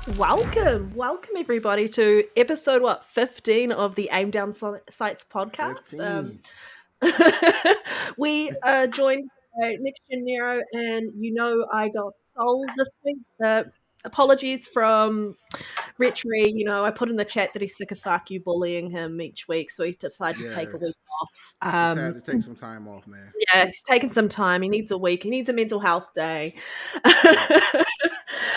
Welcome everybody to episode 15 of the Aim Down Sights podcast. 15. We are joined by Next Gen Nero and I got Soul this week. Apologies from Rhetri. I put in the chat that he's sick of fuck you bullying him each week, so he decided to take a week off. Just had to take some time off, man. Yeah, he's taking some time. He needs a week. He needs a mental health day.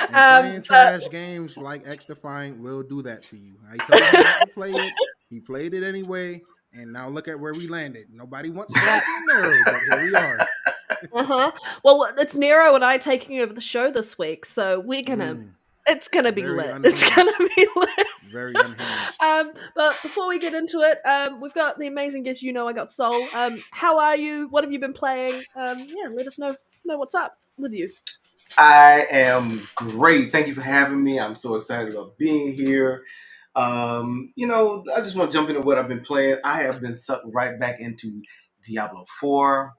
And playing trash games like X Defiant will do that to you. I told him not to play it. He played it anyway, and now look at where we landed. Nobody wants to play Nero, but here we are. Well, it's Nero and I taking over the show this week, so we're gonna. It's gonna be lit. Unhinged. It's gonna be lit. Very unhinged. But before we get into it, we've got the amazing guest. I got Soul. How are you? What have you been playing? Let us know what's up with you. I am great. Thank you for having me. I'm so excited about being here. I just want to jump into what I've been playing. I have been sucked right back into Diablo 4.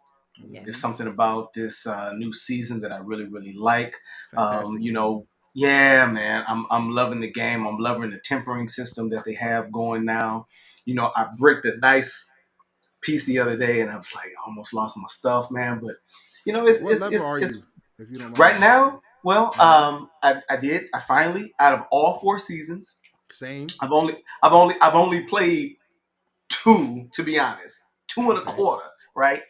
Yes. There's something about this new season that I really, really like. Fantastic. Yeah, man, I'm loving the game. I'm loving the tempering system that they have going now. I bricked a nice piece the other day, and I was like, I almost lost my stuff, man. But it's if you don't mind? right now. Well, I finally, out of all 4 seasons, Same. I've only played 2, to be honest, 2 and a quarter, right?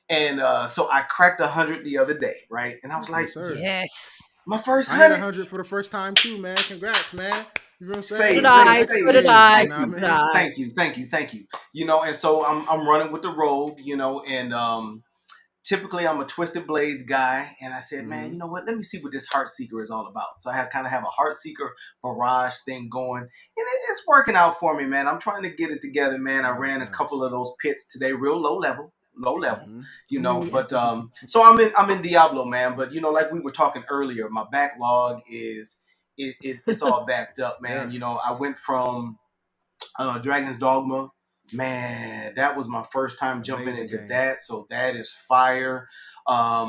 And so I cracked 100 the other day, right? And I was like, yes. My first 100. I had 100 for the first time too, man. Congrats, man. You know what I'm saying? So did I. Thank you. And so I'm running with the rogue, and typically I'm a Twisted Blades guy, and I said, man, you know what? Let me see what this Heartseeker is all about. So I kind of have a Heartseeker barrage thing going, and it's working out for me, man. I'm trying to get it together, man. I ran a couple of those pits today, real low level, but so I'm in Diablo, man. But like we were talking earlier, my backlog is it's all backed up, man. I went from Dragon's Dogma. Man, that was my first time jumping into that, so that is fire. I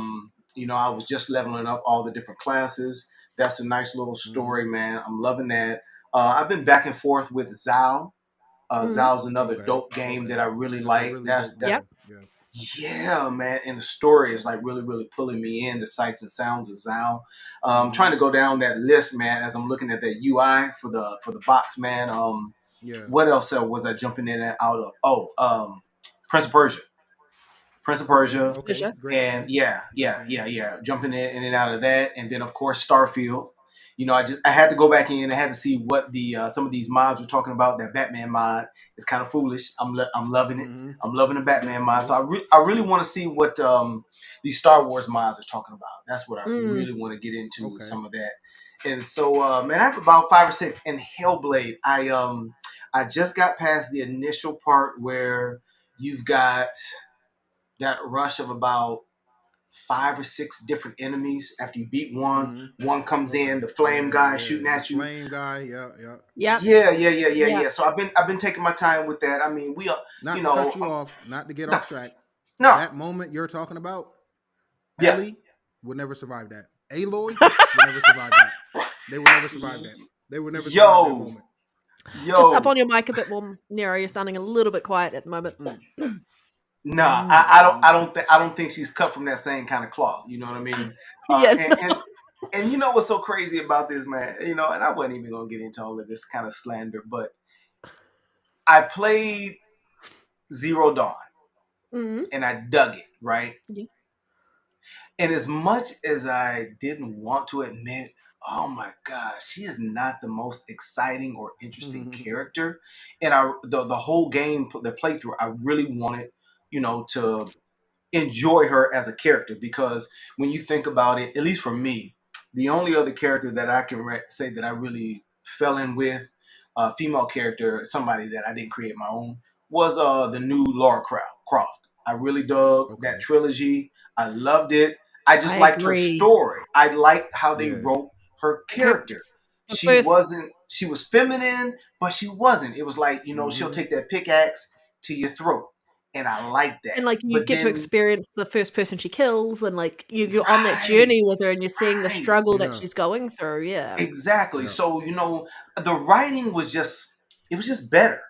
was just leveling up all the different classes. That's a nice little story, man. I'm loving that. I've been back and forth with Zao. Zao's another dope game that I really like. Yeah, man. And the story is like really, really pulling me in. The sights and sounds of Zao. I'm trying to go down that list, man, as I'm looking at that UI for the box, man. What else was I jumping in and out of? Prince of Persia. Okay, great. And yeah. Jumping in and out of that. And then of course Starfield. I had to go back in. I had to see what the some of these mods were talking about. That Batman mod is kind of foolish. I'm loving it. I'm loving the Batman mod. So I really want to see what these Star Wars mods are talking about. That's what I really want to get into with some of that. And so man, I have about 5 or 6. And Hellblade, I just got past the initial part where you've got that rush of about 5 or 6 different enemies. After you beat one, one comes in, the flame guy shooting at you. Flame guy, yeah. So I've been taking my time with that. I mean, we are not to cut you off, not to get off track. No, that moment you're talking about, Ellie would never survive that. Aloy would never survive that. They would never survive that. They would never survive that moment. Just up on your mic a bit more, Nero. You're sounding a little bit quiet at the moment. No, I don't think she's cut from that same kind of cloth. You know what I mean? And you know what's so crazy about this, man? And I wasn't even gonna get into all of this kind of slander, but I played Zero Dawn and I dug it, right? Yeah. And as much as I didn't want to admit, oh my gosh, she is not the most exciting or interesting character. And the whole game, the playthrough, I really wanted, to enjoy her as a character, because when you think about it, at least for me, the only other character that I can say that I really fell in with, female character, somebody that I didn't create my own, was the new Lara Croft. I really dug that trilogy. I loved it. I just liked her story. I liked how they wrote her character. She was feminine, but she wasn't. It was like, she'll take that pickaxe to your throat. and I like that. And like you But get to then, experience the first person she kills, and like you're on that right, journey with her, and you're seeing the right, struggle that Yeah. she's going through. Yeah, exactly. Yeah. So the writing was just it was just better.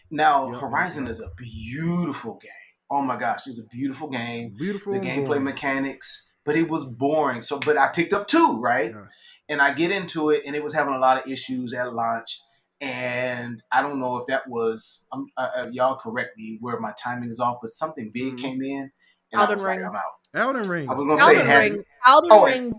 Now, Yep. Yep. Horizon Yep. is a beautiful game. Oh my gosh, it's a beautiful game. The Beautiful and gameplay boring. mechanics, but it was boring. So, but I picked up two, right? Yeah. And I get into it, and it was having a lot of issues at launch. And I don't know if that was y'all correct me where my timing is off, but something big Mm-hmm. came in, and I Elden was like, Ring. I'm out. Elden I Ring. was gonna say it Elden had. Ring. Elden Oh, and Ring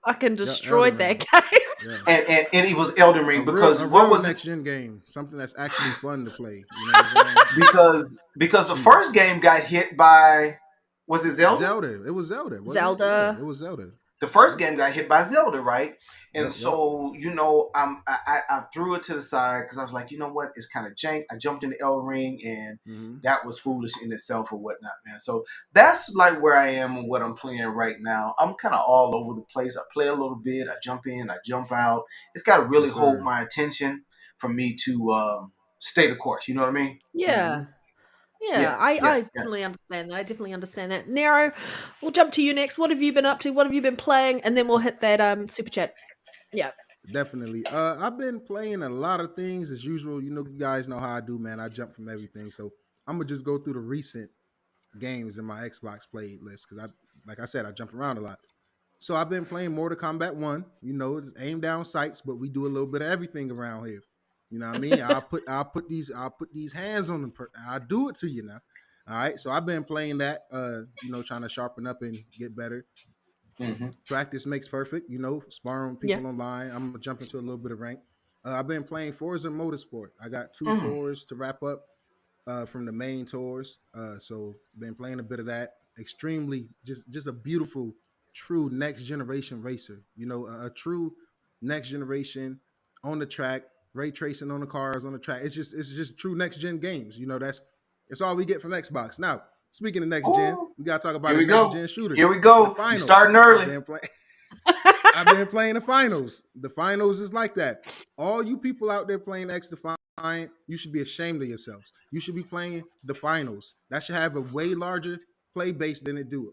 fucking Yeah. destroyed Elden that Ring. game. Yeah. and it was Elden Ring because A what real was it? next gen game. Something that's actually fun to play. You know what I'm saying? Not Because the cheating. first game got hit by was it Zelda? Zelda. It was Zelda, wasn't it? Yeah, it Zelda. was Zelda. The first Yep. game got hit by Zelda, right? And Yep. Yep. so, I threw it to the side because I was like, you know what, it's kind of jank. I jumped into Elden Ring, and Mm-hmm. that was foolish in itself or whatnot, man. So that's like where I am and what I'm playing right now. I'm kind of all over the place. I play a little bit, I jump in, I jump out. It's got to really Yes, hold sir. my attention for me to stay the course. You know what I mean? Yeah. Mm-hmm. Yeah, Yeah, yeah, I yeah. definitely understand that. I definitely understand that. Nero, we'll jump to you next. What have you been up to? What have you been playing? And then we'll hit that super chat. Yeah. Definitely. I've been playing a lot of things as usual. You guys know how I do, man. I jump from everything. So I'm gonna just go through the recent games in my Xbox play list because like I said, I jump around a lot. So I've been playing Mortal Kombat 1. It's aim down sights, but we do a little bit of everything around here. You know what I mean? I'll put these hands on them. I'll do it to you now. All right. So I've been playing that, trying to sharpen up and get better. Hmm. Practice makes perfect, sparring with Yeah. people online. I'm gonna jump into a little bit of rank. I've been playing Forza Motorsport. I got two Mm. tours to wrap up from the main tours. So been playing a bit of that. Extremely just a beautiful, true next generation racer. A true next generation on the track, ray tracing on the cars on the track. It's just true next gen games. It's all we get from Xbox. Now, speaking of next gen, Oh, we gotta talk about here a we next go. gen shooter. Here we The go. You finals. starting early. I've been playing the finals. The finals is like that. All you people out there playing X Defiant, you should be ashamed of yourselves. You should be playing the finals. That should have a way larger play base than it do.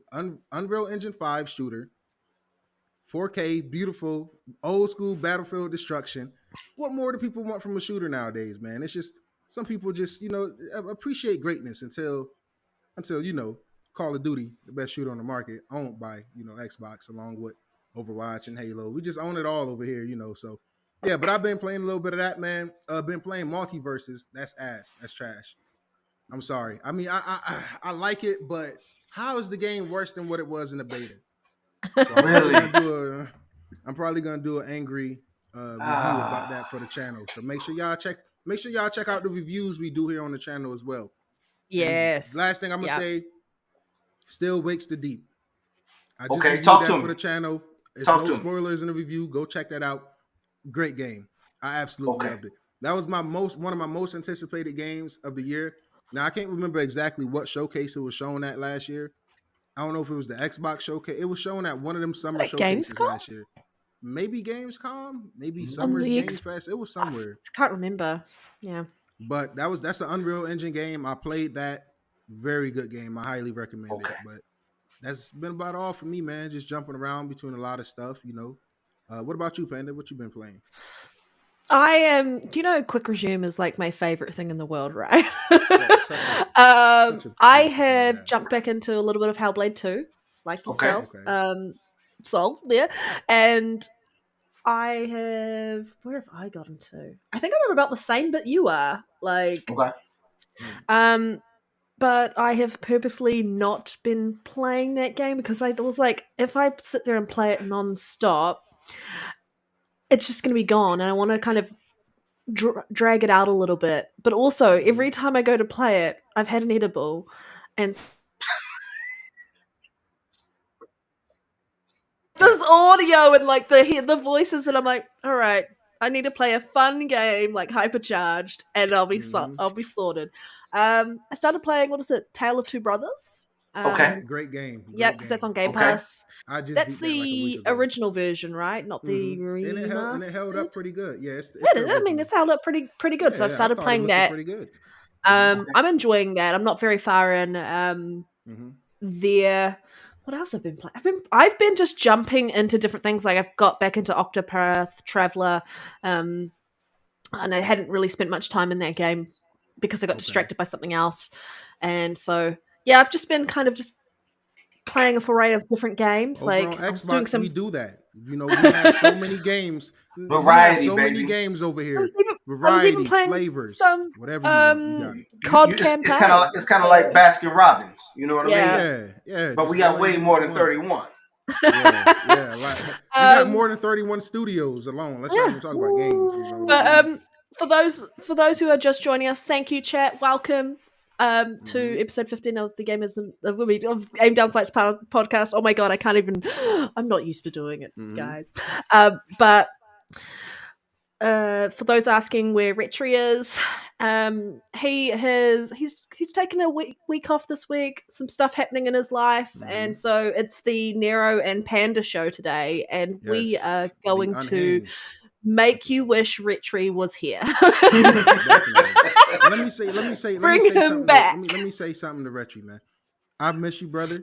Unreal Engine 5 shooter, 4K, beautiful, old school battlefield destruction. What more do people want from a shooter nowadays, man? It's just some people just, appreciate greatness until Call of Duty, the best shooter on the market, owned by Xbox, along with Overwatch and Halo. We just own it all over here. So yeah, but I've been playing a little bit of that, man. Been playing multiverses. That's ass. That's trash. I'm sorry. I mean, I like it, but how is the game worse than what it was in the beta? So Really? I'm probably gonna do an angry review about that Ah. for the channel. So make sure y'all check out the reviews we do here on the channel as well. And Yes. last thing I'm gonna Yeah. say, Still Wakes the Deep. I just Okay, reviewed talk that to for me. the channel. It's Talk no to me. spoilers in the review. Go check that out. Great game. I absolutely Okay. loved it. That was one of my most anticipated games of the year. Now I can't remember exactly what showcase it was shown at last year. I don't know if it was the Xbox showcase. It was shown at one of them Is summer it at showcases Gamescom? last year. Maybe Gamescom, maybe Mm. On Summer's the Game X. Fest. It was I somewhere. can't remember. Yeah. But that's an Unreal Engine game. I played that. Very good game. I highly recommend it. Okay. But that's been about all for me, man. Just jumping around between a lot of stuff. What about you, Panda? What you been playing? I am. Do you know Quick Resume is like my favorite thing in the world, right? Such a I beautiful thing. have Yeah. jumped back into a little bit of Hellblade 2, like Okay. yourself. Okay. Soul, yeah. And I have. Where have I gotten to? I think I'm about the same, but you are. Like, Okay. um, but I have purposely not been playing that game because I was like, if I sit there and play it non-stop, it's just going to be gone, and I want to kind of drag it out a little bit. But also, Mm-hmm. every time I go to play it, I've had an edible, and this audio and like the voices, and I'm like, all right, I need to play a fun game like Hypercharged, and Mm-hmm. I'll be sorted. I started playing, what is it, Tale of Two Brothers? Okay. Great game. Yeah, Great because that's game. on Game Okay. Pass. I just That's beat that like a week the ago. original version, right? Not the And it held remastered. up pretty good. Yeah, it's Yeah, the I mean, original. it's held up pretty good. So I've Yeah, I started thought it playing looked that. pretty good. I'm enjoying that. I'm not very far in. There, what else I've been playing? I've been just jumping into different things. Like I've got back into Octopath Traveler, and I hadn't really spent much time in that game because I got distracted by something else. And so, yeah, I've just been kind of just playing a array of different games. Over like on I was doing Xbox, some. we do that. You know, we have so many games. Variety, we have so baby. many games over I here. was even Variety, playing flavors, some whatever you want, you got it. COD It's campaign. kind of like Baskin Robbins. You know what I mean? Yeah. But we got way more than 31. Yeah. Like we got more than 31 studios alone. Let's not even talk about games. You know what I mean? For those who are just joining us, thank you, chat. Welcome to episode 15 of the Gamers of Aim Down Sights podcast. Oh my god, I can't even. I'm not used to doing it, guys. But for those asking where Rhetri is, he's taken a week off this week. Some stuff happening in his life, and so it's the Nero and Panda show today, and we are going to make you wish Rhetri was here. Let me say Bring him something back. let me say something to Rhetri, man. I miss you, brother.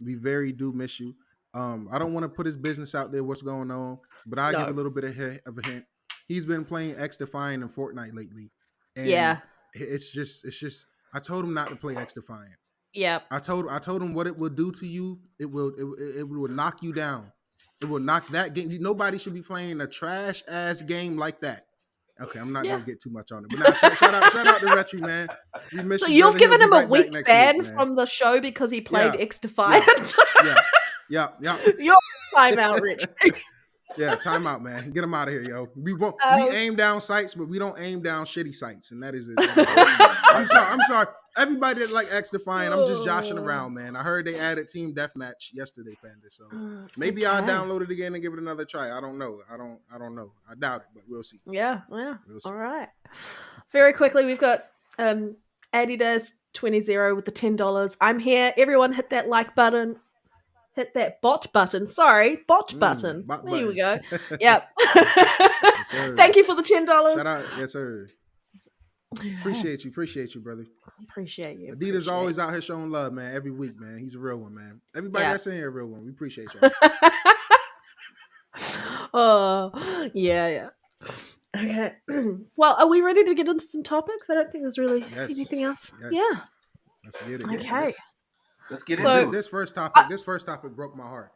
We very do miss you. I don't want to put his business out there, what's going on, but I'll give a little bit of a hint. He's been playing X-Defiant and Fortnite lately. And it's just I told him not to play X-Defiant. Yeah. I told him what it will do to you. It will knock you down. It will knock that game. Nobody should be playing a trash ass game like that. Okay, I'm not gonna get too much on it. But now shout out to Rhetri, man. We miss you. You've given him a week ban from the show because he played X-Defiant. Yeah. Your time out, Rich. Yeah, time out, man. Get him out of here, yo. We aim down sites, but we don't aim down shitty sites, and that is it. I'm sorry. Everybody that like X-Defiant, I'm just joshing around, man. I heard they added Team Deathmatch yesterday, Panda. So maybe I'll download it again and give it another try. I don't know. I don't know. I doubt it, but we'll see. Yeah. We'll see. All right. Very quickly, we've got Adidas 20 with the $10. I'm here. Everyone hit that like button. Hit that bot button. Sorry, bot button. There we go. Yep. Yes, thank you for the $10. Shout out. Yes, sir. Appreciate you, brother. Appreciate you. Adidas always out here showing love, man. Every week, man. He's a real one, man. Everybody that's in here, a real one. We appreciate y'all. Oh, yeah. Okay. Well, are we ready to get into some topics? I don't think there's really anything else. Yes. Yeah. Let's get it. Okay. Let's get into it. This first topic broke my heart.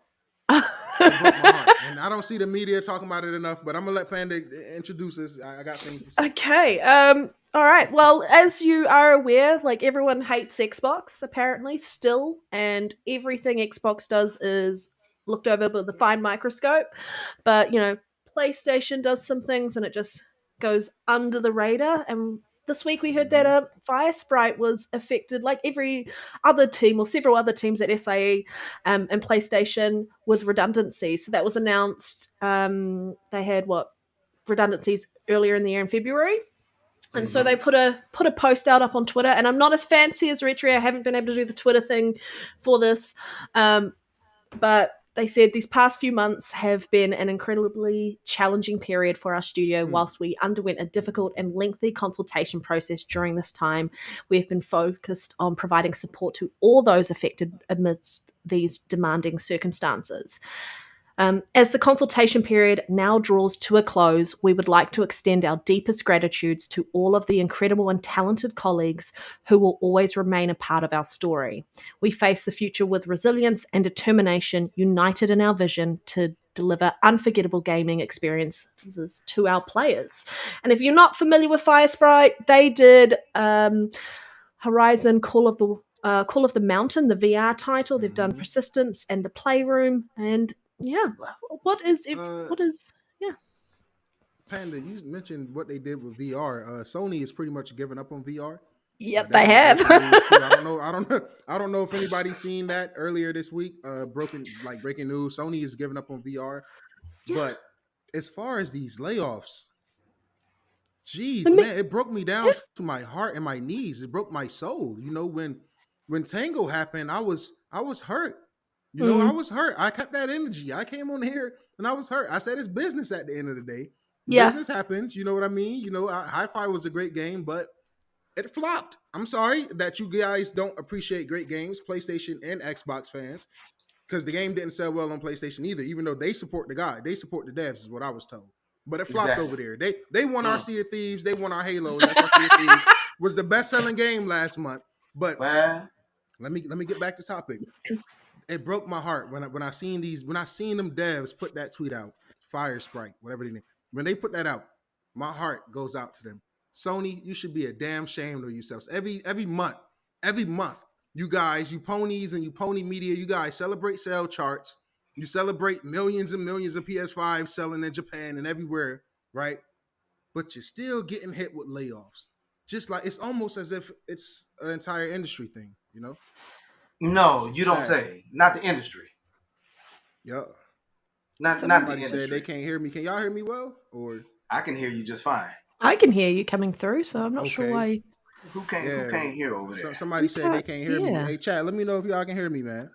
And I don't see the media talking about it enough, but I'm gonna let Panda introduce us. I got things to say. Okay. All right. Well, as you are aware, like everyone hates Xbox apparently still, and everything Xbox does is looked over with a fine microscope. But PlayStation does some things, and it just goes under the radar. And this week we heard that Firesprite was affected, like every other team or several other teams at SIE and PlayStation, with redundancies. So that was announced. They had redundancies earlier in the year in February. And so they put a post out up on Twitter. And I'm not as fancy as Rhetri. I haven't been able to do the Twitter thing for this. But they said these past few months have been an incredibly challenging period for our studio. Whilst we underwent a difficult and lengthy consultation process during this time, we have been focused on providing support to all those affected amidst these demanding circumstances. As the consultation period now draws to a close, we would like to extend our deepest gratitudes to all of the incredible and talented colleagues who will always remain a part of our story. We face the future with resilience and determination, united in our vision to deliver unforgettable gaming experiences to our players. And if you're not familiar with Firesprite, they did Horizon Call of the Mountain, the VR title. They've done Persistence and The Playroom, and Panda, you mentioned what they did with VR. Sony has pretty much given up on VR. Yep, they have. I don't know if anybody's seen that earlier this week. Breaking news. Sony has given up on VR. But as far as these layoffs, man, it broke me down to my heart and my knees. It broke my soul. When Tango happened, I was hurt. I was hurt. I kept that energy. I came on here and I was hurt. I said it's business at the end of the day. Business happens. You know what I mean? Hi-Fi was a great game, but it flopped. I'm sorry that you guys don't appreciate great games, PlayStation and Xbox fans, because the game didn't sell well on PlayStation either. Even though they support the guy, they support the devs, is what I was told. But it flopped Exactly. over there. They won our Sea of Thieves. They won our Halos. That's why Sea of Thieves was the best selling game last month. But Well, let me get back to topic. It broke my heart when I seen them devs put that tweet out, Fire Sprite, whatever they name. When they put that out, my heart goes out to them. Sony, you should be a damn shame of yourselves. Every month, you guys, you ponies and you pony media, you guys celebrate sale charts. You celebrate millions and millions of PS5 selling in Japan and everywhere, right? But you're still getting hit with layoffs. Just like it's almost as if it's an entire industry thing, you know? no, It's you don't sad. say. Not the industry. Yep. Not the Somebody industry. said they can't hear me. Can y'all hear me well? Or I can hear you just fine. I can hear you coming through, so I'm not sure okay, why Who can't hear over there? somebody you said they can't. can't hear me. Hey, chat, let me know if y'all can hear me, man.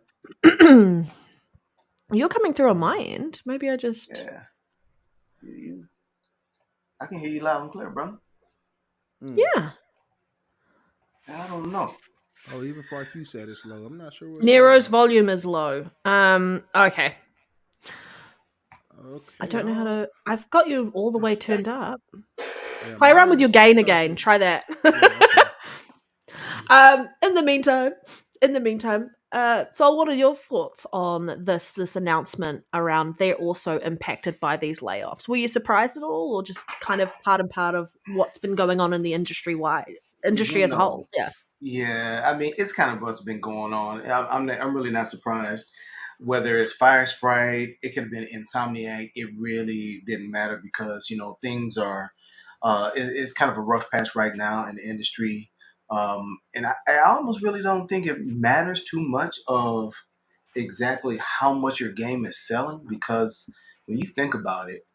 You're coming through on my end. Maybe I just. Yeah. I can hear you loud and clear, bro. Yeah. I don't know. Oh, even FarQ said it's low. I'm not sure what's Nero's volume is low. Okay. Okay. I don't know how to. I've got you all the way turned up. Yeah, Play around with your mine's gain tough. again. Try that. Yeah, okay. In the meantime, so what are your thoughts on this announcement around they're also impacted by these layoffs? Were you surprised at all, or just kind of part of what's been going on in the industry as a whole? Yeah. Yeah, I mean, it's kind of what's been going on. I'm really not surprised. Whether it's Fire Sprite, it could have been Insomniac. It really didn't matter because things are. It's kind of a rough patch right now in the industry, and I almost really don't think it matters too much of exactly how much your game is selling because when you think about it,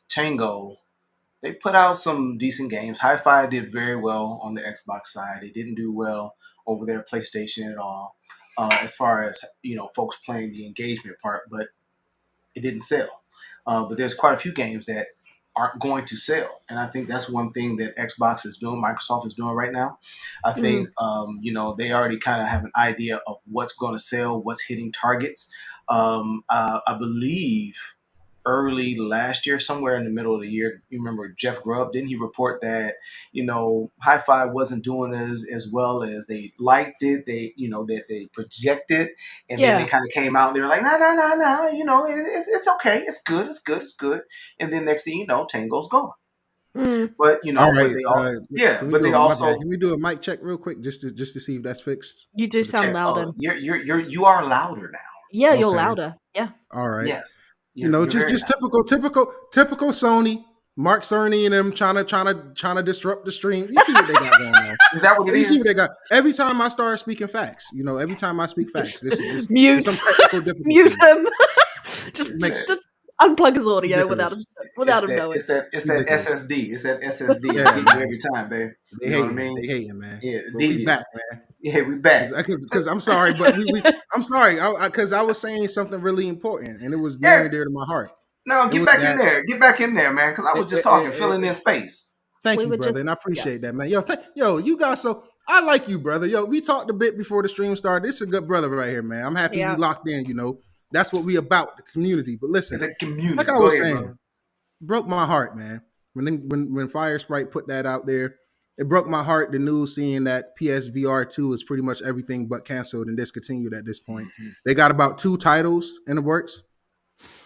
Tango they put out some decent games. Hi-Fi did very well on the Xbox side. They didn't do well over there at PlayStation at all, as far as folks playing the engagement part. But it didn't sell. But there's quite a few games that aren't going to sell, and I think that's one thing that Xbox is doing, Microsoft is doing right now. I think they already kind of have an idea of what's going to sell, what's hitting targets. I believe early last year, somewhere in the middle of the year, you remember Jeff Grubb, didn't he report that, Hi-Fi wasn't doing as well as they liked it, that they projected, and then they Yeah. kind of came out and they were like, no, it's okay, it's good. And then next thing you know, Tango's gone. Mm. But, All right. yeah, Can we but do they it? My bad. also, Can we do a mic check real quick just to see if that's fixed You do for the sound chat? louder. you are louder now. Yeah, you're Okay. louder. Yeah. All right. Yes. You're Just very loud. typical Sony. Mark Cerny and them trying to disrupt the stream. You see what they got going on. Is that what it You see what is? they got. Every time I start speaking facts, every time I speak facts, there's Mute. some technical difficulties. Mute him. It makes just unplug his audio ridiculous. without him knowing. It's that Ridiculous. SSD. It's that SSD. It's Yeah, getting you man. every time, babe. They You know what I hating. mean? They hating, man. Yeah, But we devious. back, man. Yeah, we back. Because I'm sorry, but I'm sorry, because I was saying something really important, and it was near Yeah. and dear to my heart. No, It get was back in that. there. Get back in there, man. Because I was just talking, filling in space. Thank We you, were brother, just and I appreciate that, man. Yo, you guys, so I like you, brother. Yo, we talked a bit before the stream started. This is a good brother right here, man. I'm happy we locked in. That's what we about, the community. But listen, The community. like I Go was ahead, saying, brother. broke my heart, man. When Fire Sprite put that out there, it broke my heart. The news seeing that PSVR 2 is pretty much everything but canceled and discontinued at this point. Mm-hmm. They got about 2 titles in the works.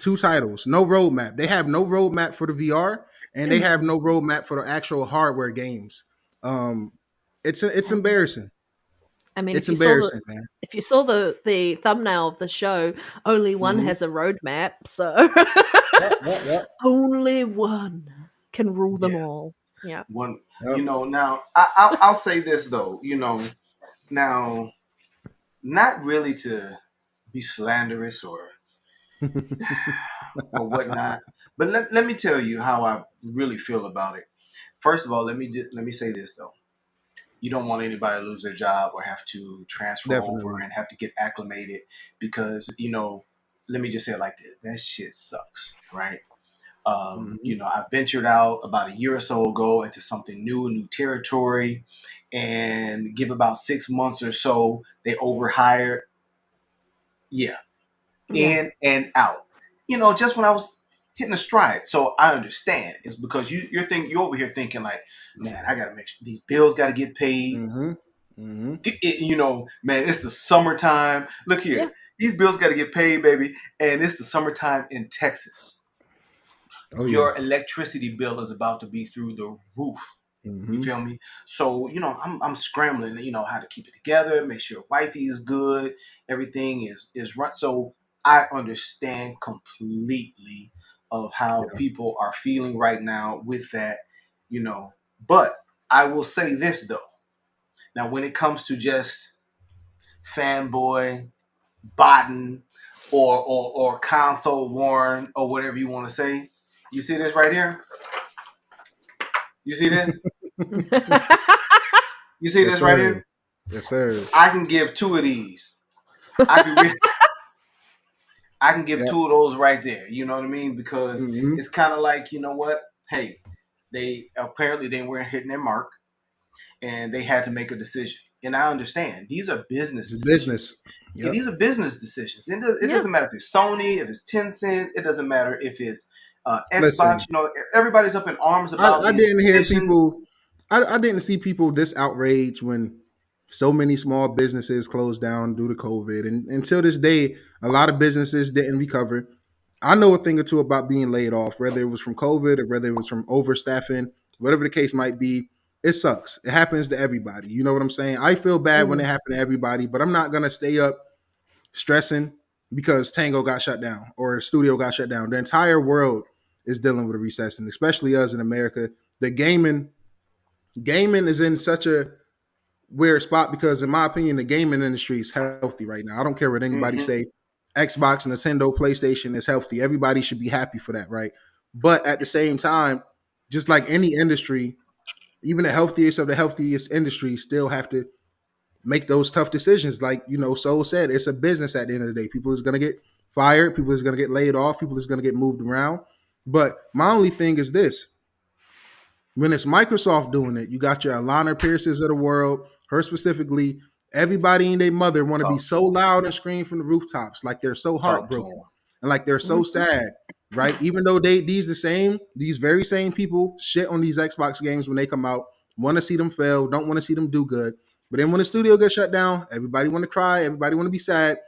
2 titles, no roadmap. They have no roadmap for the VR, and they have no roadmap for the actual hardware games. It's embarrassing. I mean, It's embarrassing, man. if you saw the thumbnail of the show, only one has a roadmap, so only one can rule them all. Yeah. One, Yep. now I'll say this though, now not really to be slanderous or whatnot, but let me tell you how I really feel about it. First of all, let me say this though. You don't want anybody to lose their job or have to transfer Definitely. over and have to get acclimated because, let me just say it like this. That shit sucks, right? Mm-hmm. You know, I ventured out about a year or so ago into something new territory, and give about 6 months or so, they overhired. Yeah, Yeah. in and out. You know, just when I was hitting a stride. So I understand. It's because you're over here thinking like, man, I gotta make sure these bills gotta get paid. Mm-hmm. Mm-hmm. You know, man, it's the summertime. Look Yeah. here, these bills gotta get paid, baby, and it's the summertime in Texas. Oh yeah. Your electricity bill is about to be through the roof. You Mm-hmm. feel me? So, you know, I'm scrambling, you know, how to keep it together, make sure wifey is good, everything is right. So I understand completely of how Yeah. people are feeling right now with that, you know. But I will say this though. Now, when it comes to just fanboy, botting, or console worn, or whatever you want to say, you see this right here? You see this? You see Yes, this right sir. here? Yes, sir. I can give two of these. I can re- I can give Yep. two of those right there. You know what I mean? Because Mm-hmm. it's kind of like, you know what? Hey, they weren't hitting their mark, and they had to make a decision. And I understand these are business It's a decisions. business. Yeah, Yep. these are business decisions. It Yeah. doesn't matter if it's Sony, if it's Tencent. It doesn't matter if it's Xbox. Listen, You know, everybody's up in arms I, about I these didn't hear decisions. people. I didn't see people this outraged when so many small businesses closed down due to COVID, and until this day, a lot of businesses didn't recover. I know a thing or two about being laid off, whether it was from COVID or whether it was from overstaffing, whatever the case might be. It sucks. It happens to everybody. You know what I'm saying? I feel bad when it Mhm. happened to everybody, but I'm not gonna stay up stressing because Tango got shut down or a studio got shut down. The entire world is dealing with a recession, especially us in America. The gaming is in such a weird spot because, in my opinion, the gaming industry is healthy right now. I don't care what anybody Hmm. say. Xbox, Nintendo, PlayStation is healthy. Everybody should be happy for that, right? But at the same time, just like any industry, even the healthiest of the healthiest industries still have to make those tough decisions. Like, Soul said, it's a business at the end of the day. People is gonna get fired, people is gonna get laid off, people is gonna get moved around. But my only thing is this: when it's Microsoft doing it, you got your Alana Pierces of the world, her specifically. Everybody and their mother want to be Talk to so them. loud and scream from the rooftops, like they're so Talk to heartbroken them. and like they're so Mhm. sad, right? Even though these very same people shit on these Xbox games when they come out, want to see them fail, don't want to see them do good. But then when the studio gets shut down, everybody want to cry, everybody want to be sad.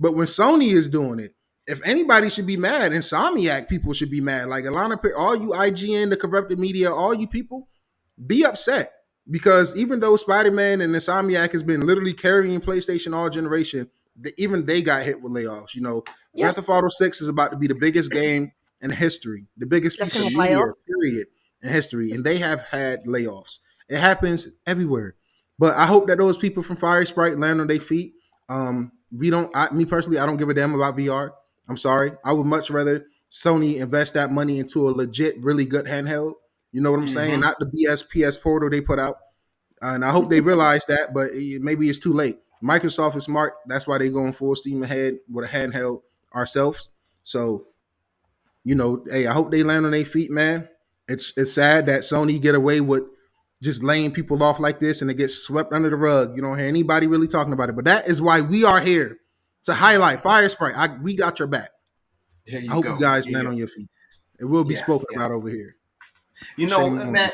But when Sony is doing it, if anybody should be mad, Insomniac people should be mad. Like all you IGN, the corrupted media, all you people, be upset because even though Spider-Man and Insomniac has been literally carrying PlayStation all generation, even they got hit with layoffs. Yeah. Grand Theft Auto 6 is about to be the biggest game in history, the biggest That's piece of gonna play media, off. period, in history. And they have had layoffs. It happens everywhere. But I hope that those people from Fire Sprite land on their feet. Me personally, I don't give a damn about VR. I'm sorry. I would much rather Sony invest that money into a legit, really good handheld. You know what I'm saying? Hmm. Not the BS Portal they put out. And I hope they realize that, but maybe it's too late. Microsoft is smart. That's why they're going full steam ahead with a handheld ourselves. So, hey, I hope they land on their feet, man. It's sad that Sony get away with just laying people off like this and it gets swept under the rug. You don't hear anybody really talking about it. But that is why we are here to highlight Fire Sprite. We got your back. There I you hope you go. guys There you land go. on your feet. It will be Yeah, spoken yeah. about over here. You know, Shame on man,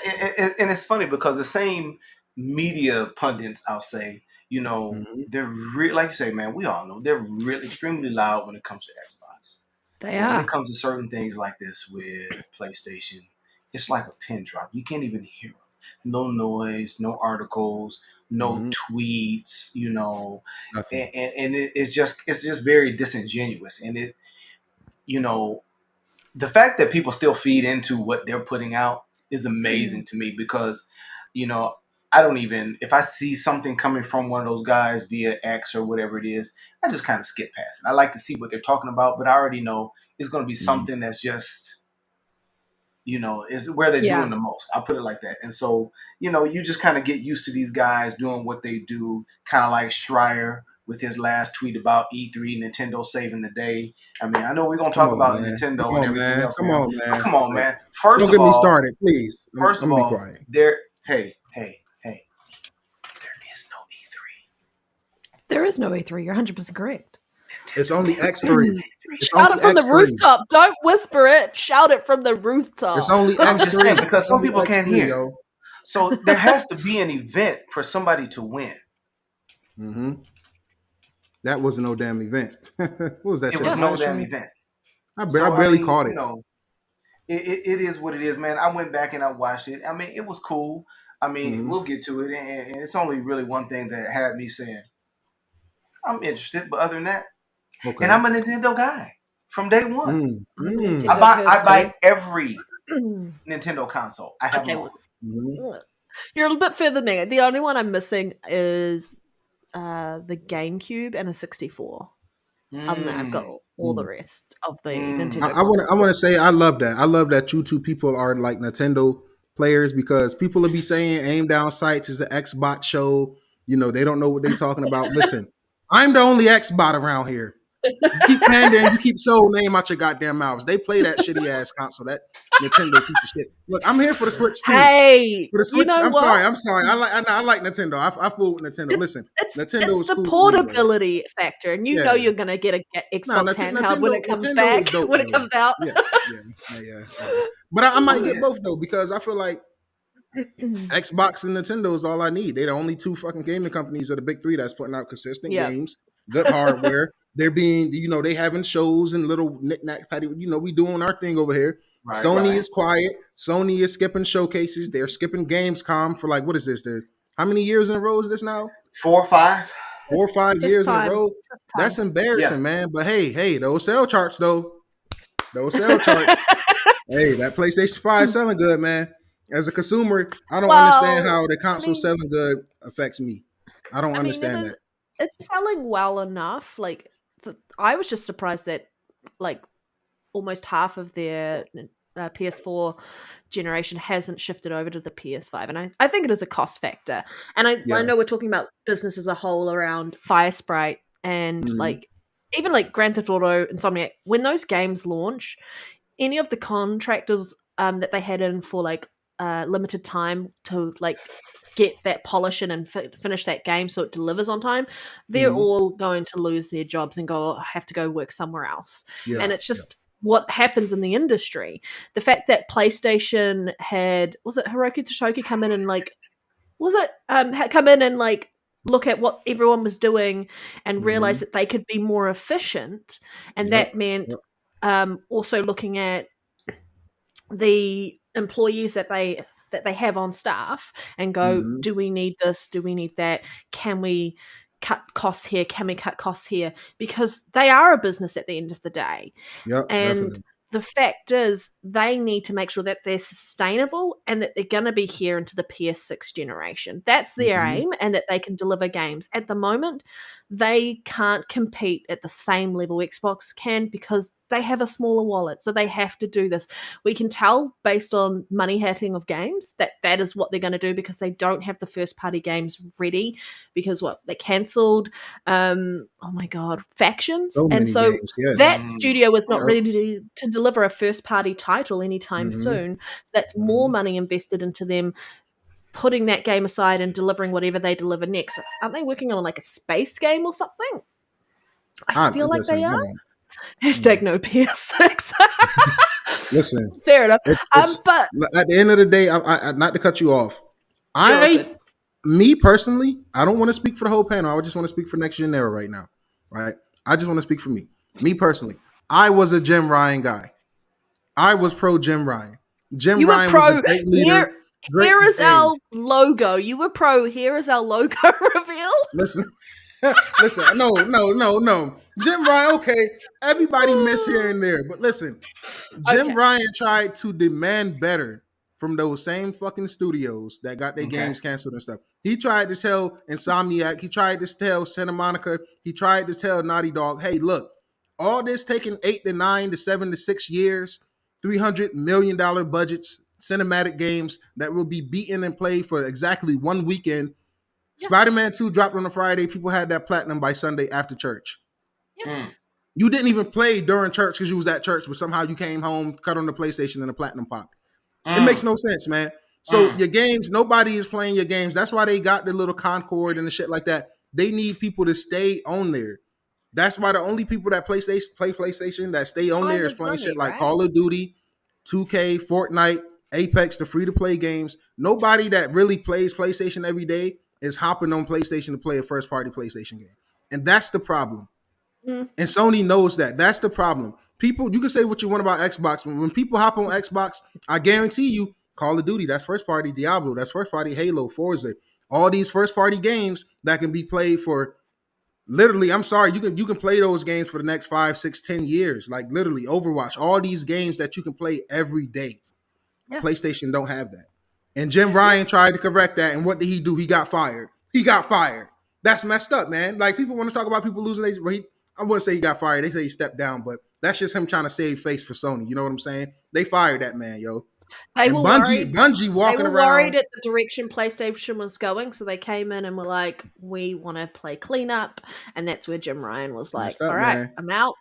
and it's funny because the same media pundits, I'll say, you you. know, they're like you say, man, we all know they're really extremely loud when it comes to Xbox. They But when it are. comes to certain things like this with PlayStation, it's like a pin drop. You can't even hear them. No noise, no articles, no Mm-hmm. tweets, you know, Nothing. and it's just very disingenuous. And you know, the fact that people still feed into what they're putting out is amazing to me because, you know, I don't even, if I see something coming from one of those guys via X or whatever it is, I just kind of skip past it. I like to see what they're talking about, but I already know it's going to be Mm-hmm. something that's just, you know, is where they're Yeah. doing the most. I'll put it like that. And so, you know, you just kind of get used to these guys doing what they do, kind of like Schreier with his last tweet about E3, Nintendo saving the day. I mean, I know we're gonna Come talk on, about man. Nintendo Come and on, everything man. else, Come man. on, But man. come on, Like, man. First don't of get me all, started, please. I'm gonna be quiet. there is no E3. There is no E3. You're 100% correct. It's only X3. It's Shout only it from the X3. rooftop. Don't whisper it. Shout it from the rooftop. It's only I'm just saying, X3 because It's some only people can't X3, hear. yo. So there has to be an event for somebody to win. Mm-hmm. That was no damn event. What was that? It was no damn Show? event. I So barely I mean, caught it. you know, it is what it is, man. I went back and I watched it. I mean, it was cool. I mean, we'll get to it, and it's only really one thing that had me saying I'm interested. But other than that, Okay. and I'm a Nintendo guy from day one. I buy every Nintendo console. I have them all. You're a little bit further than me. The only one I'm missing is the GameCube and a 64. Other than that, I've got all the rest of the Nintendo. I want to say I love that. I love that you two people are like Nintendo players, because people will be saying aim down sights is an Xbox show. You know, they don't know what they're talking about. Listen, I'm the only Xbot around here. You keep Panda and you keep Soul name out your goddamn mouths. They play that shitty ass console, that Nintendo piece of shit. Look, I'm here for the Switch too. Hey, for the Switch, you know I'm what? sorry. I like Nintendo. I fool with Nintendo. Listen, Nintendo it's is the cool portability factor, and you know you're gonna get a Xbox handheld when it comes Nintendo back, is dope, when it though. comes out. Yeah. But I might get both though, because I feel like Xbox and Nintendo is all I need. They're the only two fucking gaming companies of the big three that's putting out consistent games, good hardware. They're being, you know, they having shows and little knick-knack patty. You know, we doing our thing over here. Right, Sony is quiet. Sony is skipping showcases. They're skipping Gamescom for like, what is this? How many years in a row is this now? 4 or 5. 4 or 5 years in a row. That's time. embarrassing, man. But hey, those sell charts though. Those sell charts. Hey, that PlayStation 5 selling good, man. As a consumer, I don't understand how the console selling good affects me. I don't understand that. It's selling well enough. Like, I was just surprised that, like, almost half of their PS4 generation hasn't shifted over to the PS5, and I think it is a cost factor. And I know we're talking about business as a whole around Firesprite and like even like Grand Theft Auto, Insomniac. When those games launch, any of the contractors that they had in for like limited time to like get that polish in and finish that game so it delivers on time, they're all going to lose their jobs and have to go work somewhere else. And it's just what happens in the industry. The fact that PlayStation had, was it Hiroki Toshiki come in and like, come in and like look at what everyone was doing and realize that they could be more efficient, and that meant also looking at the employees that they have on staff and go, do we need this? Do we need that? Can we cut costs here? Can we cut costs here? Because they are a business at the end of the day. Yep, and definitely. The fact is, they need to make sure that they're sustainable and that they're going to be here into the PS6 generation. That's their aim, and that they can deliver games. At the moment, they can't compete at the same level Xbox can, because they have a smaller wallet, so they have to do this. We can tell based on money hatting of games that is what they're going to do, because they don't have the first party games ready, because they cancelled oh my god, Factions, and so games, yes. that studio was not ready to deliver a first party title anytime soon. So that's more money invested into them putting that game aside and delivering whatever they deliver next. Aren't they working on like a space game or something? I feel like they are. Hashtag no PS6. Listen, fair enough. But at the end of the day, I not to cut you off. Me personally, I don't want to speak for the whole panel. I just want to speak for Next Gen Nero right now. Right? I just want to speak for me. Me personally, I was a Jim Ryan guy. I was pro Jim Ryan. Jim Ryan was a great leader. Here is our logo. You were pro. Here is our logo reveal. Listen, no. Jim Ryan, okay. Everybody miss here and there, but listen, Jim Ryan tried to demand better from those same fucking studios that got their games canceled and stuff. He tried to tell Insomniac, he tried to tell Santa Monica, he tried to tell Naughty Dog, hey, look, all this taking 8 to 9 to 7 to 6 years, $300 million budgets, cinematic games that will be beaten and played for exactly one weekend. Spider-Man 2 dropped on a Friday. People had that platinum by Sunday after church. Mm. You didn't even play during church because you was at church, but somehow you came home, cut on the PlayStation, and the platinum popped. It makes no sense, man. So your games, nobody is playing your games. That's why they got the little Concord and the shit like that. They need people to stay on there. That's why the only people that play PlayStation that stay on there is playing shit like Call of Duty, 2K, Fortnite, Apex, the free-to-play games. Nobody that really plays PlayStation every day is hopping on PlayStation to play a first-party PlayStation game. And that's the problem. And Sony knows that. That's the problem. People, you can say what you want about Xbox, but when people hop on Xbox, I guarantee you, Call of Duty, that's first party. Diablo, that's first party. Halo, Forza, all these first party games that can be played for literally, I'm sorry, you can play those games for the next 5, 6, 10 years. Like literally Overwatch, all these games that you can play every day. Yeah. PlayStation don't have that. And Jim Ryan tried to correct that. And what did he do? He got fired. That's messed up, man. Like people want to talk about people losing their, I wouldn't say he got fired. They say he stepped down, but that's just him trying to save face for Sony. You know what I'm saying? They fired that man, yo. They were Bungie walking around. Worried at the direction PlayStation was going, so they came in and were like, "We want to play cleanup," and that's where Jim Ryan was like, "All right, man. I'm out."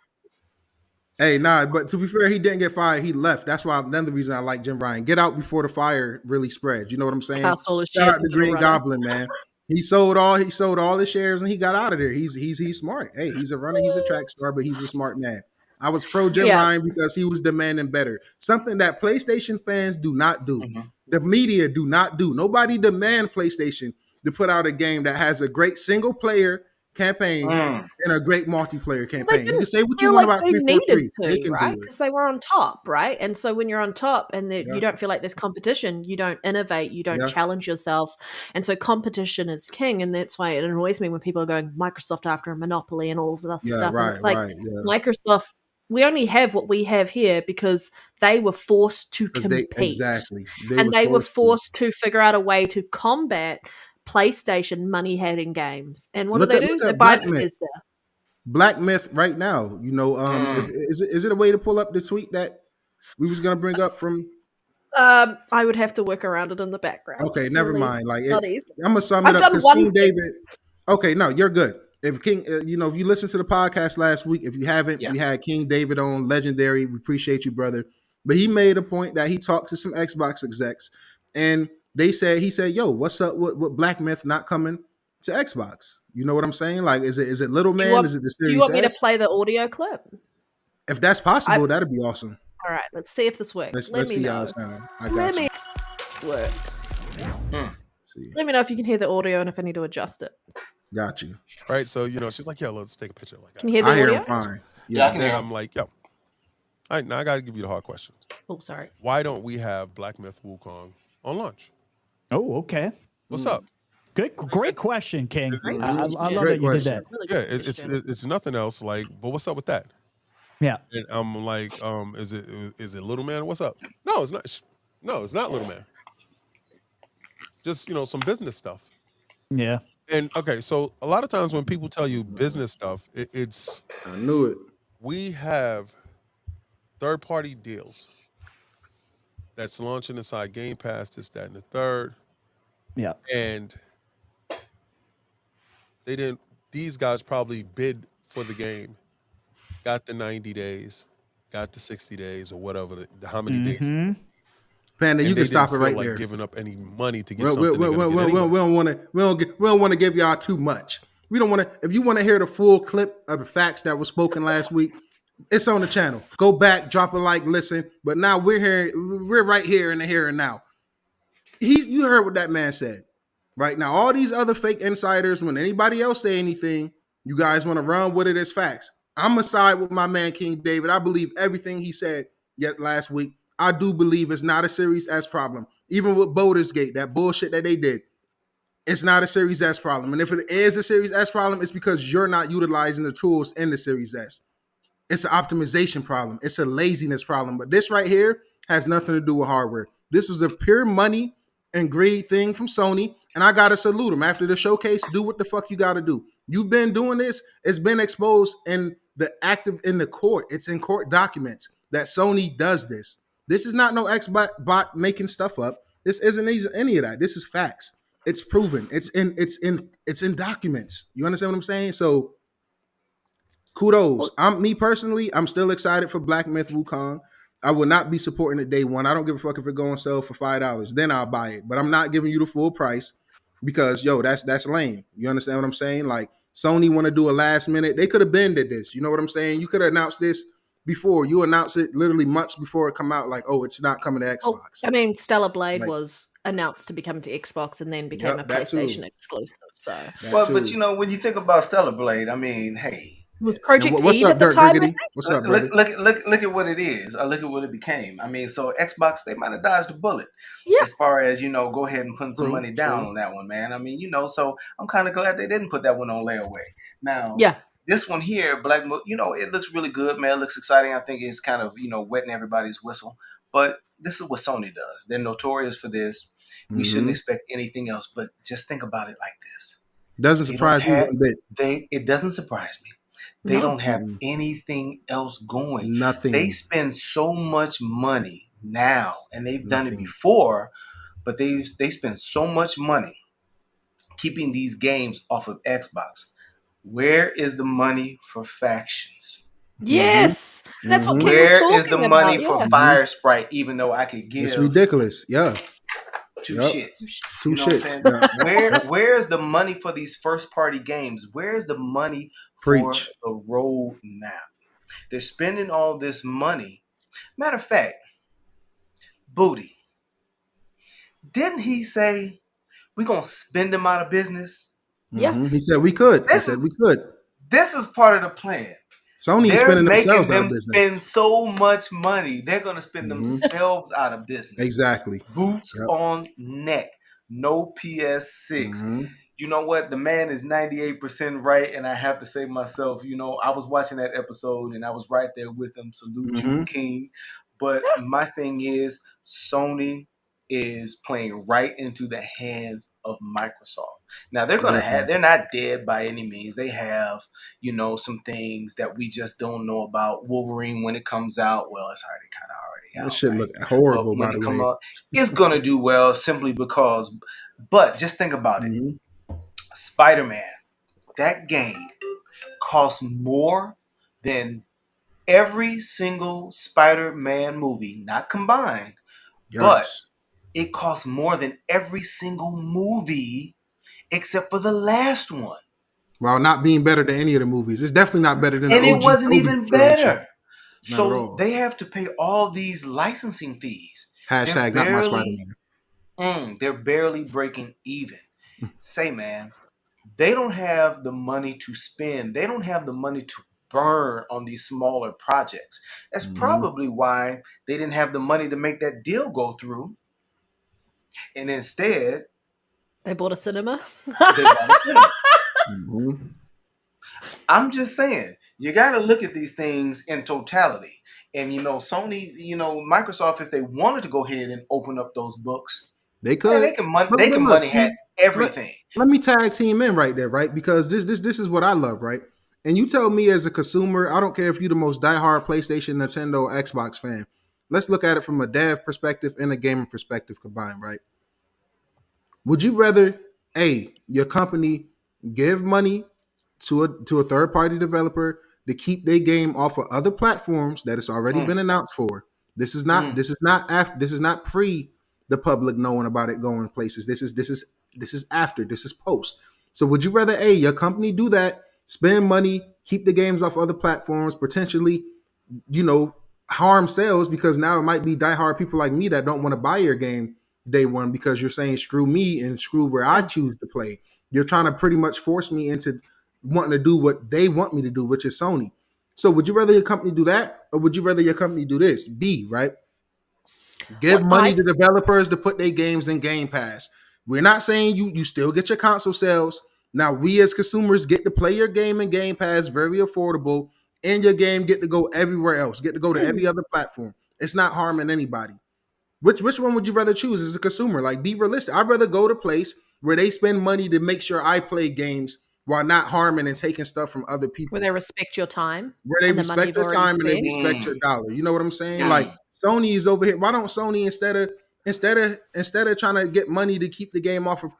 Hey, nah, but to be fair, he didn't get fired. He left. That's why another reason I like Jim Ryan. Get out before the fire really spreads. You know what I'm saying? Shout out to Green Goblin, man. He sold all his shares and he got out of there. He's smart. Hey, he's a runner, he's a track star, but he's a smart man. I was pro Jim Ryan because he was demanding better. Something that PlayStation fans do not do. Mm-hmm. The media do not do. Nobody demand PlayStation to put out a game that has a great single player campaign and a great multiplayer campaign. You can say what you want about 343. They can right? do it. Because they were on top, right? And so when you're on top and you don't feel like there's competition, you don't innovate, you don't challenge yourself. And so competition is king. And that's why it annoys me when people are going Microsoft after a monopoly and all of this stuff. Right, and it's like Microsoft, we only have what we have here because they were forced to compete. They were forced to figure out a way to combat PlayStation money having games. And what do they do? They buy Bethesda. Black Myth right now. You know, is it a way to pull up the tweet that we was gonna bring up from? I would have to work around it in the background. Okay, never mind. Like I'm gonna sum it up because King David. Okay, no, you're good. If King, if you listened to the podcast last week, if you haven't, we had King David on, legendary. We appreciate you, brother. But he made a point that he talked to some Xbox execs, and he said, "Yo, what's up with Black Myth not coming to Xbox?" You know what I'm saying? Like, is it Little Man? Is it the Series S? Do you want me to play the audio clip? If that's possible, that'd be awesome. All right, let's see if this works. Let's see how it sounds. Let me works. Let me know if you can hear the audio and if I need to adjust it. Got you. Right, so she's like, "Yo, let's take a picture." Like, can you hear the audio? I hear him fine. Yeah, I can hear him. I'm like, "Yo, all right, now I got to give you the hard question." Oh, sorry. Why don't we have Black Myth Wukong on launch? Oh, okay. What's up? Great question, King. I love that you did that. Really it's nothing else. Like, but what's up with that? Yeah. And I'm like, is it Little Man? What's up? No, it's not. No, it's not Little Man. Just some business stuff. Yeah. And okay, so a lot of times when people tell you business stuff, it's I knew it. We have third-party deals that's launching inside Game Pass, this, that, and the third. Yeah. And these guys probably bid for the game, got the 90 days, got the 60 days or whatever, how many days. Panda, you can stop it right like there. Giving up any money to get something. We don't want to give y'all too much. We don't want to. If you want to hear the full clip of the facts that was spoken last week, it's on the channel. Go back, drop a like, listen. But now we're right here in the here and now. You heard what that man said. Right now, all these other fake insiders, when anybody else say anything, you guys want to run with it as facts. I'm gonna side with my man King David. I believe everything he said last week. I do believe it's not a Series S problem. Even with Baldur's Gate, that bullshit that they did, it's not a Series S problem. And if it is a Series S problem, it's because you're not utilizing the tools in the Series S. It's an optimization problem. It's a laziness problem. But this right here has nothing to do with hardware. This was a pure money and greed thing from Sony. And I got to salute them. After the showcase, do what the fuck you got to do. You've been doing this. It's been exposed in the court. It's in court documents that Sony does this. This is not no Xbot making stuff up. This isn't any of that. This is facts. It's proven. It's in documents. You understand what I'm saying? So kudos. Me personally, I'm still excited for Black Myth Wukong. I will not be supporting it day one. I don't give a fuck if it go on sale for $5. Then I'll buy it. But I'm not giving you the full price because that's lame. You understand what I'm saying? Like Sony want to do a last minute. They could have been did this. You know what I'm saying? You could have announced this before. You announced it literally months before it come out. Like, oh, it's not coming to Xbox. I mean, Stellar Blade Like, was announced to be coming to Xbox and then became a that too. PlayStation exclusive. So, but you know, when you think about Stellar Blade, I mean, hey, it was Project what's Eve up, at the Dirk time. Riggedy? What's up, brother? Look at what it is. Or look at what it became. I mean, so Xbox, they might have dodged a bullet Yeah. as far as, you know, go ahead and put some money down on that one, man. I mean, you know, so I'm kind of glad they didn't put that one on layaway. Now, this one here, Black, you know, it looks really good, man. It looks exciting. I think it's kind of, you know, wetting everybody's whistle. But this is what Sony does. They're notorious for this. We shouldn't expect anything else. But just think about it like this. Doesn't surprise me one bit. It doesn't surprise me. They don't have anything else going. Nothing. They spend so much money now, and they've done it before, but they spend so much money keeping these games off of Xbox. Where is the money for factions? Yes, that's what King was Where talking is the money about, for Fire Sprite? Even though I could give it's ridiculous. Yeah. Two shits. Two you know shits. Where's the money for these first party games? Where's the money for the roadmap? They're spending all this money. Matter of fact, Booty, didn't he say we're gonna spend them out of business? Yeah. He said we could. This is part of the plan. Sony is spending themselves out of business. Spend so much money. They're going to spend themselves out of business. Exactly. Boots on neck. No PS6. You know what? The man is 98% right. And I have to say myself, you know, I was watching that episode and I was right there with him. Salute you, King. But my thing is, Sony is playing right into the hands of Microsoft. Now they're not dead by any means. They have, you know, some things that we just don't know about. Wolverine, when it comes out, well, it's already out. That shit look horrible, by the way. Out, it's gonna do well simply because. But just think about it. Spider-Man, that game costs more than every single Spider-Man movie, not combined, but it costs more than every single movie except for the last one. While not being better than any of the movies. It's definitely not better than the OG. And it wasn't even better. So they have to pay all these licensing fees. Hashtag not my Spider-Man. They're barely breaking even. Say, man, they don't have the money to spend. They don't have the money to burn on these smaller projects. That's probably why they didn't have the money to make that deal go through. And instead, they bought a cinema. I'm just saying, you got to look at these things in totality. And, you know, Sony, you know, Microsoft, if they wanted to go ahead and open up those books, they could. They can money hat everything. Let me tag team in right there, right? Because this is what I love, right? And you tell me as a consumer, I don't care if you're the most diehard PlayStation, Nintendo, Xbox fan. Let's look at it from a dev perspective and a gaming perspective combined, right? Would you rather, your company give money to a third-party developer to keep their game off of other platforms that it's already been announced for? This is not pre the public knowing about it going places. This is after. This is post. So would you rather your company do that, spend money, keep the games off other platforms, potentially, you know, harm sales because now it might be diehard people like me that don't want to buy your game day one because you're saying screw me and screw where I choose to play. You're trying to pretty much force me into wanting to do what they want me to do, which is Sony. So would you rather your company do that or would you rather your company do this? B, right? Give money to developers to put their games in Game Pass. We're not saying you still get your console sales. Now we as consumers get to play your game in Game Pass, very affordable, and your game get to go everywhere else, get to go to every other platform. It's not harming anybody. Which one would you rather choose as a consumer? Like, be realistic. I'd rather go to a place where they spend money to make sure I play games while not harming and taking stuff from other people. Where they respect your time. Where they respect your time and they respect your dollar. You know what I'm saying? Like, Sony is over here. Why don't Sony instead of trying to get money to keep the game off of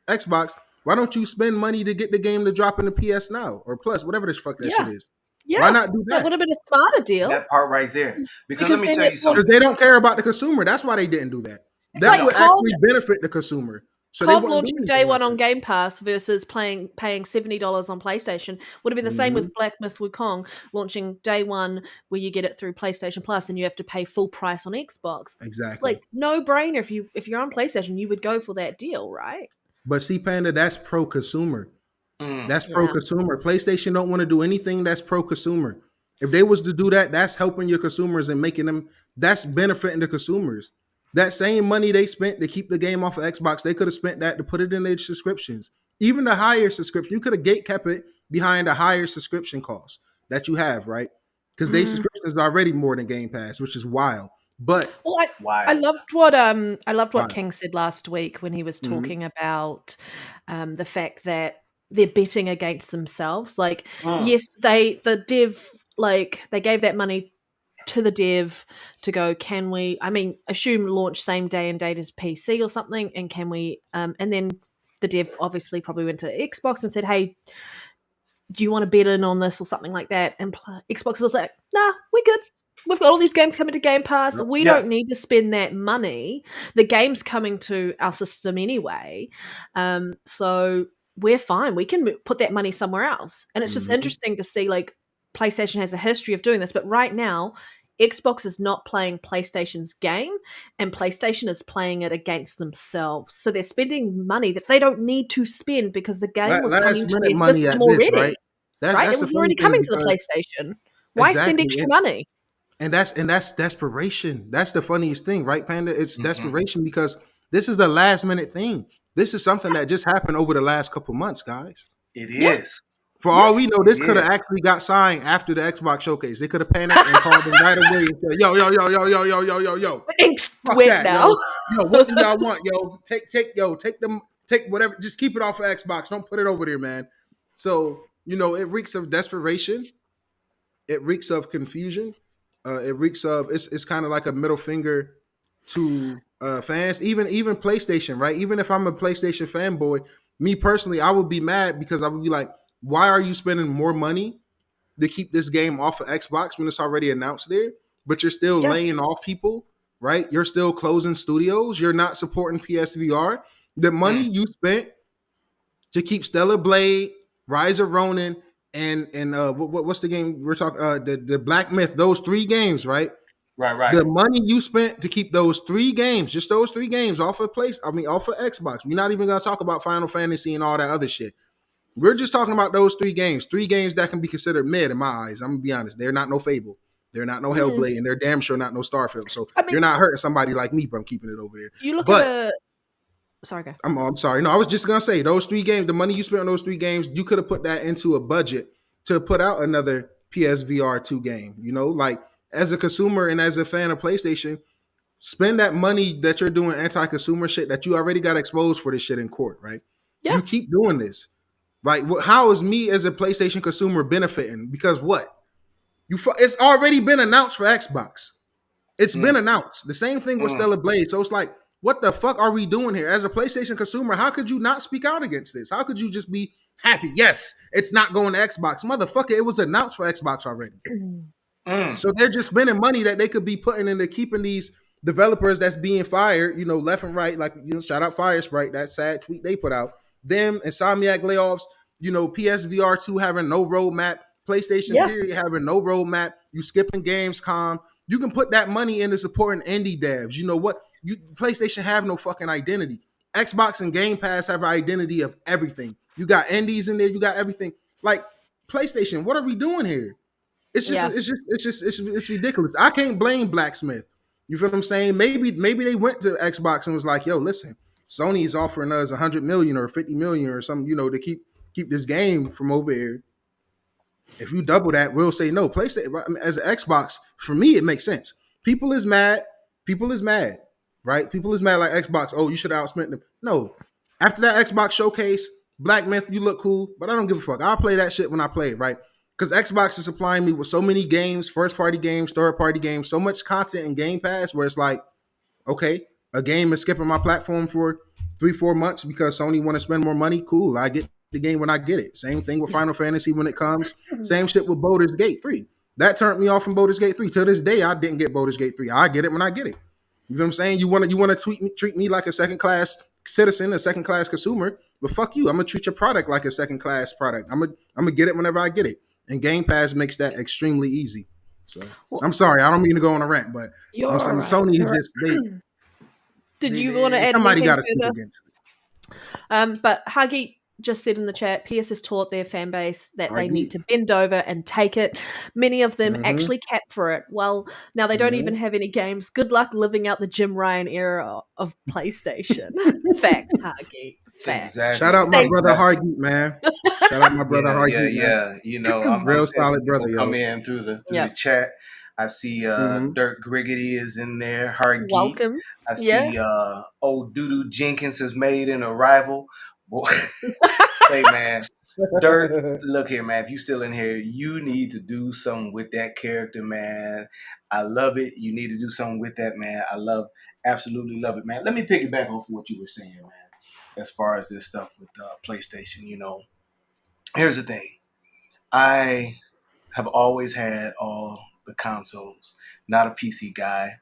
Xbox, why don't you spend money to get the game to drop in the PS Now or Plus, whatever the fuck that shit is? Yeah. Why not do That that? would have been a smarter deal. That part right there. Because let me then tell you something. Because they don't care about the consumer. That's why they didn't do that. It's That like would COD. actually benefit the consumer. So they COD wouldn't do launching anything day like one on that. Game Pass versus paying $70 on PlayStation would have been the same with Black Myth Wukong launching day one, where you get it through PlayStation Plus and you have to pay full price on Xbox. Exactly. Like, no brainer. If you're on PlayStation, you would go for that deal, right? But see, Panda, that's pro-consumer. That's Yeah. pro-consumer. PlayStation don't want to do anything that's pro-consumer. If they was to do that, that's helping your consumers and making them, that's benefiting the consumers. That same money they spent to keep the game off of Xbox, they could have spent that to put it in their subscriptions. Even the higher subscription, you could have gate kept it behind a higher subscription cost that you have, right? Because their subscriptions are already more than Game Pass, which is wild. But Well, I loved what King said last week when he was talking about the fact that they're betting against themselves. Like, yes, they gave that money to the dev to go, can we, assume launch same day and date as PC or something, and can we, and then the dev obviously probably went to Xbox and said, hey, do you want to bet in on this or something like that? And Xbox is like, nah, we're good. We've got all these games coming to Game Pass. We don't need to spend that money. The game's coming to our system anyway. So we're fine. We can put that money somewhere else. And it's just interesting to see, like, PlayStation has a history of doing this. But right now, Xbox is not playing PlayStation's game, and PlayStation is playing it against themselves. So they're spending money that they don't need to spend because the game was coming to their system already. Right? It was already coming to the PlayStation. Why spend extra money? And that's desperation. That's the funniest thing, right, Panda? It's desperation because this is a last minute thing. This is something that just happened over the last couple months, guys. It is. For all we know, this could have actually got signed after the Xbox showcase. They could have panicked and called them right away and said, yo. The ink's Fuck wet that, now. Yo, what do y'all want, yo? Take whatever. Just keep it off of Xbox. Don't put it over there, man. So, it reeks of desperation. It reeks of confusion. It reeks of, it's kind of like a middle finger to fans, even PlayStation, right? Even if I'm a PlayStation fanboy, me personally, I would be mad because I would be like, why are you spending more money to keep this game off of Xbox when it's already announced there? But you're still laying off people, right? You're still closing studios. You're not supporting PSVR. The money you spent to keep Stellar Blade, Rise of Ronin, and what's the game we're talking? The Black Myth. Those 3 games, right? Right. The money you spent to keep those 3 games, just those 3 games off of off of Xbox. We're not even gonna talk about Final Fantasy and all that other shit. We're just talking about those 3 games. 3 games that can be considered mid in my eyes. I'm gonna be honest. They're not no Fable. They're not no Hellblade, and they're damn sure not no Starfield. So you're not hurting somebody like me, but I'm keeping it over there. You look at Sorry, go. I'm sorry. No, I was just gonna say those 3 games. The money you spent on those 3 games, you could have put that into a budget to put out another PSVR 2 game. Like, as a consumer and as a fan of PlayStation, spend that money that you're doing anti-consumer shit that you already got exposed for this shit in court, right? Yeah. You keep doing this, right? How is me as a PlayStation consumer benefiting? Because what? It's already been announced for Xbox. It's been announced. The same thing with Stellar Blade. So it's like, what the fuck are we doing here? As a PlayStation consumer, how could you not speak out against this? How could you just be happy? Yes, it's not going to Xbox. Motherfucker, it was announced for Xbox already. So they're just spending money that they could be putting into keeping these developers that's being fired, left and right. Like, shout out Fire Sprite, that sad tweet they put out. Them, Insomniac layoffs, PSVR 2 having no roadmap, PlayStation period having no roadmap. You skipping Gamescom. You can put that money into supporting indie devs. You know what? PlayStation have no fucking identity. Xbox and Game Pass have an identity of everything. You got indies in there. You got everything. Like, PlayStation, what are we doing here? It's ridiculous. I can't blame Blacksmith. You feel what I'm saying? Maybe they went to Xbox and was like, yo, listen, Sony is offering us 100 million or 50 million or something, to keep this game from over here. If you double that, we'll say no. PlayStation, as an Xbox, for me, it makes sense. People is mad, right? People is mad like Xbox. Oh, you should have outspent them. No. After that Xbox showcase, Black Myth, you look cool, but I don't give a fuck. I'll play that shit when I play it, right? Because Xbox is supplying me with so many games, first-party games, third-party games, so much content in Game Pass where it's like, okay, a game is skipping my platform for 3-4 months because Sony want to spend more money, cool. I get the game when I get it. Same thing with Final Fantasy when it comes. Same shit with Baldur's Gate 3. That turned me off from Baldur's Gate 3. To this day, I didn't get Baldur's Gate 3. I get it when I get it. You know what I'm saying? You want to treat me like a second class citizen, a second class consumer, but fuck you. I'm gonna treat your product like a second class product. I'm gonna get it whenever I get it. And Game Pass makes that extremely easy. So I'm sorry, I don't mean to go on a rant, but I'm saying Sony is just Did you want to add somebody got to anything speak further? against it. But Huggy just said in the chat, PS has taught their fan base that they Huggy. need to bend over and take it. Many of them actually cap for it. Well, now they don't even have any games. Good luck living out the Jim Ryan era of PlayStation. Facts, Huggy. Facts. Exactly. Shout out my brother Hargeet, man. Shout out my brother Hargeet. Yeah. You know, I'm real seeing solid some people brother. come in through the chat. I see Dirk Griggity is in there. Hargeet. Welcome. I see old Doodoo Jenkins has made an arrival. Boy, say man, Dirk, look here, man. If you still in here, you need to do something with that character, man. I love it. You need to do something with that, man. Absolutely love it, man. Let me piggyback off what you were saying, man. As far as this stuff with PlayStation, you know, here's the thing. I have always had all the consoles. Not a PC guy.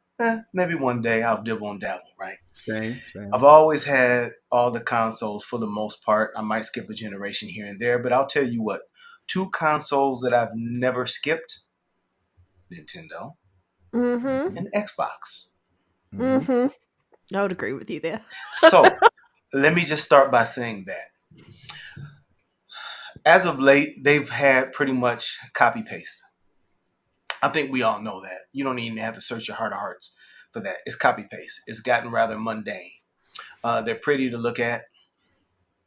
Maybe one day I'll dibble and dabble, right? Same. I've always had all the consoles for the most part. I might skip a generation here and there, but I'll tell you what. 2 consoles that I've never skipped, Nintendo and Xbox. I would agree with you there. So let me just start by saying that. As of late, they've had pretty much copy-paste. I think we all know that. You don't even have to search your heart of hearts for that. It's copy-paste. It's gotten rather mundane. They're pretty to look at,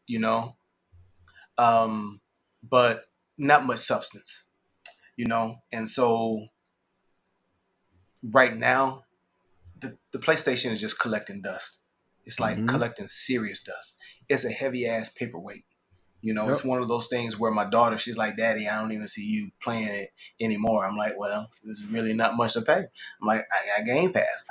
you know, but not much substance, you know. And so right now, the PlayStation is just collecting dust. It's like collecting serious dust. It's a heavy-ass paperweight. You know, It's one of those things where my daughter, she's like, Daddy, I don't even see you playing it anymore. I'm like, well, there's really not much to pay. I'm like, I got Game Pass.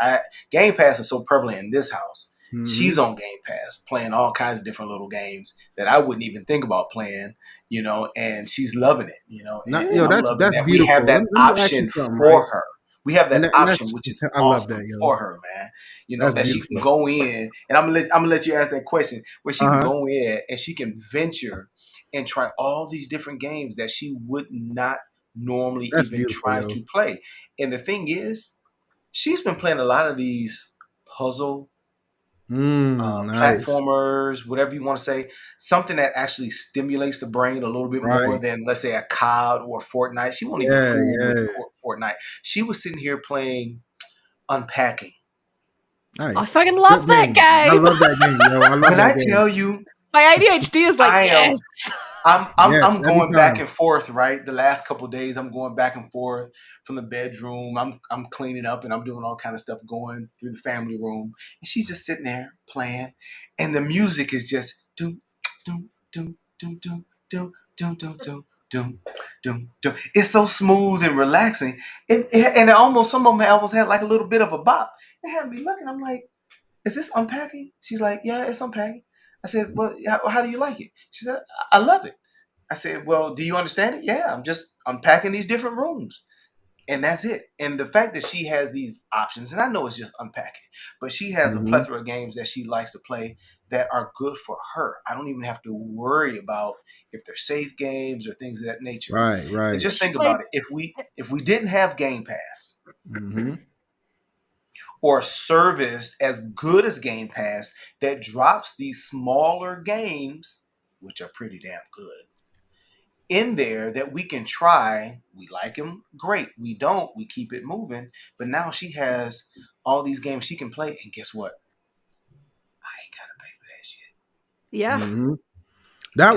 Game Pass is so prevalent in this house. She's on Game Pass playing all kinds of different little games that I wouldn't even think about playing, you know, and she's loving it, you know. That's that. beautiful. We have that option for her. We have that option, which is awesome for her, man. You know, that's that beautiful. She can go in, and I'm gonna let you ask that question, where she can go in and she can venture and try all these different games that she would not normally try to play. And the thing is, she's been playing a lot of these puzzle platformers, whatever you want to say, something that actually stimulates the brain a little bit more than, let's say, a COD or Fortnite. She won't even fool with Fortnite. She was sitting here playing Unpacking. Nice. I fucking love that game. I love that game, yo. When I tell you, my ADHD is like, yes. I'm going back and forth, right? The last couple of days, I'm going back and forth from the bedroom. I'm cleaning up and I'm doing all kind of stuff, going through the family room, and she's just sitting there playing, and the music is just doom doom doom doom doom doom doom doom doom doom doom doom. It's so smooth and relaxing, and it almost, some of them almost had like a little bit of a bop. It had me looking. I'm like, is this Unpacking? She's like, yeah, it's Unpacking. I said, well, how do you like it? She said, I love it. I said, well, do you understand it? Yeah, I'm just unpacking these different rooms. And that's it. And the fact that she has these options, and I know it's just unpacking, but she has a plethora of games that she likes to play that are good for her. I don't even have to worry about if they're safe games or things of that nature. Right. And just think about it. If we didn't have Game Pass, or a service as good as Game Pass that drops these smaller games, which are pretty damn good, in there that we can try. We like them, great. We don't, we keep it moving. But now she has all these games she can play, and guess what? I ain't gotta pay for that shit. Yeah.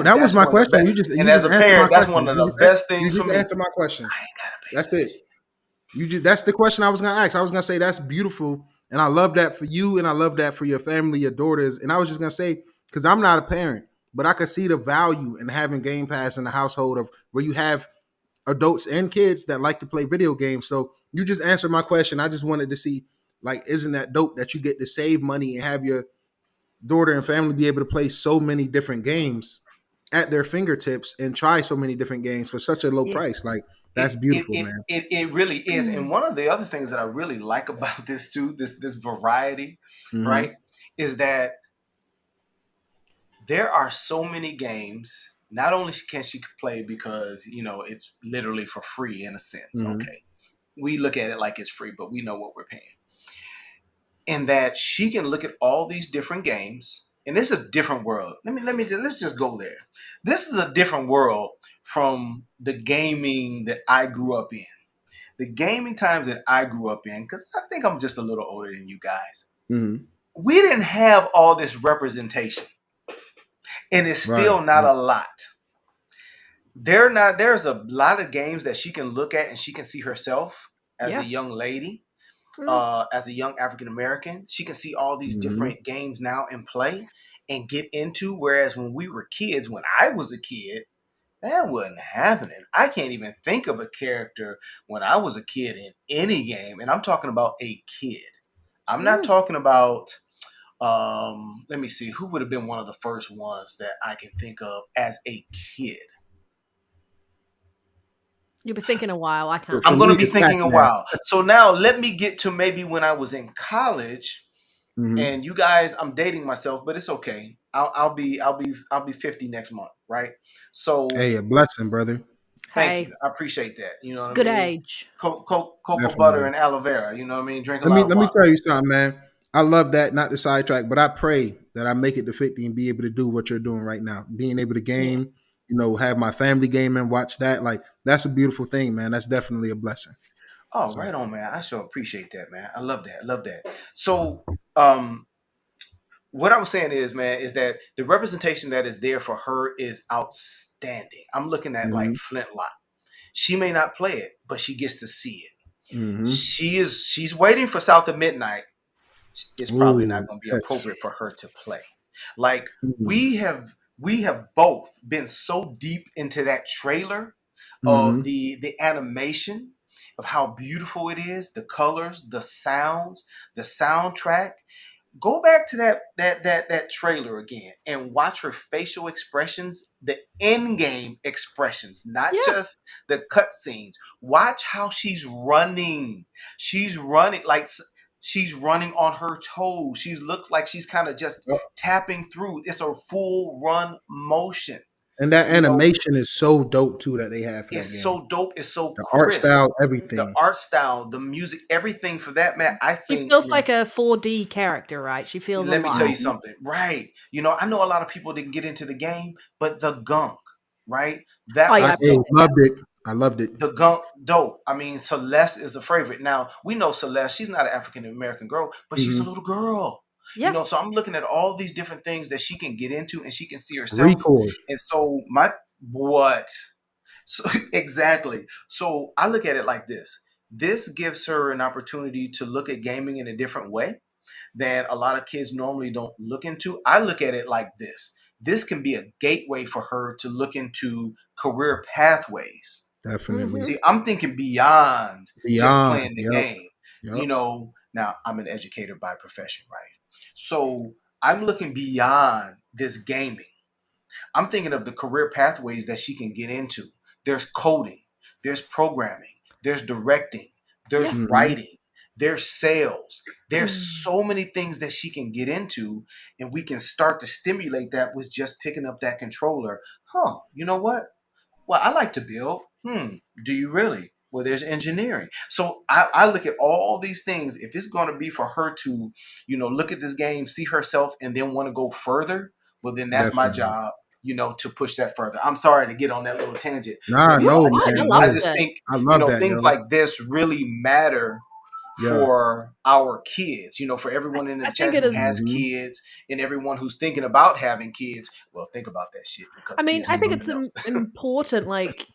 That was my question. As a parent, that's one of the best things for me. You just answered my question. I ain't gotta pay. That's it. That's the question I was gonna ask. I was gonna say that's beautiful, and I love that for you, and I love that for your family, your daughters. And I was just gonna say, because I'm not a parent, but I could see the value in having Game Pass in the household of where you have adults and kids that like to play video games. So you just answered my question. I just wanted to see Like, isn't that dope that you get to save money and have your daughter and family be able to play so many different games at their fingertips and try so many different games for such a low price? Like, that's beautiful, man. It really is. And one of the other things that I really like about this too, this variety, Mhm. right, is that there are so many games. Not only can she play because, you know, it's literally for free in a sense. Mhm. Okay. We look at it like it's free, but we know what we're paying. And that she can look at all these different games, and this is a different world. Let's just go there. This is a different world from the gaming that I grew up in. The gaming times that I grew up in, because I think I'm just a little older than you guys. Mhm. We didn't have all this representation, and it's still Right. not a lot. There's a lot of games that she can look at and she can see herself as a young lady. As a young African American, she can see all these Mhm. different games now in play and get into. Whereas when we were kids, when I was a kid, that wasn't happening. I can't even think of a character when I was a kid in any game, and I'm talking about a kid. I'm not talking about. Let me see, who would have been one of the first ones that I can think of as a kid. You've been thinking a while. I can't. I'm For going me, to be it's thinking a Pac-Man. while. So now let me get to maybe when I was in college. Mhm. And you guys, I'm dating myself, but it's okay. I'll be 50 next month, right? So Hey, a blessing, brother. thank Hey, you. I appreciate that. You know what I good mean? age. Cocoa butter Definitely. and aloe vera. You know what I mean? Drink a Let lot me of let me water. tell you something, man. I love that, not to sidetrack, but I pray that I make it to 50 and be able to do what you're doing right now. Being able to game, you know, have my family game and watch that. Like, that's a beautiful thing, man. That's definitely a blessing. Oh, So right on, man. I sure appreciate that, man. I love that. I love that. So, um, what I was saying is, man, is that the representation that is there for her is outstanding. I'm looking at like mhm. Flintlock. She may not play it, but she gets to see it. Mhm. She's waiting for South of Midnight. It's probably not Ooh, going to be yes. appropriate for her to play. Like Mhm. we have both been so deep into that trailer of Mhm. the animation of how beautiful it is, the colors, the sounds, the soundtrack. Go back to that trailer again and watch her facial expressions, the in-game expressions, not Yeah. just the cutscenes. Watch how she's running. She's running like she's running on her toes. She looks like she's kind of just tapping through. It's a full run motion. And that You know, animation is so dope too that they have for that it's game. so dope. It's so The art crisp. style, The everything. art style, the music, everything for that, man. I She think, feels like a 4D character, right? She feels let me tell you alive. something. Right. You know, I know a lot of people didn't get into the game, but the gunk, right? That Oh I yeah, I was dope. appreciate that. loved it. I loved it. The gunk, dope. I mean, Celeste is a favorite. Now, we know Celeste, she's not an African American girl, but she's a Mhm. little girl. You Yeah. know, so I'm looking at all these different things that she can get into and she can see herself. Record. And so what? So exactly. So I look at it like this. This gives her an opportunity to look at gaming in a different way that a lot of kids normally don't look into. I look at it like this. This can be a gateway for her to look into career pathways. Definitely. Mm-hmm. See, I'm thinking beyond just Beyond. playing the Yep. game. You Yep. know, now I'm an educator by profession, right? So I'm looking beyond this gaming. I'm thinking of the career pathways that she can get into. There's coding, there's programming, there's directing, there's Yeah. Mhm. writing, there's sales. There's so many things that she can get into, and we can start to stimulate that with just picking up that controller. Huh, you know what? Well, I like to build. Do you really? Well, there's engineering. So I look at all these things. If it's going to be for her to, look at this game, see herself, and then want to go further, well, then that's my Definitely. job, to push that further. I'm sorry to get on that little tangent, Nah, but You're no, fine. I man, loved I no. just it. think, I love that, things yo. like this really matter Yeah. for our kids, for everyone in the I think chat it who is. has Mhm. kids and everyone who's thinking about having kids. Well, think about that shit I because mean, kids I are think Mhm. it's something else. important. Like,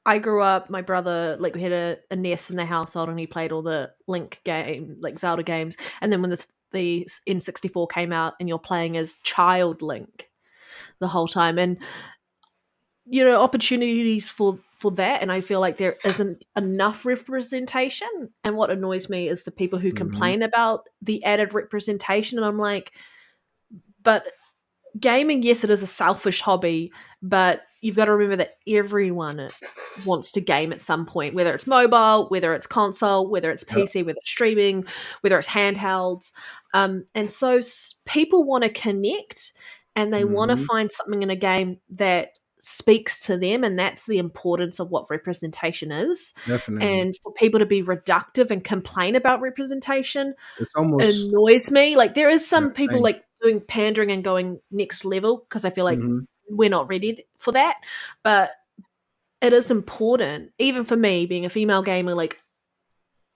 I grew up, my brother, like, we had a NES in the household and he played all the Link game, like Zelda games. And then when the N64 came out and you're playing as child Link the whole time. And opportunities for that, and I feel like there isn't enough representation. And what annoys me is the people who complain about the added representation, and I'm like, but gaming, yes, it is a selfish hobby, but you've got to remember that everyone wants to game at some point, whether it's mobile, whether it's console, whether it's PC, whether it's streaming, whether it's handhelds. And so people want to connect, and they want to find something in a game that speaks to them, and that's the importance of what representation is. Definitely. And for people to be reductive and complain about representation, it's almost annoys me. Like, there is some people like doing pandering and going next level, because I feel like we're not ready for that. But it is important, even for me being a female gamer, like,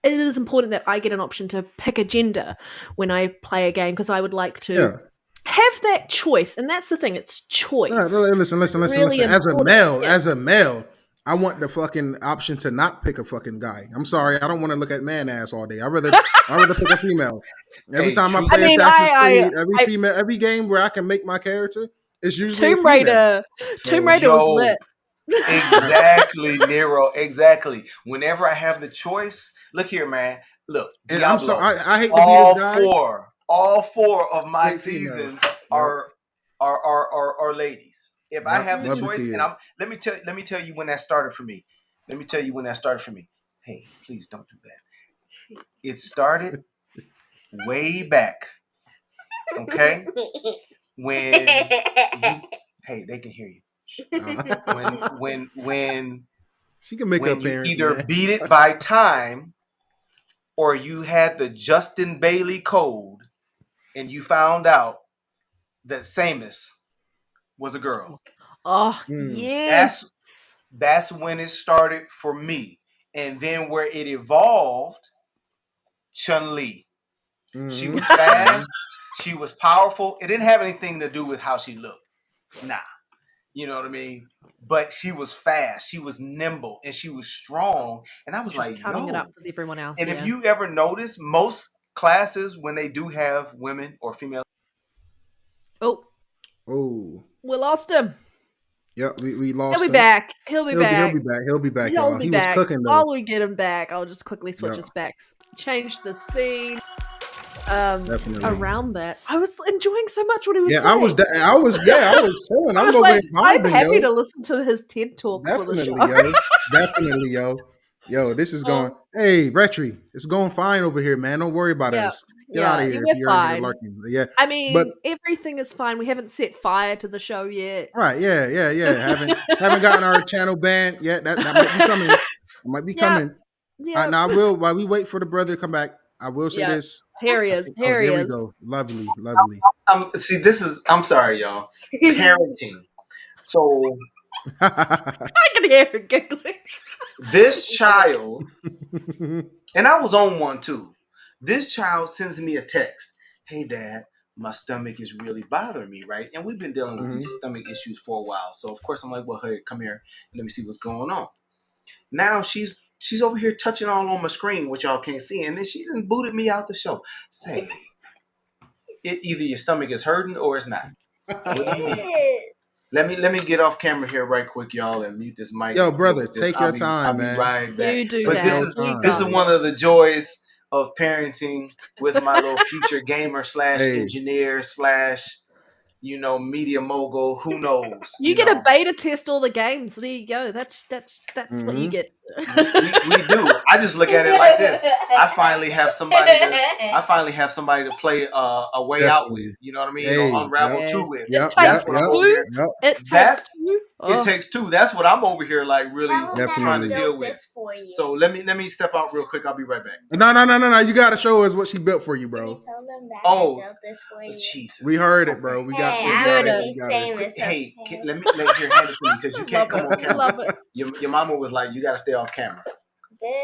it is important that I get an option to pick a gender when I play a game, because I would like to have that choice. And that's the thing, it's choice. Listen. Really As a male, I want the fucking option to not pick a fucking guy. I'm sorry, I don't want to look at man ass all day. I rather pick a female. Every time I play Assassin's Creed, every game where I can make my character, it's usually Tomb Raider. Tomb Raider was lit. Exactly, Nero. Exactly. Whenever I have the choice, look here, man. Look, and Diablo, I'm sorry, I hate to be this guy. All four of my Great seasons females. are ladies. If I have the choice, and let me tell you when that started for me. Hey, please don't do that. It started way back. Okay? When hey, they can hear you. When she can make when her you parents either beat it by time, or you had the Justin Bailey code and you found out that Samus was a girl. Oh, yes. That's when it started for me. And then where it evolved, Chun-Li. She was fast. She was powerful. It didn't have anything to do with how she looked. Nah. You know what I mean? But she was fast. She was nimble. And she was strong. And I was like, yo. It up with everyone else. And if you ever notice, most classes, when they do have women or female. Oh. We lost him. Yep, we lost him. He'll be back. He'll be back. Y'all. He was cooking though. While we get him back, I'll just quickly switch us back. Change the scene. Around that, I was enjoying so much what he was saying. I was chilling. I'm happy to listen to his TED talk for the show. Definitely, yo, this is going. Hey, Rhetri, it's going fine over here, man. Don't worry about us. Get out of here. We're fine. Yeah, I mean, everything is fine. We haven't set fire to the show yet. Right? Yeah. haven't gotten our channel banned yet. That might be coming. Yeah. Now I will. While we wait for the brother to come back, I will say this. Here he is. Here he is. There we go. Lovely. See, this is. I'm sorry, y'all. Parenting. So I can hear her giggling. This child, and I was on one too. This child sends me a text. Hey, Dad, my stomach is really bothering me, right? And we've been dealing with these stomach issues for a while. So of course I'm like, well, hey, come here and let me see what's going on. Now she's over here touching all on my screen, which y'all can't see, and then she done booted me out the show. Say, either your stomach is hurting or it's not. What do you need? Let me get off camera here right quick, y'all, and mute this mic. Yo, brother, take your time, man. I'll be right back. You do but that. this is one of the joys of parenting with my little future gamer / engineer / media mogul. Who knows? You get a beta test all the games. There you go. That's what you get. We do. I just look at it like this. I finally have somebody to play a way out with. You know what I mean? Unravel 2 with. It takes two. It takes two. That's what I'm over here like really trying to deal with. So let me step out real quick. I'll be right back. No. You gotta show us what she built for you, bro. Jesus. We heard it, bro. We got it. Hey, let me hand it to you because you can't come on camera. Your mama was like, you gotta stay off camera.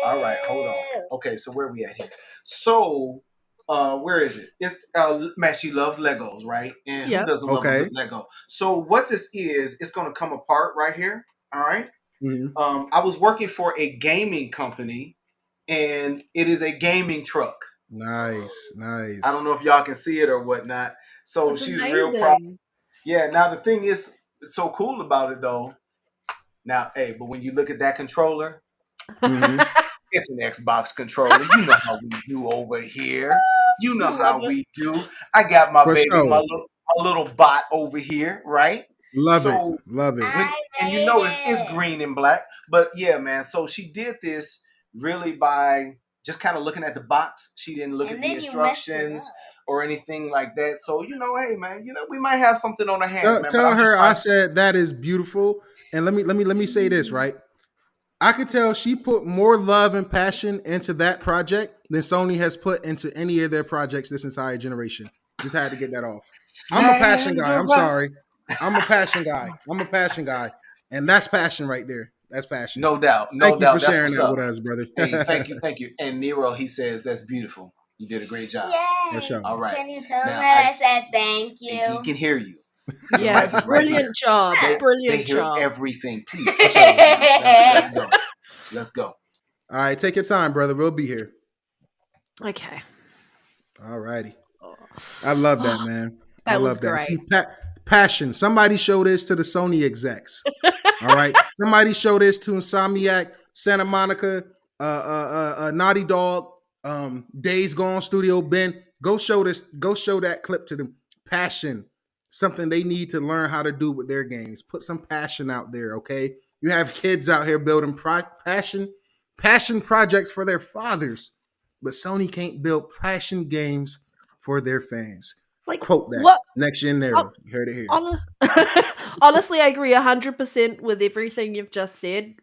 All right, hold on. Okay, so where are we at here? So where is it? It's man, she loves Legos, right? And who doesn't love a good Lego? So what this is, it's gonna come apart right here. All right. I was working for a gaming company, and it is a gaming truck. Nice. I don't know if y'all can see it or whatnot. So she's real proud. Yeah. Now the thing is so cool about it though Now, hey, but when you look at that controller, Mhm. it's an Xbox controller. You know how we do over here. You know how we do. I got my For baby, sure. my little bot over here, right? Love it. So Love it. and you notice it's green and black. But yeah, man. So she did this really by just kind of looking at the box. She didn't look at the instructions or anything like that. So hey, man, we might have something on our hands, man. But Tell I'm just her I trying. said that is beautiful. And let me say this, right? I could tell she put more love and passion into that project than Sony has put into any of their projects this entire generation. Just had to get that off. I'm a passion guy. I'm sorry. I'm a passion guy. I'm a passion guy. And that's passion right there. That's passion. No doubt. Thank you for That's sharing what's that up. with us, brother. Hey, thank you. And Nero, he says that's beautiful. You did a great job. For sure. All right. Can you tell Now, that I said thank you? He can hear you. Yeah, mic is right brilliant job. Brilliant They hear job. everything. Please. Let's go. Let's go. All right, take your time, brother. We'll be here. Okay. All righty. I love that, man. I That was love that. great. See, passion. Somebody show this to the Sony execs. All right. Somebody show this to Insomniac, Santa Monica, Naughty Dog, Days Gone Studio, Ben. Go show this. Go show that clip to them. Passion. Something they need to learn how to do with their games. Put some passion out there, okay? You have kids out here building passion projects for their fathers, but Sony can't build passion games for their fans. Like, quote that. what? Next Gen Nero. You heard it here. Honestly, I agree 100% with everything you've just said.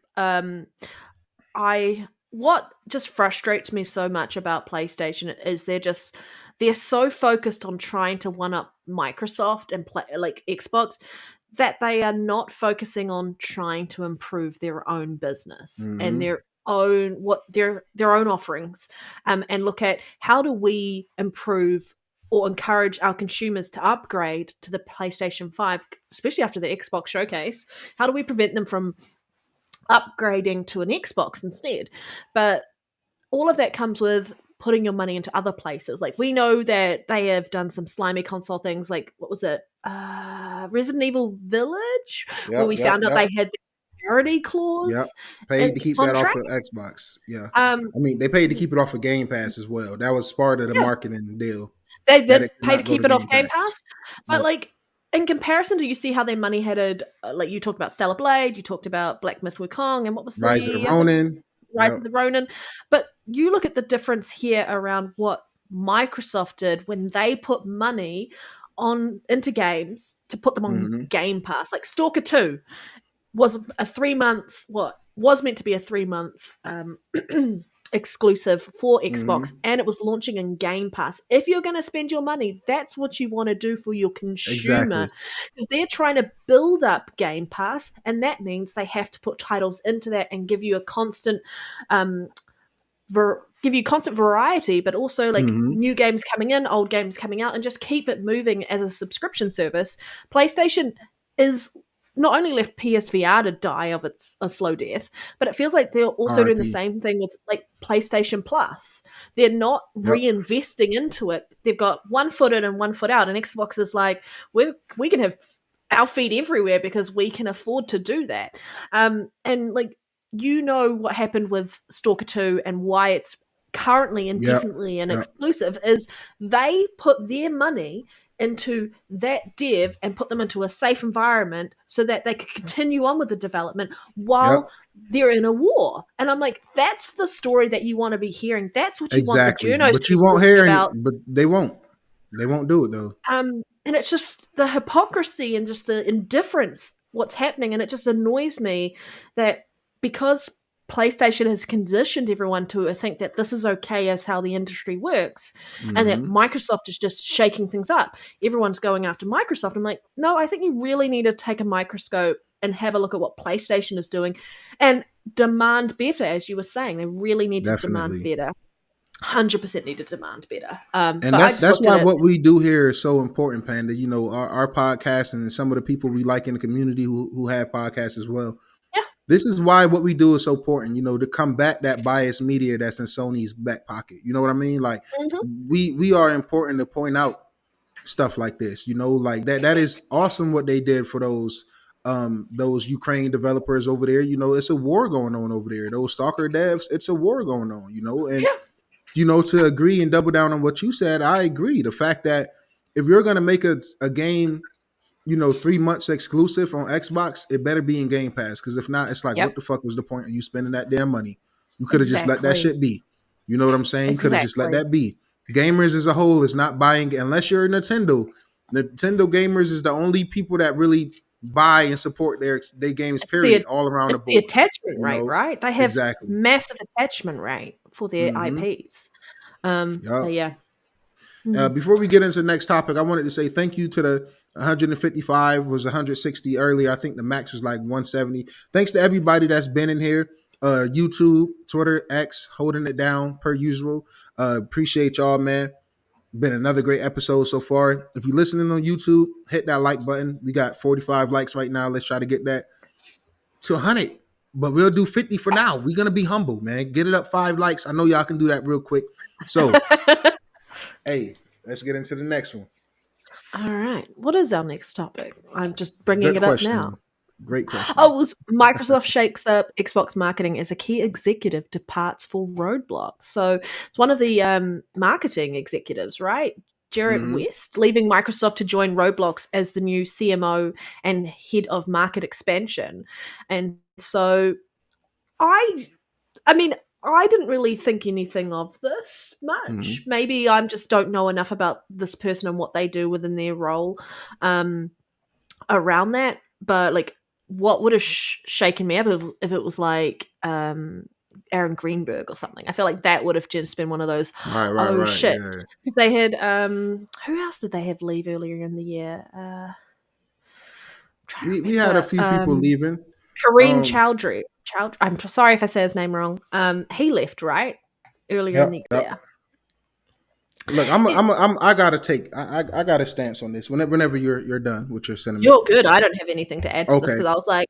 What just frustrates me so much about PlayStation is they're so focused on trying to one up Microsoft and like Xbox that they are not focusing on trying to improve their own business and their own offerings, and look at how do we improve or encourage our consumers to upgrade to the PlayStation 5, especially after the Xbox showcase. How do we prevent them from upgrading to an Xbox instead? But all of that comes with putting your money into other places. Like, we know that they have done some slimy console things, like, what was it? Resident Evil Village, where we found out they had the parity clause. Paid to keep that off of Xbox. Yeah. I mean, they paid to keep it off of Game Pass as well. That was part of the marketing deal. They did pay to keep it off Game Pass. But like, in comparison, do you see how their money headed? Like, you talked about Stellar Blade, you talked about Black Myth Wukong, and what was Rise of the Ronin. Rise of the Ronin. But you look at the difference here around what Microsoft did when they put money into games to put them on Game Pass. Like, Stalker 2 was a 3-month, was meant to be a 3-month exclusive for Xbox, and it was launching in Game Pass. If you're going to spend your money, that's what you want to do for your consumer, because they're trying to build up Game Pass, and that means they have to put titles into that and give you a constant variety, but also like new games coming in, old games coming out, and just keep it moving as a subscription service. PlayStation is not only left PSVR to die of a slow death, but it feels like they're also doing the same thing with like PlayStation Plus. They're not reinvesting into it. They've got one foot in and one foot out, and Xbox is like, we can have our feet everywhere because we can afford to do that. And like, what happened with Stalker 2 and why it's currently indefinitely an exclusive is they put their money into that dev and put them into a safe environment so that they could continue on with the development while they're in a war. And I'm like, that's the story that you want to be hearing. That's what you want the journos but to you be won't hear about. but they won't do it though. And it's just the hypocrisy and just the indifference what's happening, and it just annoys me that because PlayStation has conditioned everyone to think that this is okay as how the industry works, and that Microsoft is just shaking things up. Everyone's going after Microsoft. I'm like, no, I think you really need to take a microscope and have a look at what PlayStation is doing and demand better, as you were saying. They really need to demand better. 100% need to demand better. And that's why what we do here is so important, Panda. You know, our podcast and some of the people we like in the community who have podcasts as well. This is why what we do is so important, you know, to combat that biased media that's in Sony's back pocket. You know what I mean? Like, we are important to point out stuff like this, you know, like that is awesome what they did for those those Ukraine developers over there. You know, it's a war going on over there. Those Stalker devs, it's a war going on. You know, and to agree and double down on what you said, I agree. The fact that if you're going to make a game, 3 months exclusive on Xbox, it better be in Game Pass. Because if not, it's like, what the fuck was the point of you spending that damn money? You could have just let that shit be. You know what I'm saying? You could have just let that be. Gamers as a whole is not buying, unless you're Nintendo. Nintendo gamers is the only people that really buy and support their games, period, all around the board. The attachment rate, right? They have massive attachment rate for their IPs. But yeah. Before we get into the next topic, I wanted to say thank you to the 155, was 160 earlier. I think the max was like 170. Thanks to everybody that's been in here. YouTube, Twitter, X, holding it down per usual. Appreciate y'all, man. Been another great episode so far. If you're listening on YouTube, hit that like button. We got 45 likes right now. Let's try to get that to 100. But we'll do 50 for now. We're going to be humble, man. Get it up 5 likes. I know y'all can do that real quick. So, hey, let's get into the next one. All right. What is our next topic? I'm just bringing it up now. Great question. Oh, it was Microsoft shakes up Xbox marketing as a key executive departs for Roadblock. So it's one of the marketing executives, right? Jarrett West, leaving Microsoft to join Roblox as the new CMO and head of market expansion. And so I mean, I didn't really think anything of this much. Maybe I just don't know enough about this person and what they do within their role around that. But like, what would have shaken me up if it was like Aaron Greenberg or something? I feel like that would have just been one of those, right, shit. Yeah. They had, who else did they have leave earlier in the year? We had a few people leaving. Kareem Chowdhury. I'm sorry if I say his name wrong. He left, right? Earlier in the year. Look, I got a stance on this. Whenever you're done with your sentiment, you're good. I don't have anything to add to this because I was like,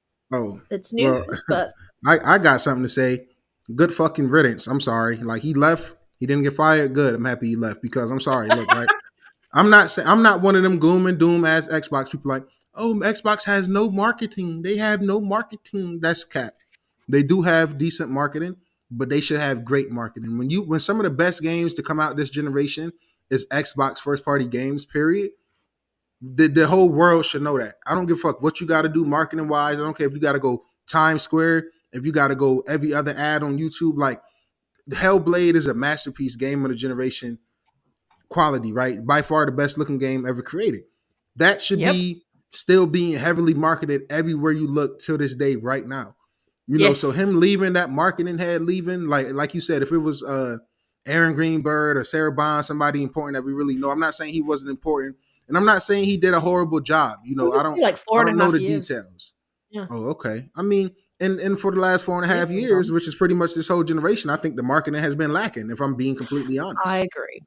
it's news. But I got something to say. Good fucking riddance. I'm sorry. Like, he left. He didn't get fired. Good. I'm happy he left because I'm sorry. Look, right. I'm not one of them gloom and doom as Xbox people. Like, oh, Xbox has no marketing. They have no marketing. That's cap. They do have decent marketing, but they should have great marketing. When some of the best games to come out this generation is Xbox first party games, period. The whole world should know that. I don't give a fuck what you got to do marketing wise. I don't care if you got to go Times Square, if you got to go every other ad on YouTube. Like, Hellblade is a masterpiece, game of the generation quality, right? By far the best looking game ever created. That should be still being heavily marketed everywhere you look till this day right now. You know, so him leaving, that marketing head leaving, like you said, if it was Aaron Greenberg or Sarah Bond, somebody important that we really know, I'm not saying he wasn't important, and I'm not saying he did a horrible job. You know, I don't know the details. Yeah. Oh, okay. I mean, and for the last 4.5 years, which is pretty much this whole generation, I think the marketing has been lacking, if I'm being completely honest. I agree.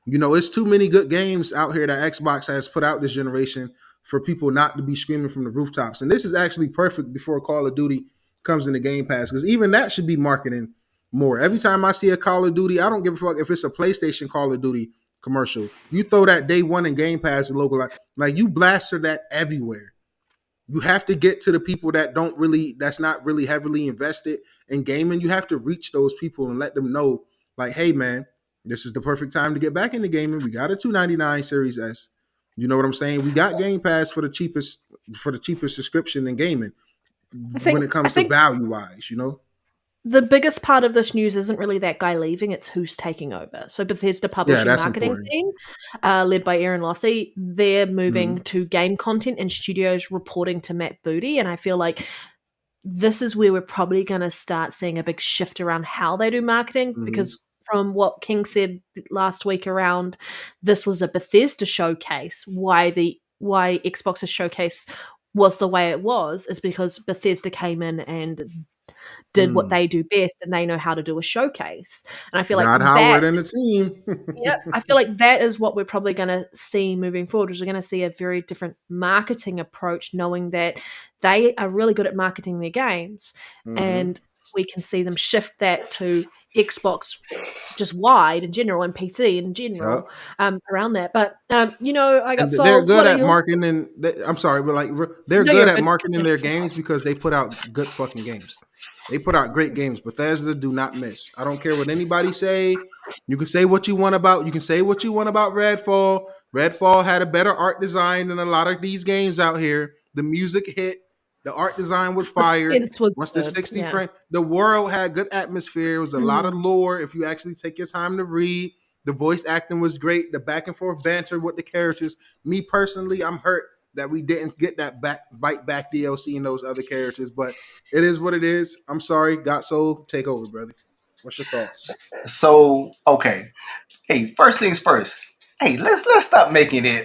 You know, it's too many good games out here that Xbox has put out this generation for people not to be screaming from the rooftops. And this is actually perfect before Call of Duty comes into Game Pass, because even that should be marketing more. Every time I see a Call of Duty, I don't give a fuck if it's a PlayStation Call of Duty commercial. You throw that day one in Game Pass and local, like you blaster that everywhere. You have to get to the people that's not really heavily invested in gaming. You have to reach those people and let them know, like, hey man, this is the perfect time to get back into gaming. We got a $299 Series S. You know what I'm saying? We got Game Pass for the cheapest subscription in gaming when it comes to value-wise, you know? The biggest part of this news isn't really that guy leaving, it's who's taking over. So Bethesda Publishing Marketing team, led by Aaron Lossy, they're moving to game content and studios reporting to Matt Booty. And I feel like this is where we're probably going to start seeing a big shift around how they do marketing, because from what King said last week around, this was a Bethesda showcase. Why Xbox's showcase was the way it was is because Bethesda came in and did what they do best, and they know how to do a showcase. And I feel like Howard and the team. I feel like that is what we're probably going to see moving forward. Is we're going to see a very different marketing approach, knowing that they are really good at marketing their games, and we can see them shift that to Xbox just wide in general and PC in general around that. But you know, I got And they're sold. good What are at your? marketing. I'm sorry, but like they're No, good you're at good. marketing their games because they put out good fucking games. They put out great games. Bethesda do not miss. I don't care what anybody say. You can say what you want about. You can say what you want about Redfall. Redfall had a better art design than a lot of these games out here. The music hit. The art design was The fire. suspense was Once the good. 60 Yeah. frame, the world had good atmosphere. It was a lot of lore. If you actually take your time to read, the voice acting was great. The back and forth banter with the characters. Me personally, I'm hurt that we didn't get that bite back DLC and those other characters, but it is what it is. I'm sorry. Got Soul, take over, brother. What's your thoughts? So okay, hey, first things first. Hey, let's stop making it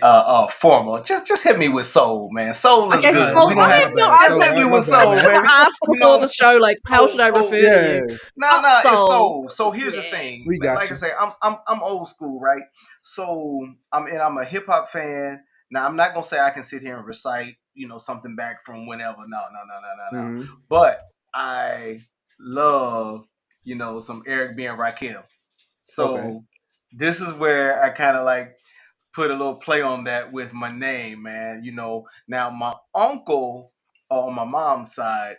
formal. Just hit me with soul, man. Soul is Okay, All good. right, so We don't I have my have to no. bad. I just Soul, hit all me right, my with bad, soul, man. never baby. asked You before know, the show, like, how should I refer to Yeah, you? no, it's Soul. soul. So here's the Yeah. thing. we got Like I you. say, I'm old school, right? So I'm a hip hop fan. Now I'm not gonna say I can sit here and recite, something back from whenever. No. Mm-hmm. But I love, some Eric B and Raquel. Okay. So this is where I kind of like put a little play on that with my name, man. Now my uncle on my mom's side,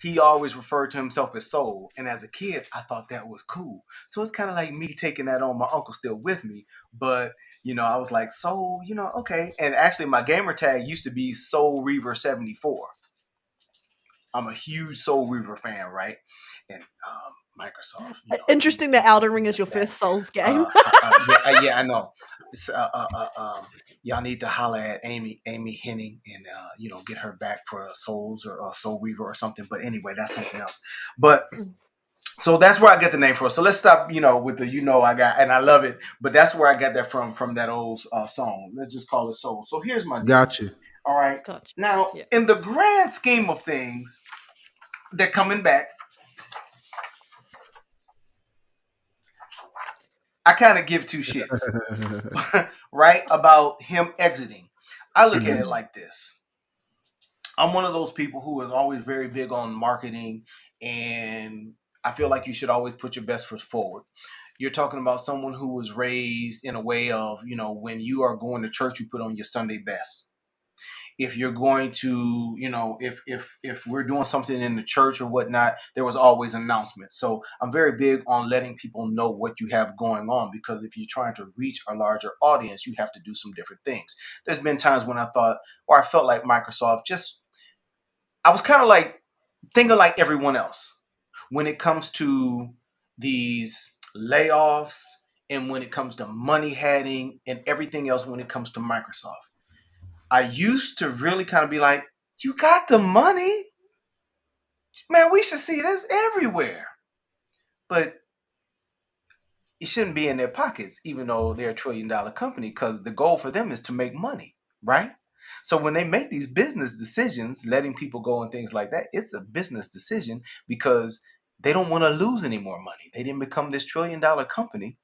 he always referred to himself as Soul. And as a kid, I thought that was cool. So it's kind of like me taking that on. My uncle's still with me. But, I was like, Soul, okay. And actually, my gamer tag used to be Soul Reaver 74. I'm a huge Soul Reaver fan, right? And Microsoft, you need to Interesting that do Elden something Ring is with your that. first Souls game. Yeah, I know. It's, y'all need to holler at Amy Henning, and get her back for Souls or Soul Reaver or something. But anyway, that's something else. But so that's where I get the name for. So let's stop, with the I got, and I love it. But that's where I got that from that old song. Let's just call it Soul. So here's my deal. Got you. All right. Gotcha. Now, Yeah. in the grand scheme of things, they're coming back. I kind of give two shits, right, about him exiting. I look at it like this. I'm one of those people who is always very big on marketing, and I feel like you should always put your best foot forward. You're talking about someone who was raised in a way of, when you are going to church, you put on your Sunday best. If you're going to, if we're doing something in the church or whatnot, there was always announcements. So I'm very big on letting people know what you have going on, because if you're trying to reach a larger audience, you have to do some different things. There's been times when I thought, or I felt like Microsoft I was kind of like thinking like everyone else when it comes to these layoffs and when it comes to money heading and everything else when it comes to Microsoft. I used to really kind of be like, you got the money? Man, we should see this everywhere. But it shouldn't be in their pockets, even though they're $1 trillion company, because the goal for them is to make money, right? So when they make these business decisions, letting people go and things like that, it's a business decision because they don't want to lose any more money. They didn't become this $1 trillion company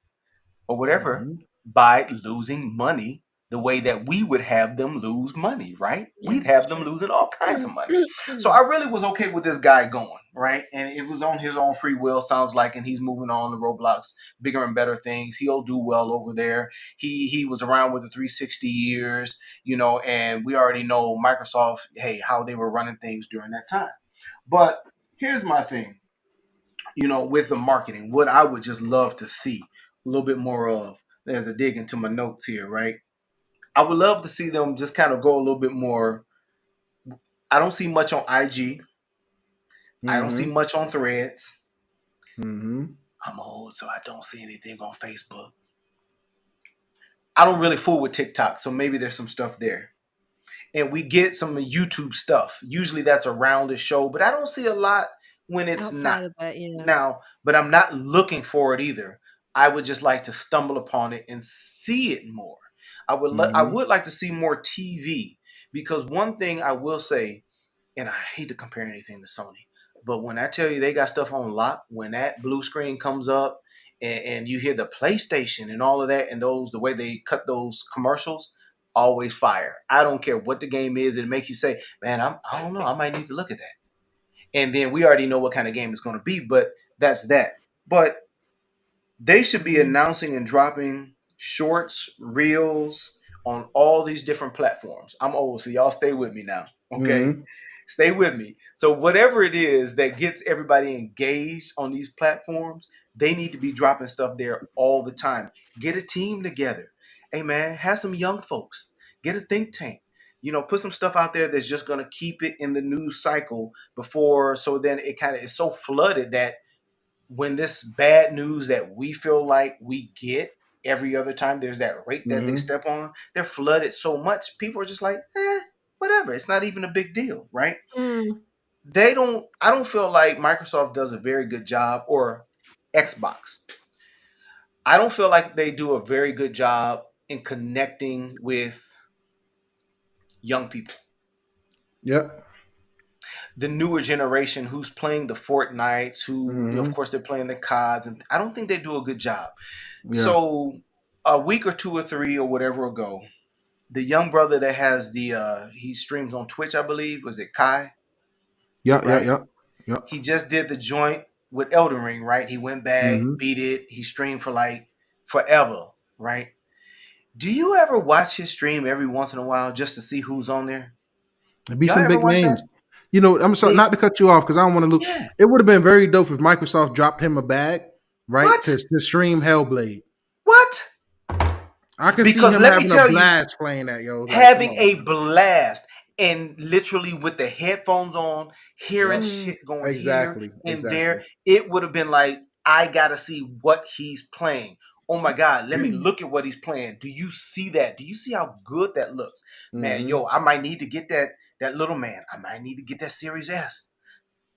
or whatever Mhm. by losing money the way that we would have them lose money, right? Yeah, We'd have them sure. losing all kinds of money. So I really was okay with this guy going, right? And it was on his own free will, sounds like, and he's moving on to Roblox, bigger and better things. He'll do well over there. He was around with the 360 years, and we already know Microsoft, hey, how they were running things during that time. But here's my thing, with the marketing, what I would just love to see a little bit more of. There's a dig into my notes here, right? I would love to see them just kind of go a little bit more. I don't see much on IG. I don't see Mm-hmm. much on Threads. Mm-hmm. I'm old, so I don't see anything on Facebook. I don't really fool with TikTok, so maybe there's some stuff there. And we get some YouTube stuff. Usually that's around the show, but I don't see a lot when it's not. Outside of that, yeah. Now, but I'm not looking for it either. I would just like to stumble upon it and see it more. I Mm-hmm. would like to see more TV, because one thing I will say, and I hate to compare anything to Sony, but when I tell you they got stuff on lock, when that blue screen comes up and you hear the PlayStation and all of that, and the way they cut those commercials, always fire. I don't care what the game is, it makes you say, man, I don't know, I might need to look at that. And then we already know what kind of game it's going to be, but that's that. But they should be announcing and dropping shorts, reels on all these different platforms. I'm old, so y'all stay with me now. Okay. Mm-hmm. Stay with me. So whatever it is that gets everybody engaged on these platforms, they need to be dropping stuff there all the time. Get a team together. Hey man, have some young folks. Get a think tank. Put some stuff out there that's just gonna keep it in the news cycle before, so then it kind of is so flooded that when this bad news that we feel like we get every other time there's that rate that they step on, they're flooded so much, people are just like, whatever. It's not even a big deal, right? I don't feel like Microsoft does a very good job, or Xbox. I don't feel like they do a very good job in connecting with young people. Yep. The newer generation who's playing the Fortnites, who of course they're playing the CODs, and I don't think they do a good job. Yeah. So a week or 2 or 3 or whatever ago, the young brother that has he streams on Twitch, I believe, was it Kai? Yeah. He just did the joint with Elden Ring, right? He went back, Mm-hmm. beat it. He streamed for like forever, right? Do you ever watch his stream every once in a while just to see who's on there? There'd be Y'all some ever big watch names. that? I'm sorry not to cut you off because I don't want to lose. Yeah. It would have been very dope if Microsoft dropped him a bag, right? What? To stream Hellblade. What? I can Because see him let me having tell a you, blast playing that, yo. Like, having a blast, and literally with the headphones on, hearing shit going here and there, it would have been like, I gotta see what he's playing. Oh my God, let me look at what he's playing. Do you see that? Do you see how good that looks? Man, yo, I might need to get that little man. I might need to get that Series S.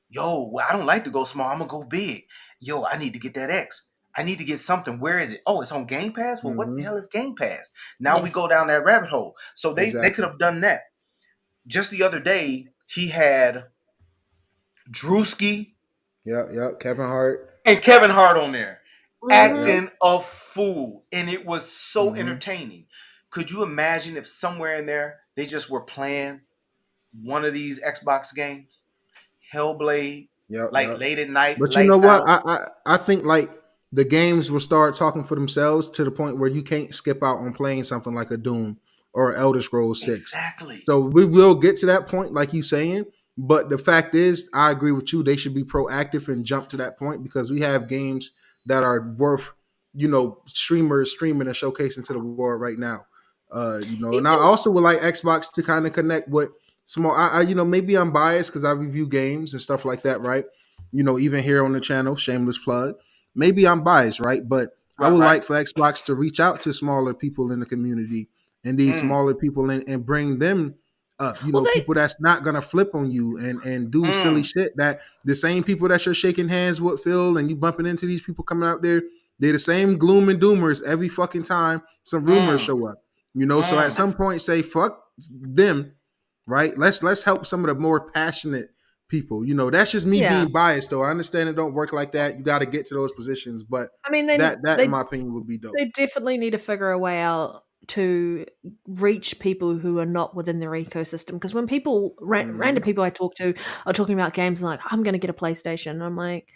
Yo, well, I don't like to go small. I'm gonna go big. Yo, I need to get that X. I need to get something. Where is it? Oh, it's on Game Pass? Well, what the hell is Game Pass? Now we go down that rabbit hole. So they could have done that. Just the other day, he had Drewski. Yep. Kevin Hart. And Kevin Hart on there. Acting a fool. And it was so entertaining. Could you imagine if somewhere in there they just were playing one of these Xbox games? Hellblade. Late at night. But you know what? I think like the games will start talking for themselves to the point where you can't skip out on playing something like a Doom or Elder Scrolls 6. Exactly. So we will get to that point, like you saying. But the fact is, I agree with you. They should be proactive and jump to that point because we have games that are worth, streamers streaming and showcasing to the world right now. And I also would like Xbox to kind of connect with small. Maybe I'm biased because I review games and stuff like that, right? Even here on the channel, shameless plug. Maybe I'm biased, right? But I would like for Xbox to reach out to smaller people in the community and these smaller people and bring them up. People that's not gonna flip on you and do silly shit. That the same people that you're shaking hands with, Phil, and you bumping into these people coming out there, they're the same gloom and doomers every fucking time some rumors show up. So at some point say fuck them, right? Let's help some of the more passionate people. That's just me being biased, though. I understand it don't work like that. You got to get to those positions, but I mean, that in my opinion would be dope. They definitely need to figure a way out to reach people who are not within their ecosystem. Because when people, random people I talk to, are talking about games and like, I'm going to get a PlayStation, I'm like,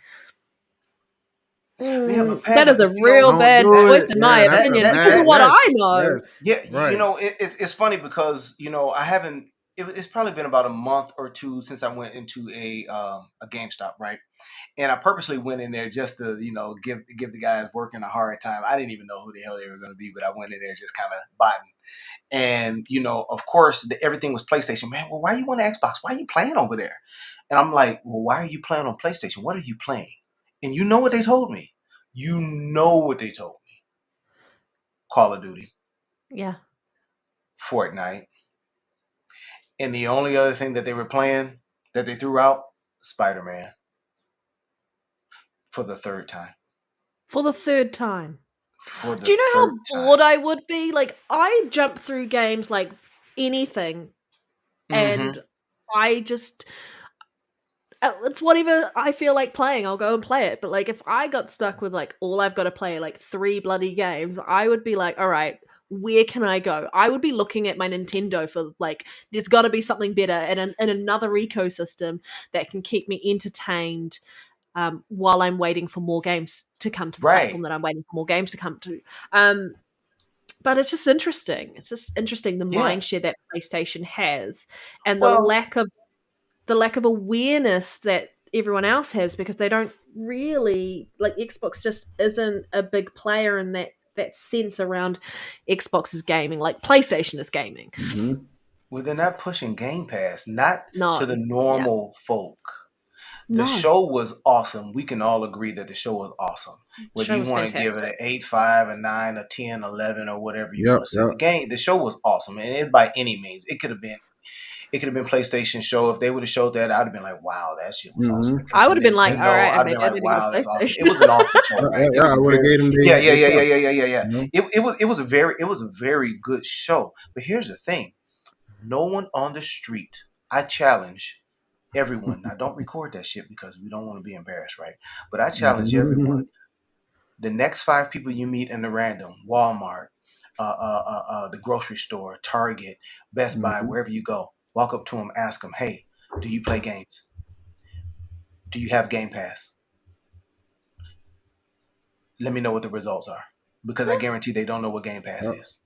that is a real bad choice in my opinion. Because of what I know. It's funny because I haven't. It's probably been about a month or two since I went into a GameStop, right? And I purposely went in there just to give the guys working a hard time. I didn't even know who the hell they were going to be, but I went in there just kind of botting. And of course, everything was PlayStation. Man, well, why you want an Xbox? Why are you playing over there? And I'm like, well, why are you playing on PlayStation? What are you playing? And you know what they told me? Call of Duty. Yeah. Fortnite. And the only other thing that they were playing that they threw out, Spider-Man. For the third time. Do you know how bored I would be? Like, I jump through games like anything. And I just... It's whatever I feel like playing, I'll go and play it. But like, if I got stuck with like, all I've got to play like 3 bloody games, I would be like, all right, where can I go? I would be looking at my Nintendo for like, there's got to be something better and another ecosystem that can keep me entertained while I'm waiting for more games to come to the platform that I'm waiting for more games to come to. But it's just interesting. It's just interesting the mindshare that PlayStation has, and the lack of awareness that everyone else has, because they don't really, like, Xbox just isn't a big player in that sense around Xbox is gaming, like PlayStation is gaming. Mm-hmm. Well, they're not pushing Game Pass, not to the normal folk. The No. show was awesome. We can all agree that the show was awesome. Whether you want to give it an 8.5, a 9, a 10, 11, or whatever you want to say. The show was awesome, and it, by any means, it could have been PlayStation show. If they would have showed that, I'd have been like, wow, that shit was awesome. I would have been like, all right, I'd been like, wow, that's awesome. It was an awesome show, right? I would have gave them It was a very good show. But here's the thing. No one on the street, I challenge everyone. Now, don't record that shit because we don't want to be embarrassed, right? But I challenge everyone. The next 5 people you meet in the random, Walmart, the grocery store, Target, Best Buy, wherever you go, walk up to them, ask them, hey, do you play games? Do you have Game Pass? Let me know what the results are, because I guarantee they don't know what Game Pass is.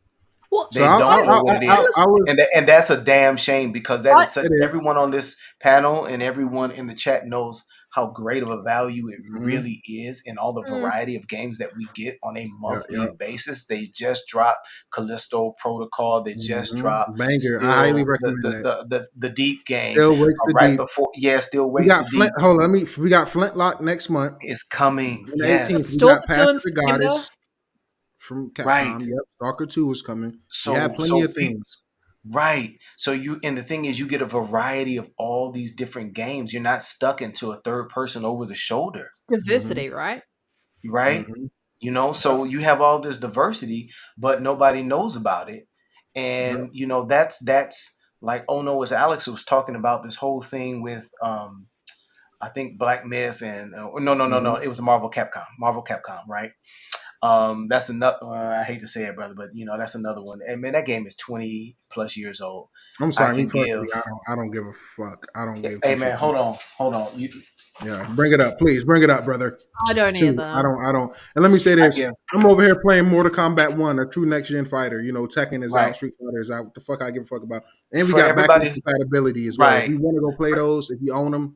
Well, they don't know what it is. And that's a damn shame, because that is everyone on this panel and everyone in the chat knows how great of a value it really is, in all the variety of games that we get on a monthly basis. They just dropped Callisto Protocol. They just dropped Banger. I highly recommend the Deep game. Still waits the right deep. before. Yeah, Still Waits the Deep. Hold on, we got Flintlock next month. It's coming. On the yes. 18th, we got Path of the Goddess from Capcom. Right. Yep. Stalker 2 is coming. So, yeah, plenty of things. Right. So and the thing is, you get a variety of all these different games. You're not stuck into a third person over the shoulder. Diversity, right? Right. You know, so you have all this diversity, but nobody knows about it. And, you know, that's like, oh no, as Alex was talking about this whole thing with, I think Black Myth and no. It was Marvel Capcom, right? That's another. I hate to say it, brother, but you know that's another one. And man, that game is 20 plus years old. I'm sorry, I don't give a fuck. I don't give. Hey man, hold on. Bring it up, please. Bring it up, brother. I don't either. I don't. And let me say this: I'm over here playing Mortal Kombat 1, a true next gen fighter. You know, Tekken is out, Street Fighter is out. What the fuck I give a fuck about? And we got backwards compatibility as well. If we want to go play those, if you own them,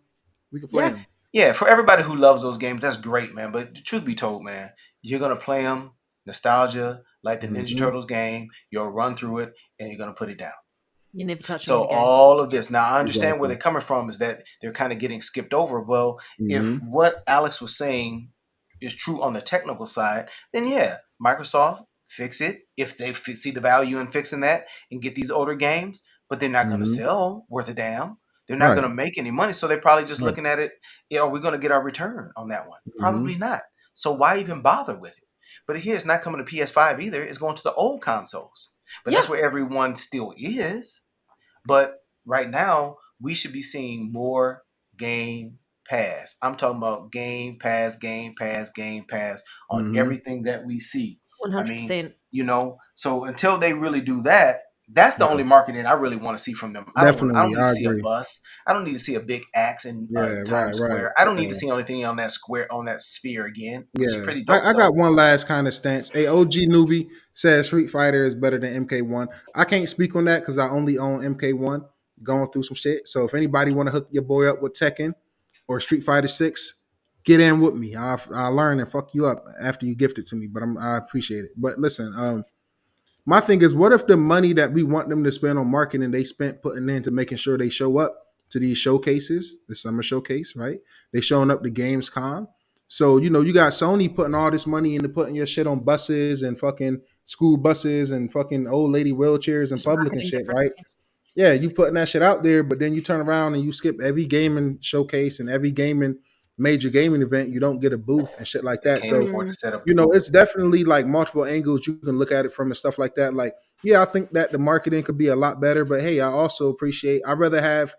we can play them. Yeah, for everybody who loves those games, that's great, man. But the truth be told, man, you're gonna play them, nostalgia, like the Ninja Turtles game. You'll run through it, and you're gonna put it down. You never touch it. So all of this. Now I understand where they're coming from, is that they're kind of getting skipped over. Well, if what Alex was saying is true on the technical side, then yeah, Microsoft fix it if they see the value in fixing that and get these older games. But they're not gonna sell worth a damn. They're not going to make any money, so they're probably just looking at it. Are we going to get our return on that one? Probably not. So why even bother with it? But here, it's not coming to PS5 either. It's going to the old consoles. But that's where everyone still is. But right now, we should be seeing more Game Pass. I'm talking about Game Pass on everything that we see. 100%. I mean, you know, so until they really do that, that's the only marketing I really want to see from them. I don't need to see a bus. I don't need to see a big axe in Times Square. I don't need to see anything on that square, on that sphere again. It's pretty dope. I got one last kind of stance. Hey, OG Newbie says Street Fighter is better than MK1. I can't speak on that because I only own MK1, going through some shit. So if anybody want to hook your boy up with Tekken or Street Fighter 6, get in with me. I'll learn and fuck you up after you gift it to me. But I appreciate it. But listen, my thing is, what if the money that we want them to spend on marketing, they spent putting into making sure they show up to these showcases, the summer showcase, right? They showing up to Gamescom. So, you know, you got Sony putting all this money into putting your shit on buses and fucking school buses and fucking old lady wheelchairs and public and shit, right? Yeah, you putting that shit out there, but then you turn around and you skip every gaming showcase and every major gaming event. You don't get a booth and shit like that. So, you know, it's definitely like multiple angles you can look at it from and stuff like that. Like, yeah, I think that the marketing could be a lot better, but hey, I also appreciate, I'd rather have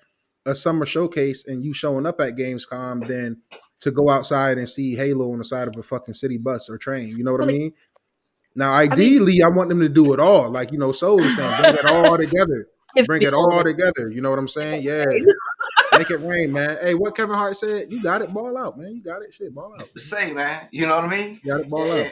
a summer showcase and you showing up at Gamescom than to go outside and see Halo on the side of a fucking city bus or train. You know what I mean? Now, ideally, I want them to do it all. Like, you know, Soul is saying, bring it all together. Bring it all together. You know what I'm saying? Yeah. Make it rain, man. Hey, what Kevin Hart said, you got it, ball out, man. You got it, shit, ball out. Say, man, you know what I mean? You got it, ball out.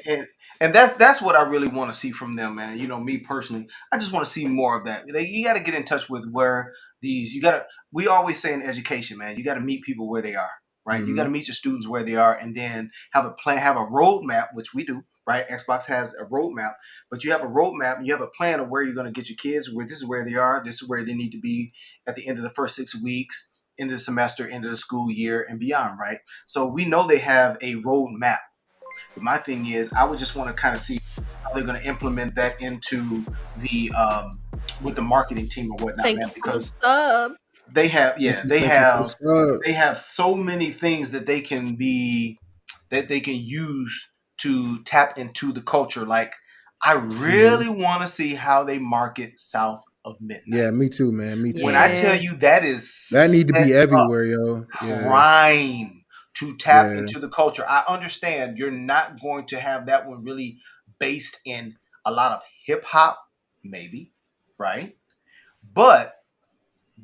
And that's what I really want to see from them, man. You know, me personally, I just want to see more of that. You got to get in touch with where we always say in education, man, you got to meet people where they are, right? Mm-hmm. You got to meet your students where they are, and then have a plan, have a roadmap, which we do, right? Xbox has a roadmap, but you have a roadmap and you have a plan of where you're going to get your kids, where this is where they are, this is where they need to be at the end of the first 6 weeks, end of the semester, end of the school year, and beyond, right? So we know they have a roadmap. But my thing is, I would just want to kind of see how they're going to implement that into the with the marketing team or whatnot, man. Because they have so many things that they can use to tap into the culture. Like, I really want to see how they market South of Midnight. Yeah, me too, man. Me too. When I tell you that need to be everywhere, yo. Prime to tap into the culture. I understand you're not going to have that one really based in a lot of hip hop, maybe, right? But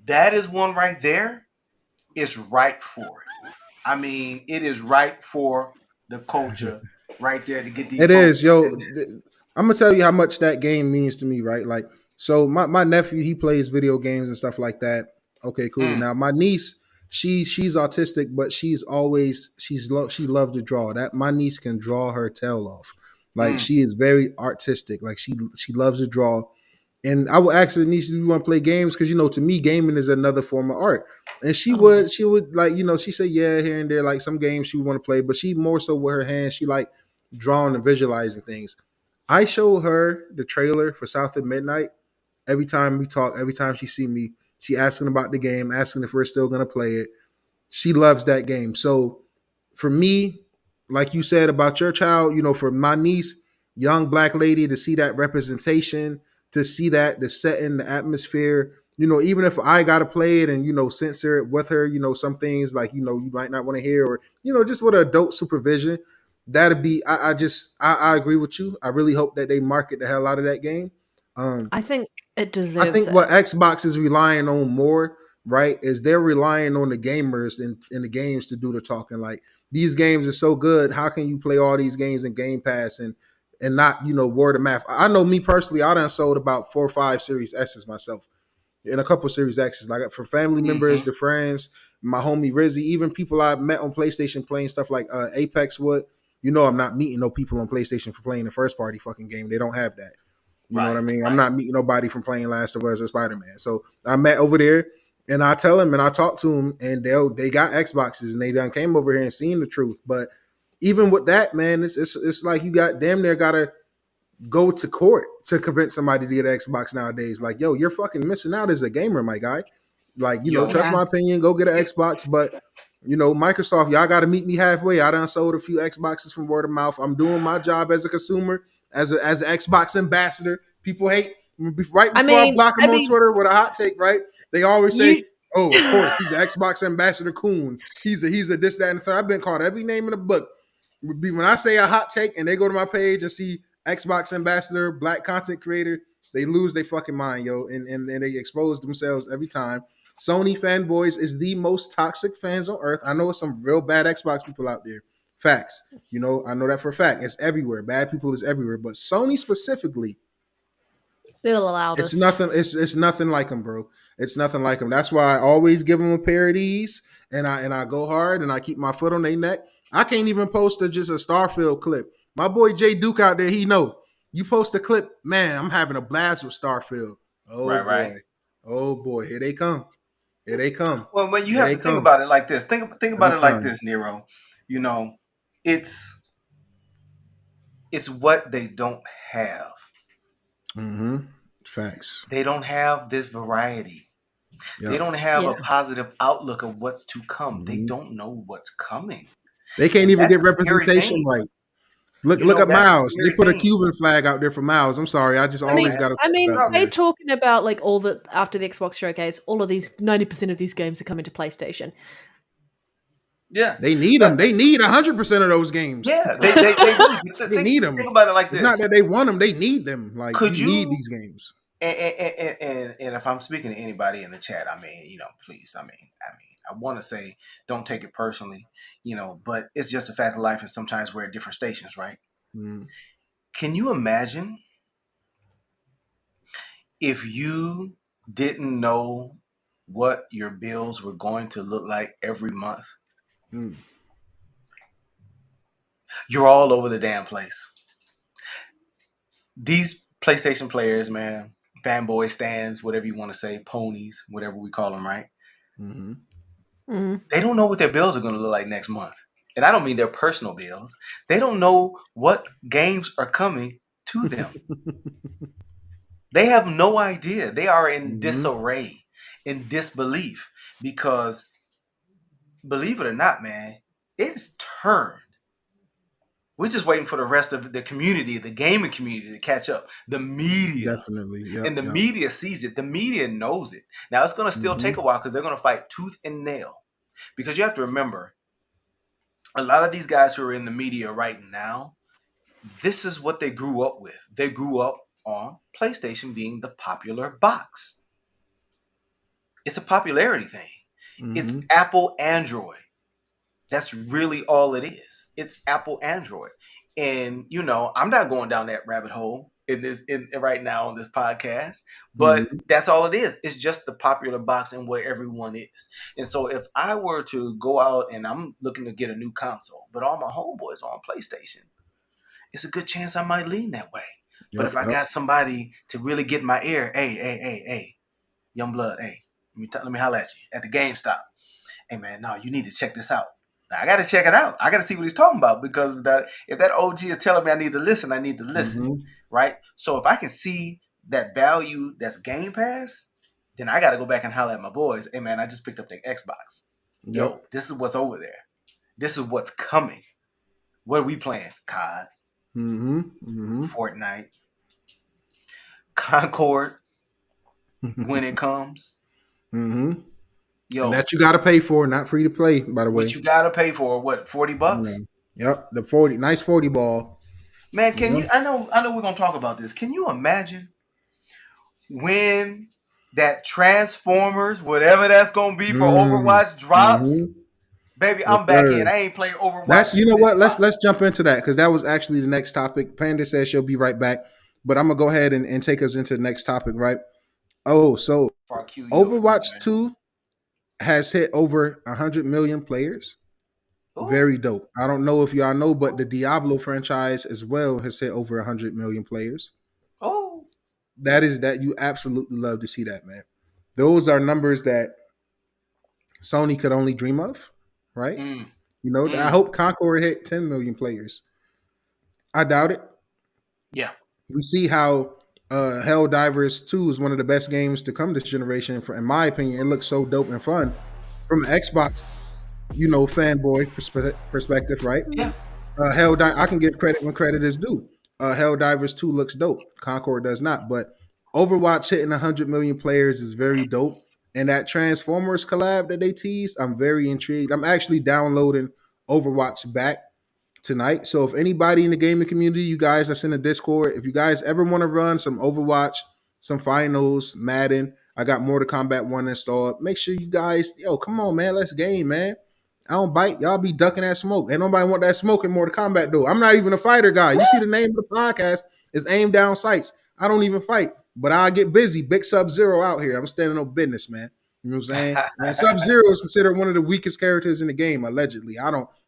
that is one right there. Is right for it. I mean, it is right for the culture right there to get these. It is, yo. I'm gonna tell you how much that game means to me, right? Like, so my nephew, he plays video games and stuff like that. Okay, cool. Now my niece, she's autistic, but she loves to draw. That my niece can draw her tail off. Like, she is very artistic. Like, she loves to draw. And I would ask her, niece, do you want to play games? Because, you know, to me, gaming is another form of art. And she would like, you know, she said, yeah, here and there, like some games she would want to play, but she more so with her hands, she like drawing and visualizing things. I show her the trailer for South of Midnight. Every time we talk, every time she see me, she asking about the game, asking if we're still going to play it. She loves that game. So for me, like you said about your child, you know, for my niece, young black lady, to see that representation, to see that the setting, the atmosphere, you know, even if I got to play it and, you know, censor it with her, you know, some things like, you know, you might not want to hear, or, you know, just with adult supervision, that'd be, I agree with you. I really hope that they market the hell out of that game. I think it deserves I think it. what Xbox is relying on more, right, is they're relying on the gamers in the games to do the talking. Like, these games are so good. How can you play all these games in Game Pass and not, you know, word of mouth? I know me personally, I done sold about 4 or 5 Series S's myself and a couple of Series X's. Like, for family members, the friends, my homie Rizzy, even people I met on PlayStation playing stuff like Apex would. You know, I'm not meeting no people on PlayStation for playing the first party fucking game. They don't have that. You know what I mean? I'm not meeting nobody from playing Last of Us or Spider-Man. So I met over there and I tell them and I talk to them and they got Xboxes and they done came over here and seen the truth. But even with that, man, it's like you got damn near gotta go to court to convince somebody to get an Xbox nowadays. Like, yo, you're fucking missing out as a gamer, my guy. Like, you know, trust my opinion, go get an Xbox. But, you know, Microsoft, y'all got to meet me halfway. I done sold a few Xboxes from word of mouth. I'm doing my job as a consumer, as an Xbox ambassador. People hate right before I block them on Twitter with a hot take, right? They always say, oh, of course, he's an Xbox ambassador coon. He's a this, that, and the third. I've been called every name in the book. When I say a hot take and they go to my page and see Xbox ambassador, black content creator, they lose their fucking mind, yo, and they expose themselves every time. Sony fanboys is the most toxic fans on earth. I know some real bad Xbox people out there. Facts. You know, I know that for a fact. It's everywhere. Bad people is everywhere. But Sony specifically, still allowed it's nothing. It's nothing like them, bro. It's nothing like them. That's why I always give them a pair of these, and I go hard and I keep my foot on their neck. I can't even post just a Starfield clip. My boy Jay Duke out there, he know. You post a clip, man, I'm having a blast with Starfield. Oh, boy. Oh, boy. Here they come. Here they come. Well, but you have to think about it like this. Think about it like this, Nero. You know, it's what they don't have. Mm-hmm. Facts. They don't have this variety. Yep. They don't have a positive outlook of what's to come. Mm-hmm. They don't know what's coming. They can't even get representation right. Look at Miles. They put a Cuban flag out there for Miles. I'm sorry. I always got to. I mean, they're talking about like all the after the Xbox showcase, all of these 90% of these games are coming to PlayStation. Yeah, they need them. They need 100% of those games. Yeah, they do. They need them. Think about it like this. It's not that they want them. They need them. Like, you need these games. And if I'm speaking to anybody in the chat, I mean, you know, please, I mean, I want to say don't take it personally, but it's just a fact of life, and sometimes we're at different stations, right? Mm-hmm. Can you imagine if you didn't know what your bills were going to look like every month? Mm-hmm. You're all over the damn place. These PlayStation players, man, fanboy stands, whatever you want to say, ponies, whatever we call them, right? Mm-hmm. They don't know what their bills are going to look like next month. And I don't mean their personal bills. They don't know what games are coming to them. They have no idea. They are in disarray, in disbelief, because believe it or not, man, it's turned. We're just waiting for the rest of the community, the gaming community, to catch up. The media. Definitely. Yep. And the media sees it. The media knows it. Now, it's going to still take a while because they're going to fight tooth and nail. Because you have to remember, a lot of these guys who are in the media right now, this is what they grew up with. They grew up on PlayStation being the popular box. It's a popularity thing. It's Apple Android. That's really all it is. It's Apple Android. And I'm not going down that rabbit hole in right now on this podcast, but that's all it is. It's just the popular box and where everyone is. And so if I were to go out and I'm looking to get a new console, but all my homeboys are on PlayStation, it's a good chance I might lean that way. But if I got somebody to really get in my ear, hey, young blood, hey, let me holler at you at the GameStop. Hey man, no, you need to check this out. Now, I got to check it out. I got to see what he's talking about, because if that OG is telling me I need to listen, right? So if I can see that value that's Game Pass, then I got to go back and holler at my boys. Hey man, I just picked up the Xbox. Yo, this is what's over there. This is what's coming. What are we playing? COD, Fortnite, Concord, when it comes. Yo, and that you got to pay for, not free to play, by the way. What you got to pay for? What, $40? Yep, the 40, nice 40 ball. Man, can you? I know we're gonna talk about this. Can you imagine when that Transformers, whatever that's gonna be for Overwatch, drops? Baby, I'm back in. I ain't playing Overwatch. That's what. Let's jump into that, because that was actually the next topic. Panda says she'll be right back, but I'm gonna go ahead and take us into the next topic, right? Oh, so Overwatch 2 has hit over 100 million players. Ooh. Very dope. I don't know if y'all know, but the Diablo franchise as well has hit over 100 million players. Oh, that you absolutely love to see that, man. Those are numbers that Sony could only dream of, right? I hope Concord hit 10 million players. I doubt it. Yeah. We see how Helldivers 2 is one of the best games to come this generation. In my opinion, it looks so dope and fun from an Xbox, fanboy perspective, right? Yeah. I can give credit when credit is due. Helldivers 2 looks dope. Concord does not, but Overwatch hitting 100 million players is very dope. And that Transformers collab that they teased, I'm very intrigued. I'm actually downloading Overwatch back tonight. So if anybody in the gaming community, you guys that's in the Discord, if you guys ever want to run some Overwatch, some finals, Madden, I got Mortal Kombat 1 installed. Make sure you guys, come on, man, let's game, man. I don't bite. Y'all be ducking that smoke. Ain't nobody want that smoke in Mortal Kombat, though. I'm not even a fighter guy. You see the name of the podcast is Aim Down Sights. I don't even fight, but I get busy. Big Sub-Zero out here. I'm standing on business, man. You know what I'm saying? And Sub-Zero is considered one of the weakest characters in the game, allegedly.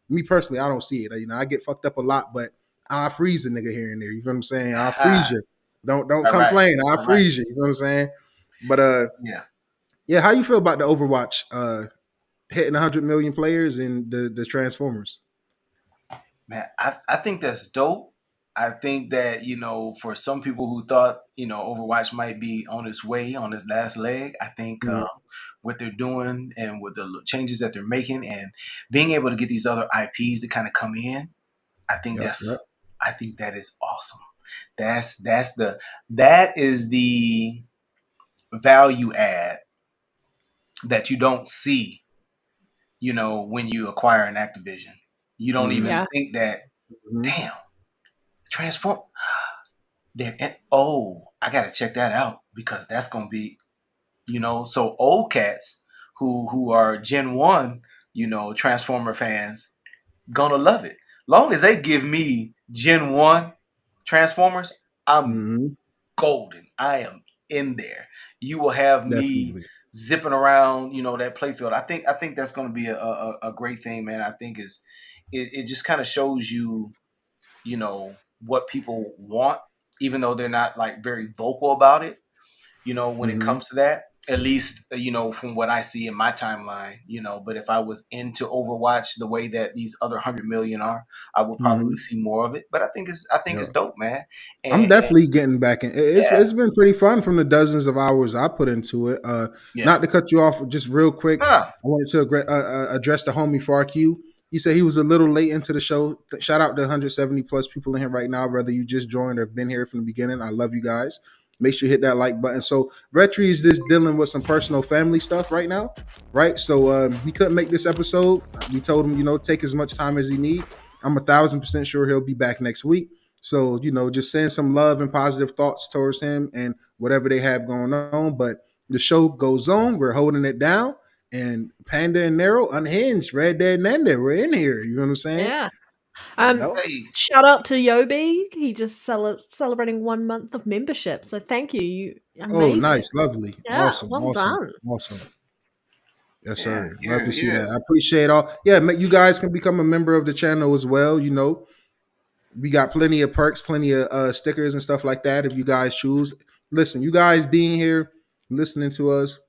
Me personally, I don't see it. I get fucked up a lot, but I'll freeze a nigga here and there. You know what I'm saying? I'll freeze you. Don't complain. Right. I'll freeze you. You know what I'm saying? But yeah. How you feel about the Overwatch hitting 100 million players and the Transformers? Man, I think that's dope. I think that, for some people who thought, Overwatch might be on its way, on its last leg, I think what they're doing and with the changes that they're making and being able to get these other IPs to kind of come in, I think I think that is awesome. That is the value add that you don't see, when you acquire an Activision. You don't even think that, damn, Transform. I gotta check that out, because that's gonna be, so old cats who are Gen 1, Transformer fans, gonna love it. Long as they give me Gen 1 Transformers, I'm golden. I am in there. You will have me Definitely. zipping around, that playfield. I think that's going to be a great thing, man. I think it just kind of shows you, what people want, even though they're not like very vocal about it. When it comes to that, at least, from what I see in my timeline, but if I was into Overwatch the way that these other 100 million are, I would probably see more of it. But I think it's dope, man. I'm And definitely getting back in. yeah, It's been pretty fun from the dozens of hours I put into it. yeah. Not to cut you off, just real quick. Huh. I wanted to address the homie FarQ. He said he was a little late into the show. Shout out to 170 plus people in here right now, whether you just joined or been here from the beginning. I love you guys. Make sure you hit that like button. So Rhetri is just dealing with some personal family stuff right now, right? So he couldn't make this episode. We told him, take as much time as he need. I'm 1,000% sure he'll be back next week. So, just send some love and positive thoughts towards him and whatever they have going on. But the show goes on. We're holding it down. And Panda and Nero, Unhinged, Red Dead Nanda, we're in here. You know what I'm saying? Yeah. Hey. Shout out to Yobi. He just celebrating 1 month of membership. So thank you. You amazing. Oh, nice, lovely, Yeah, awesome, well done. awesome. Yes, Yeah, sir. yeah, Love to see yeah. that. I appreciate all. Yeah, you guys can become a member of the channel as well. We got plenty of perks, plenty of stickers and stuff like that if you guys choose. Listen, you guys being here, listening to us,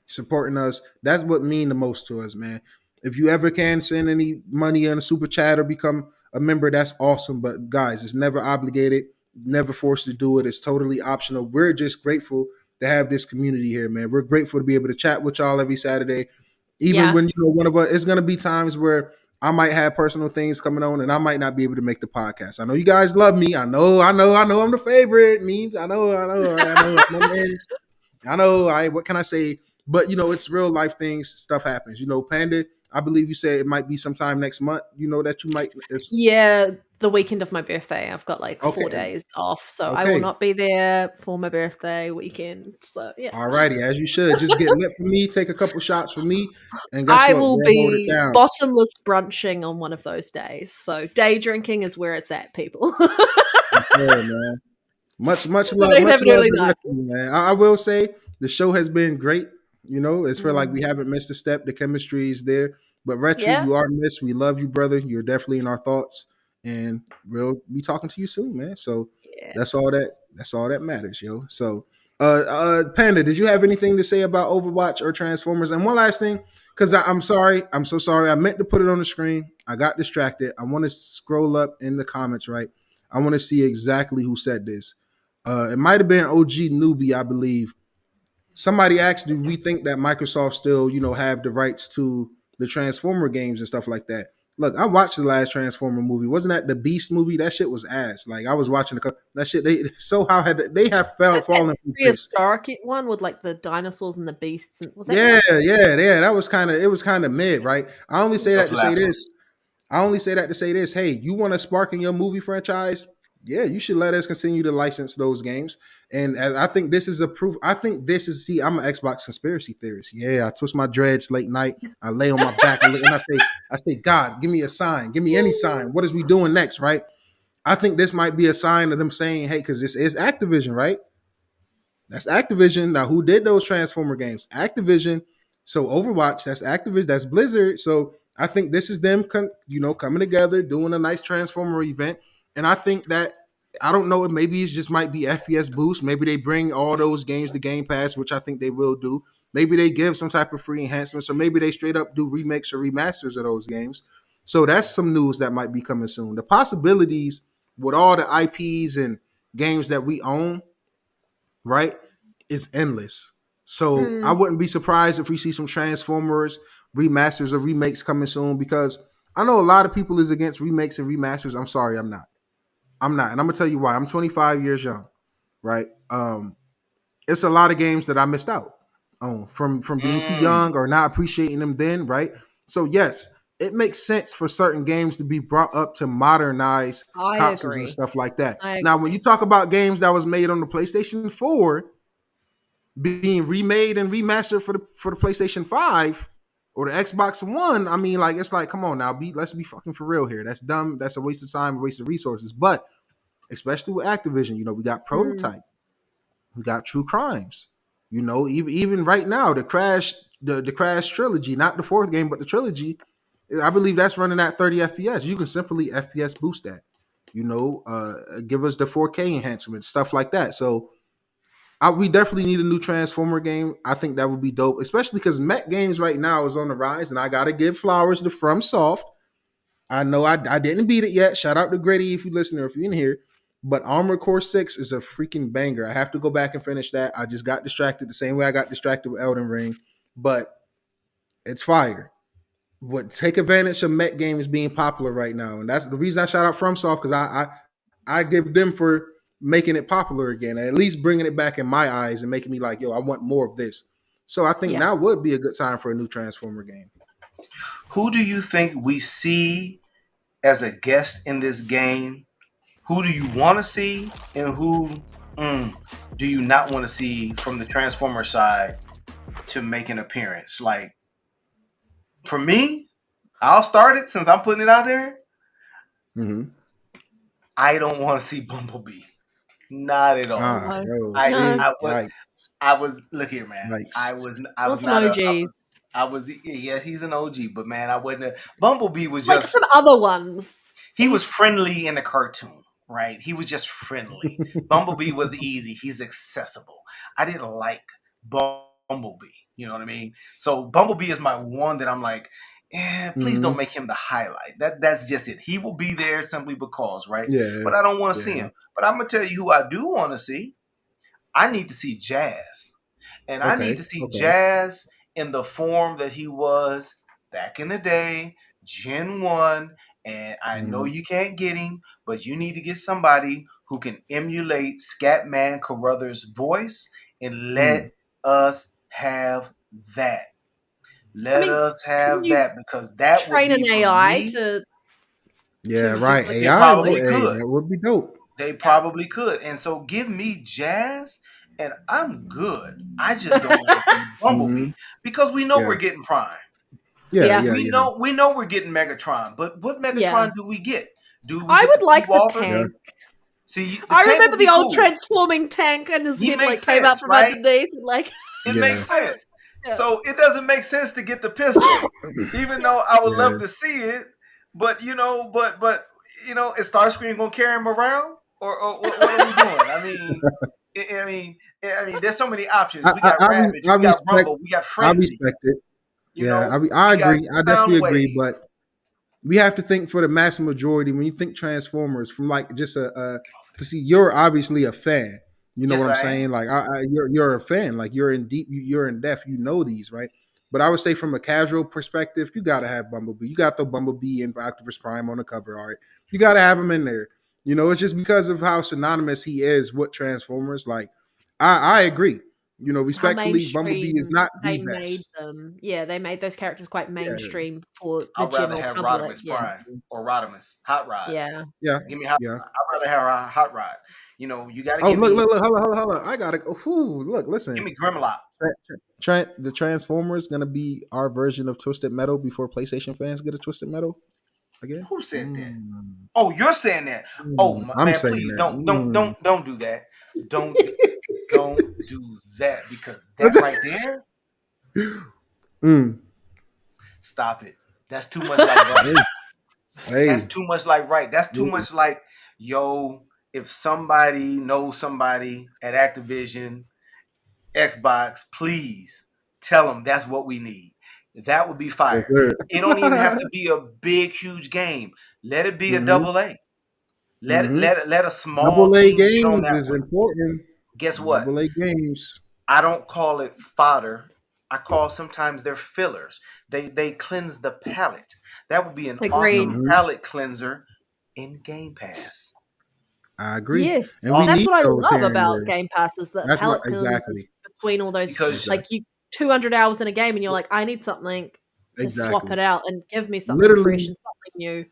supporting us, that's what mean the most to us, man. If you ever can send any money in a super chat or become a member, that's awesome. But guys, it's never obligated, never forced to do it. It's totally optional. We're just grateful to have this community here, man. We're grateful to be able to chat with y'all every Saturday. Even when one of us, it's gonna be times where I might have personal things coming on and I might not be able to make the podcast. I know you guys love me. I know I'm the favorite. I know. What can I say? But it's real life things. Stuff happens. Panda, I believe you said it might be sometime next month. That you might. Yeah, the weekend of my birthday. I've got like 4 Okay. days off, so I Okay. will not be there for my birthday weekend. So yeah. Alrighty, as you should. Just get lit for me. Take a couple shots for me, and guess I what? will We'll hold it be down. bottomless brunching on one of those days. So day drinking is where it's at, people. Yeah, man. Much love, They much have an love early to night. Rhetri, man. I will say the show has been great. It's feel like we haven't missed a step. The chemistry is there. But Rhetri, Yeah. you are missed. We love you, brother. You're definitely in our thoughts, and we'll be talking to you soon, man. So Yeah. that's all that matters, yo. So, Panda, did you have anything to say about Overwatch or Transformers? And one last thing, because I'm sorry, I'm so sorry. I meant to put it on the screen. I got distracted. I want to scroll up in the comments, right? I want to see exactly who said this. It might have been OG Newbie, I believe. Somebody asked, do we think that Microsoft still, have the rights to the Transformer games and stuff like that? Look, I watched the last Transformer movie. Wasn't that the Beast movie? That shit was ass. Like I was watching that shit. They fallen from grace. Prehistoric one with like the dinosaurs and the beasts. And was that Yeah. That was it was kind of mid, right? I only say that to say last one. this. Hey, you want a spark in your movie franchise? Yeah, you should let us continue to license those games. And I think this is a proof. I think this is, I'm an Xbox conspiracy theorist. Yeah, I twist my dreads late night. I lay on my back and I say, God, give me a sign. Give me any sign. What is we doing next, right? I think this might be a sign of them saying, hey, because this is Activision, right? That's Activision. Now, who did those Transformer games? Activision. So Overwatch, that's Activision, that's Blizzard. So I think this is them, coming together, doing a nice Transformer event. And I think that, I don't know, maybe it just might be FPS boost. Maybe they bring all those games to Game Pass, which I think they will do. Maybe they give some type of free enhancements, or maybe they straight up do remakes or remasters of those games. So that's some news that might be coming soon. The possibilities with all the IPs and games that we own, right, is endless. So I wouldn't be surprised if we see some Transformers remasters or remakes coming soon, because I know a lot of people is against remakes and remasters. I'm sorry, I'm not. And I'm gonna tell you why. I'm 25 years young, right? It's a lot of games that I missed out on from being too young or not appreciating them then, right? So yes, it makes sense for certain games to be brought up to modernize consoles and stuff like that. Now, when you talk about games that was made on the PlayStation 4, being remade and remastered for the PlayStation 5 or the Xbox One. I mean, like, it's like, come on now, let's be fucking for real here. That's dumb. That's a waste of time, a waste of resources. But especially with Activision, we got Prototype, we got True Crimes. Even right now, the Crash trilogy, not the fourth game, but the trilogy, I believe that's running at 30 FPS. You can simply FPS boost that. Give us the 4K enhancement, stuff like that. So we definitely need a new Transformer game. I think that would be dope, especially because mech games right now is on the rise, and I got to give flowers to FromSoft. I know I didn't beat it yet. Shout out to Gritty if you listen or if you're in here. But Armored Core 6 is a freaking banger. I have to go back and finish that. I just got distracted the same way I got distracted with Elden Ring. But it's fire. But take advantage of mech games being popular right now. And that's the reason I shout out FromSoft, because I give them for making it popular again, at least bringing it back in my eyes and making me like, yo, I want more of this. So I think now would be a good time for a new Transformer game. Who do you think we see as a guest in this game? Who do you want to see, and who do you not want to see from the Transformer side to make an appearance? Like, for me, I'll start it since I'm putting it out there. Mm-hmm. I don't want to see Bumblebee. Not at all. I was look here, man. Nice. I was not yes, he's an OG, but man, I wasn't. Bumblebee was like just some other ones. He was friendly in the cartoon, right? He was just friendly. Bumblebee was easy. He's accessible. I didn't like Bumblebee. You know what I mean? So Bumblebee is my one that I'm like, please don't make him the highlight. That's just it. He will be there simply because, right? Yeah. But I don't want to see him. But I'm gonna tell you who I do want to see. I need to see Jazz. And I need to see Jazz in the form that he was back in the day, Gen 1. And I know you can't get him, but you need to get somebody who can emulate Scatman Carruthers' voice and let us have that. Let us have that, because that train would be an AI me. to. Right. They AI probably could. That would be dope. They probably could. And so give me Jazz and I'm good. I just don't want to see Bumblebee because we know we're getting Prime. We know we're getting Megatron, but what Megatron do we get? I would like the tank. See, I remember the old transforming tank, and his head like came out from underneath. Like it makes sense. So it doesn't make sense to get the pistol, even though I would love to see it. But is Starscream gonna carry him around, or what are we doing? I mean, there's so many options. We got Ravage, we got Rumble, we got Frenzy. I respect it. I agree. I definitely agree. But we have to think for the mass majority. When you think Transformers, from like just see, you're obviously a fan. You know what I'm saying? Like, you're a fan. Like, you're in depth. You know these, right? But I would say from a casual perspective, you got to have Bumblebee. You got the Bumblebee and Optimus Prime on the cover art. You got to have him in there. It's just because of how synonymous he is with Transformers. Like, I agree. Respectfully, Bumblebee is not the best. They made those characters quite mainstream for the I'd rather general have public. Rodimus Prime or Rodimus Hot Rod. Yeah. Give me Hot Rod. I'd rather have Hot Rod. You got to give me... look, hold on. I got to... look, listen. Give me Grimlock. The Transformers going to be our version of Twisted Metal before PlayStation fans get a Twisted Metal again? Who said that? Oh, you're saying that. Oh, man, please don't do that. Don't do that, because that right there. Stop it. That's too much like right. That's too much like right. That's too much like, yo, if somebody knows somebody at Activision, Xbox, please tell them that's what we need. That would be fire. It don't even have to be a big, huge game. Let it be a AA. Let a small AA team games get on that is one. important. Guess what? AA games. I don't call it fodder. I call sometimes they're fillers. They cleanse the palate. That would be an awesome palate cleanser in Game Pass. I agree. Yes, and that's what I love about Game Pass, is that palate cleansers between all those. Because like, you 200 hours in a game and you're like, I need something to swap it out and give me something fresh and something new.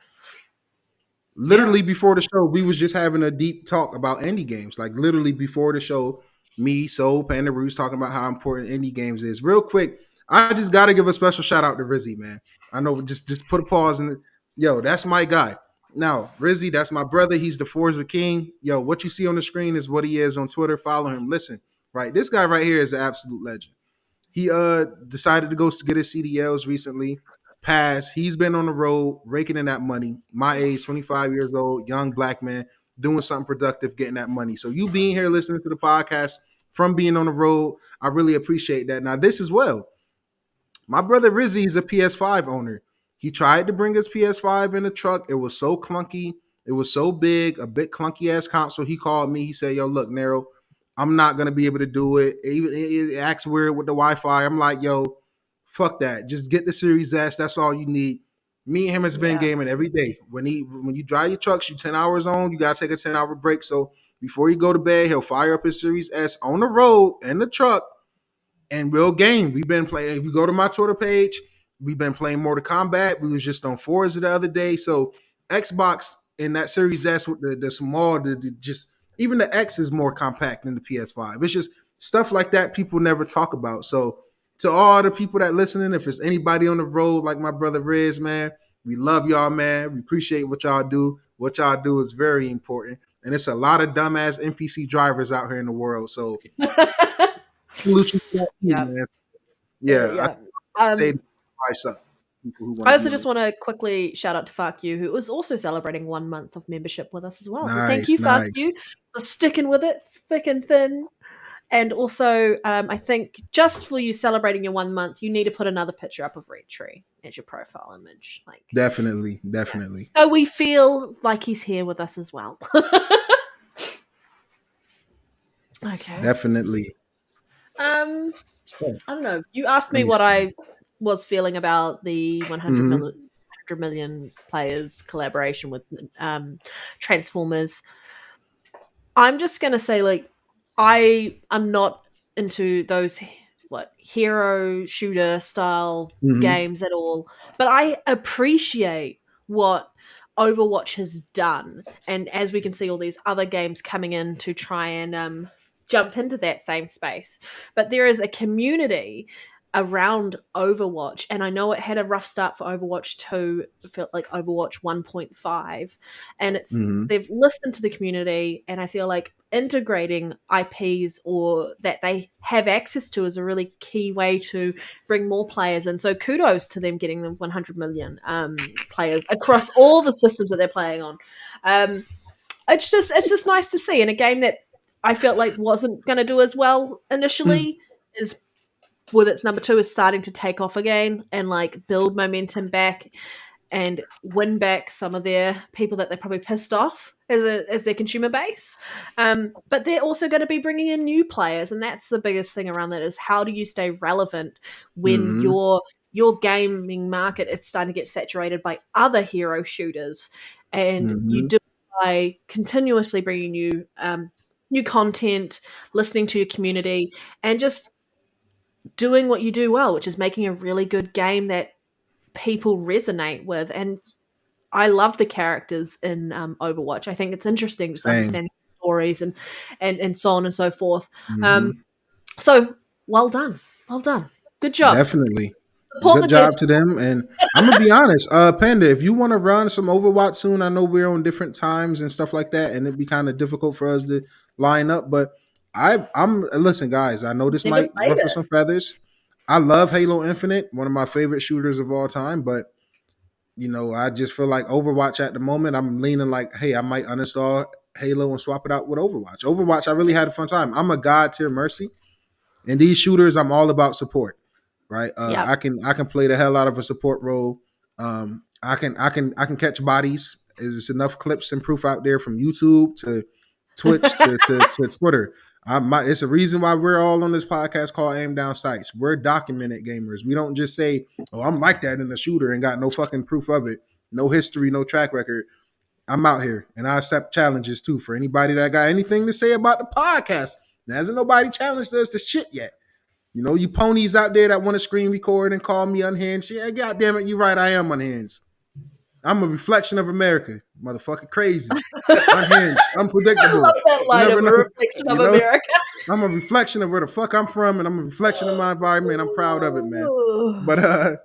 Literally before the show, we was just having a deep talk about indie games. Like, literally before the show, me, Soul, Panda Bruce talking about how important indie games is. Real quick, I just got to give a special shout out to Rizzy, man. I know, just put a pause in it. Yo, that's my guy. Now, Rizzy, that's my brother. He's the Forza King. Yo, what you see on the screen is what he is on Twitter. Follow him. Listen, right? This guy right here is an absolute legend. He decided to go get his CDLs recently. Passed. He's been on the road raking in that money. My age, 25 years old, young black man, doing something productive, getting that money. So you being here listening to the podcast from being on the road, I really appreciate that. Now, this as well. My brother Rizzy is a PS5 owner. He tried to bring his PS5 in the truck. It was so clunky. It was so big, a bit clunky ass console. He called me. He said, yo, look, Nero, I'm not going to be able to do it. It acts weird with the Wi-Fi. I'm like, yo, fuck that. Just get the Series S. That's all you need. Me and him has been gaming every day. When you drive your trucks, you 10 hours on, you got to take a 10-hour break. So before you go to bed, he'll fire up his Series S on the road in the truck and we'll game. We've been playing. If you go to my Twitter page, we've been playing Mortal Kombat. We was just on Forza the other day. So Xbox in that Series S with the small, just even the X is more compact than the PS5. It's just stuff like that people never talk about. So to all the people that listening, if it's anybody on the road like my brother Riz, man, we love y'all, man. We appreciate what y'all do. What y'all do is very important. And it's a lot of dumbass NPC drivers out here in the world. So salute you for that too, man. Yeah. I say I also just want to quickly shout out to Fuck You, who was also celebrating 1 month of membership with us as well. So thank you, Fuck You, for sticking with it thick and thin. And also, I think just for you celebrating your 1 month, you need to put another picture up of Rhetri as your profile image. Like, definitely. So we feel like he's here with us as well. Okay. Definitely. I don't know. You asked me what I was feeling about the 100 million players collaboration with Transformers. I'm just gonna say, like, I am not into those hero shooter style games at all, but I appreciate what Overwatch has done, and as we can see all these other games coming in to try and jump into that same space. But there is a community around Overwatch, and I know it had a rough start for Overwatch 2, felt like Overwatch 1.5, and it's they've listened to the community, and I feel like integrating IPs or that they have access to is a really key way to bring more players in. So kudos to them getting the 100 million players across all the systems that they're playing on. It's just nice to see in a game that I felt like wasn't going to do as well initially is with its number 2 is starting to take off again and like build momentum back and win back some of their people that they probably pissed off as their consumer base. But they're also going to be bringing in new players, and that's the biggest thing around that is how do you stay relevant when your gaming market is starting to get saturated by other hero shooters, and you do it by continuously bringing new content, listening to your community, and just doing what you do well, which is making a really good game that people resonate with. And I love the characters in Overwatch. I think it's interesting just understanding stories and so on and so forth. So well done. Good job. Definitely. Good job to them. And I'm gonna be honest, Panda, if you want to run some Overwatch soon, I know we're on different times and stuff like that, and it'd be kind of difficult for us to line up. But I'm listen, guys. I know this might ruffle some feathers. I love Halo Infinite, one of my favorite shooters of all time. But you know, I just feel like Overwatch at the moment, I'm leaning like, hey, I might uninstall Halo and swap it out with Overwatch. Overwatch, I really had a fun time. I'm a god tier Mercy. In these shooters, I'm all about support. Right, I can play the hell out of a support role. I can catch bodies. There's enough clips and proof out there from YouTube to Twitch to Twitter. It's a reason why we're all on this podcast called Aim Down Sights. We're documented gamers. We don't just say, "Oh, I'm like that in the shooter" and got no fucking proof of it, no history, no track record. I'm out here and I accept challenges too. For anybody that got anything to say about the podcast, there hasn't nobody challenged us to shit yet. You know, you ponies out there that want to screen record and call me unhinged. Yeah, God damn it, you're right. I am unhinged. I'm a reflection of America. Motherfucker crazy. Unhinged. Unpredictable. I love that line of a reflection of America. I'm a reflection of where the fuck I'm from, and I'm a reflection of my environment. I'm proud of it, man.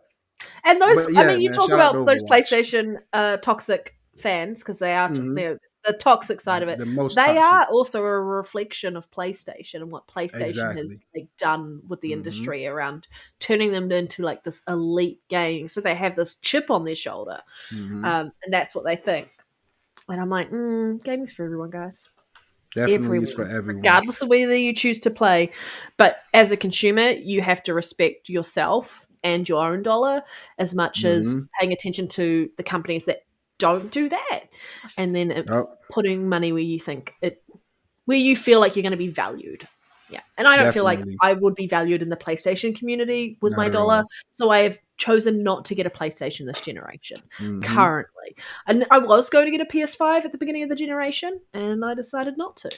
And those, but I yeah, mean, you man, talk shout out about to those Overwatch. PlayStation toxic fans because they're the toxic side of it. The most They toxic. are also a reflection of PlayStation and what PlayStation has Exactly. like done with the industry around turning them into like this elite game. So they have this chip on their shoulder, and that's what they think. And I'm like, gaming's for everyone, guys. Definitely is for Everyone, everyone. regardless of whether you choose to play. But as a consumer, you have to respect yourself and your own dollar as much as paying attention to the companies that don't do that, and then putting money where you think where you feel like you're going to be valued. Yeah, and I don't feel like I would be valued in the PlayStation community with my dollar, so I have chosen not to get a PlayStation this generation currently. And I was going to get a PS5 at the beginning of the generation, and I decided not to.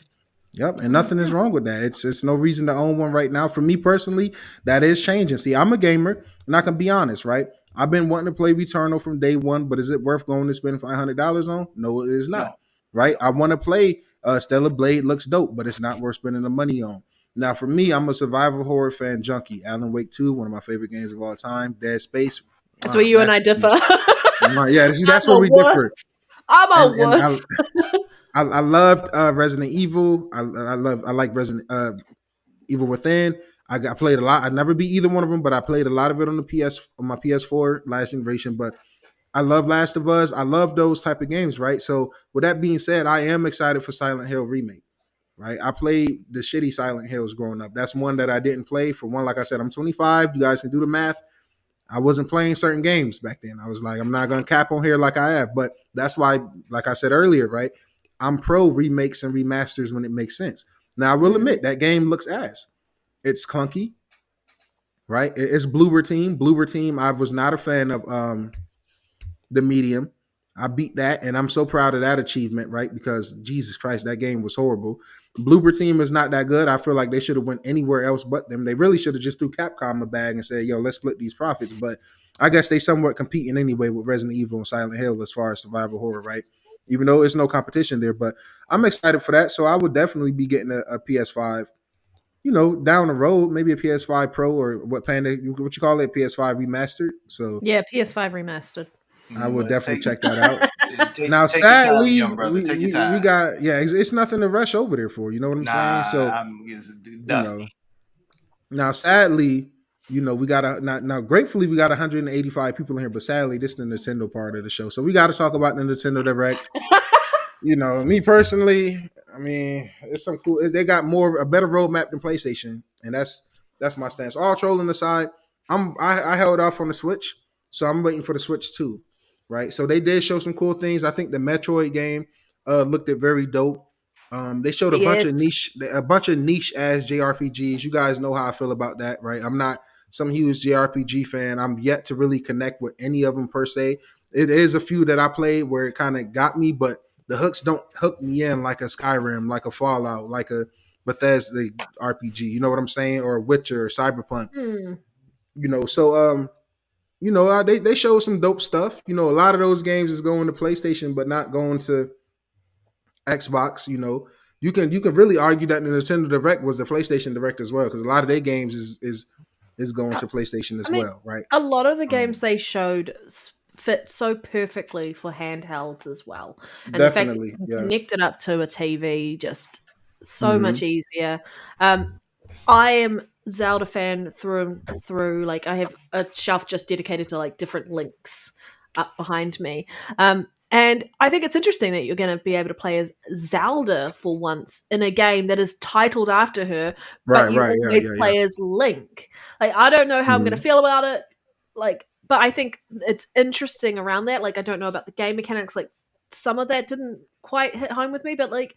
Yep, and nothing is wrong with that. It's no reason to own one right now. For me personally, that is changing. See, I'm a gamer, and I can be honest, right? I've been wanting to play Returnal from day one, but is it worth going to spend $500 on? No, it is not. No. Right? I want to play Stellar Blade, looks dope, but it's not worth spending the money on. Now, for me, I'm a survival horror fan junkie. Alan Wake 2, one of my favorite games of all time. Dead Space. That's where you and I differ. Yeah, that's where we differ. I'm a wuss. I loved Resident Evil. I like Resident Evil Within. I played a lot. I never beat either one of them, but I played a lot of it on my PS4 last generation. But I love Last of Us. I love those type of games, right? So with that being said, I am excited for Silent Hill remake. Right, I played the shitty Silent Hills growing up. That's one that I didn't play. For one, like I said, I'm 25. You guys can do the math. I wasn't playing certain games back then. I was like, I'm not going to cap on here like I have. But that's why, like I said earlier, right, I'm pro remakes and remasters when it makes sense. Now, I will admit that game looks ass. It's clunky, right? It's Bloober Team. Bloober Team, I was not a fan of the Medium. I beat that, and I'm so proud of that achievement, right? Because Jesus Christ, that game was horrible. Bloober Team is not that good. I feel like they should have went anywhere else but them. They really should have just threw Capcom a bag and said, yo, let's split these profits. But I guess they somewhat competing anyway with Resident Evil and Silent Hill as far as survival horror, right? Even though there's no competition there. But I'm excited for that. So I would definitely be getting a PS5, down the road, maybe a PS5 Pro or what you call it, PS5 remastered. So yeah, PS5 remastered. I will definitely check that out. Now, sadly, we got it's nothing to rush over there for. You know what I'm saying? So it's dusty. Now, sadly, we got now. Gratefully, we got 185 people in here, but sadly, this is the Nintendo part of the show. So we got to talk about the Nintendo Direct. Me personally, I mean, it's some cool. They got a better roadmap than PlayStation, and that's my stance. All trolling aside, I held off on the Switch, so I'm waiting for the Switch 2. Right, so they did show some cool things. I think the Metroid game looked very dope. They showed a bunch of niche ass JRPGs. You guys know how I feel about that, right? I'm not some huge JRPG fan. I'm yet to really connect with any of them per se. It is a few that I played where it kind of got me, but the hooks don't hook me in like a Skyrim, like a Fallout, like a Bethesda RPG. You know what I'm saying? Or Witcher or Cyberpunk. So they showed some dope stuff. A lot of those games is going to PlayStation, but not going to Xbox. You can really argue that the Nintendo Direct was the PlayStation Direct as well, because a lot of their games is going to PlayStation as well, right? A lot of the games they showed fit so perfectly for handhelds as well, and definitely, the fact that you connect it up to a TV just so much easier. I am Zelda fan through and through. Like, I have a shelf just dedicated to like different links up behind me. And I think it's interesting that you're going to be able to play as Zelda for once in a game that is titled after her, but you always play as Link. Like, I don't know how I'm going to feel about it. Like, but I think it's interesting around that. Like, I don't know about the game mechanics. Like, some of that didn't quite hit home with me, but like,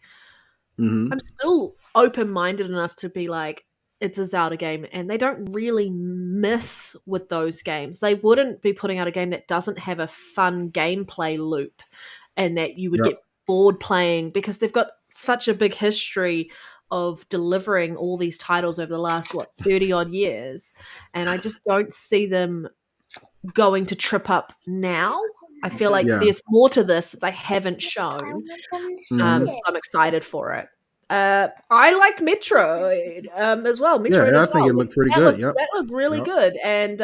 I'm still open-minded enough to be like, it's a Zelda game, and they don't really miss with those games. They wouldn't be putting out a game that doesn't have a fun gameplay loop and that you would get bored playing, because they've got such a big history of delivering all these titles over the last 30 odd years, and I just don't see them going to trip up now. I feel like there's more to this that they haven't shown. So I'm excited for it. I liked Metroid as well. Metroid Yeah, as I think well. it looked pretty That good. looked Yep. that looked really Yep. good, and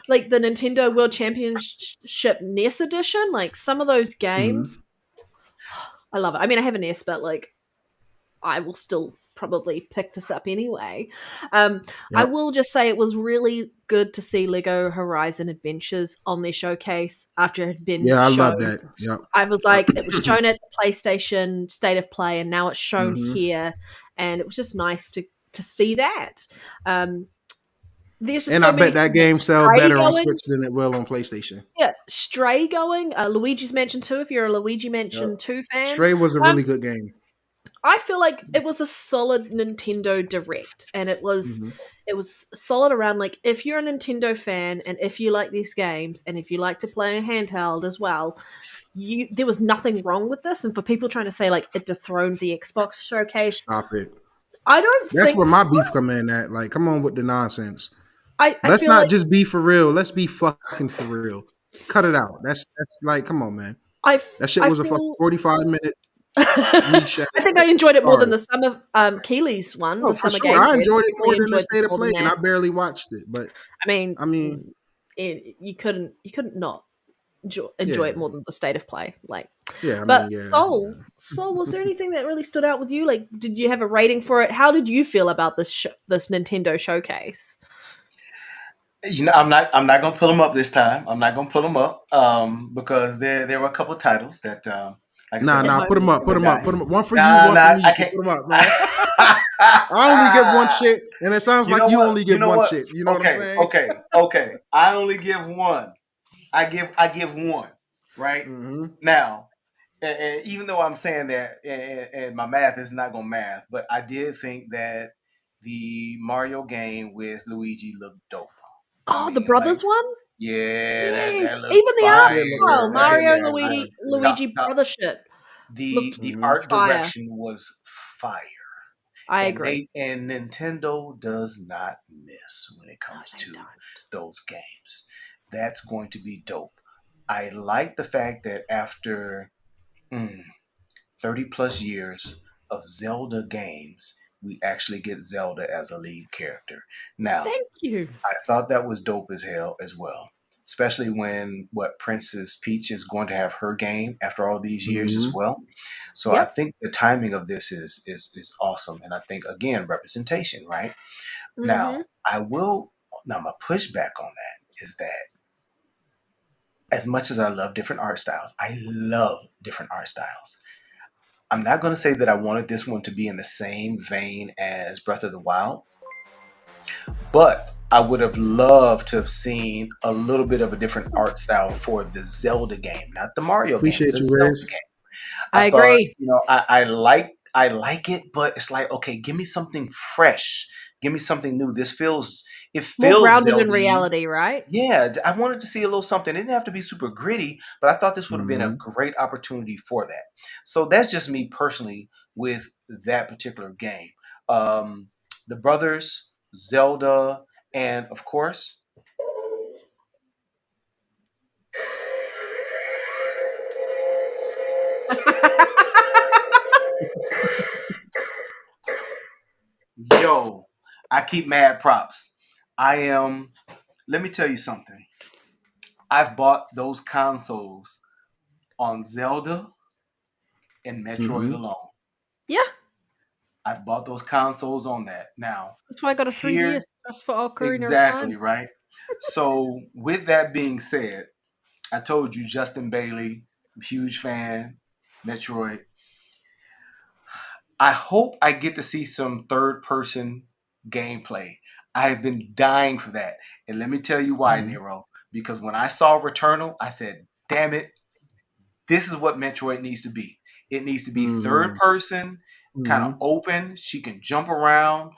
like the Nintendo World Championship NES edition, like some of those games, I love it. I mean, I have an NES, but like I will still probably pick this up anyway. I Yep. will just say it was really good to see Lego Horizon Adventures on their showcase after it had been Yeah, I love shown. that. Yep. I was like, it was shown at the PlayStation State of Play, and now it's shown hmm here, and it was just nice to see that. Um, there's just And so I many bet that things. game sell Stray better on going, Switch than it will on PlayStation. yeah, Stray going. Luigi's Mansion 2, if you're a Luigi Yep. Mansion 2 fan. Stray was a Um, really good game. I feel like it was a solid Nintendo Direct, and hmm it was solid around like if you're a Nintendo fan and if you like these games and if you like to play a handheld as well, there was nothing wrong with this. And for people trying to say like it dethroned the Xbox showcase, Stop it. I don't That's think where so. my beef come in at. Like, come on with the nonsense. I Let's feel not like just be for real. Let's be fucking for real. Cut it out. That's like, come on, man. That shit I was a fucking feel 45-minute I reshadow. think I enjoyed it more than Sorry. the summer Keeley's one, No, the for summer sure. game I fest. enjoyed I it more definitely than the enjoyed this state of more than play, and that. I barely watched it. But I mean, I mean, you couldn't not enjoy yeah, it more than the state of play. Like, yeah. I but mean, yeah. Soul, was there anything that really stood out with you? Like, did you have a rating for it? How did you feel about this Nintendo showcase? You know, I'm not gonna pull them up this time. I'm not gonna pull them up because there were a couple of titles that, like I said, At Nah. home? Put them up. Put them up. Put them up. One for you, Nah, one for nah, me. I Put can't. them up, man. I only give one shit, and it sounds You like know you what? only You give know one what? shit. You know what I'm Okay, saying? okay. I only give one. I give one. Right Mm-hmm. now, and even though I'm saying that, and my math is not gonna math, but I did think that the Mario game with Luigi looked dope. I Oh, the mean, like, brothers one. yeah, Yes, that looked even the That art did look fire style, good. That right did Mario look there. good. Like Yeah. Yeah. Luigi brother shit looked The Mm-hmm. art fire. direction was fire. I And agree. Nintendo does not miss when it No, comes they to don't. those games. That's going to be dope. I like the fact that after 30 plus years of Zelda games, we actually get Zelda as a lead character. Now, Thank you. I thought that was dope as hell as well. Especially when Princess Peach is going to have her game after all these years as Mm-hmm. well. So I Yep. think the timing of this is awesome. And I think again, representation, right? Now, Mm-hmm. I will now my pushback on that is that as much as I love different art styles, I love different art styles. I'm not going to say that I wanted this one to be in the same vein as Breath of the Wild, but I would have loved to have seen a little bit of a different art style for the Zelda game, not the Mario game, Appreciate the you, Zelda Riz. game. I I thought, agree. I like it, but it's like, okay, give me something fresh, give me something new. It More feels grounded in Zelda-y. reality, right? Yeah, I wanted to see a little something. It didn't have to be super gritty, but I thought this would have been a Mm-hmm. great opportunity for that. So that's just me personally with that particular game. Um, the brothers, Zelda, and of course, yo, I keep mad props. I am. Let me tell you something. I've bought those consoles on Zelda and Metroid Mm-hmm. alone. Yeah, I've bought those consoles on that. Now, that's why I got a 3 year here, just for Ocarina of exactly, Time. right? So, with that being said, I told you, Justin Bailey, huge fan, Metroid. I hope I get to see some third person gameplay. I have been dying for that. And let me tell you why, Mm-hmm. Nero. Because when I saw Returnal, I said, damn it, this is what Metroid needs to be. It needs to be third Mm-hmm. person, kind of Mm-hmm. open. She can jump around,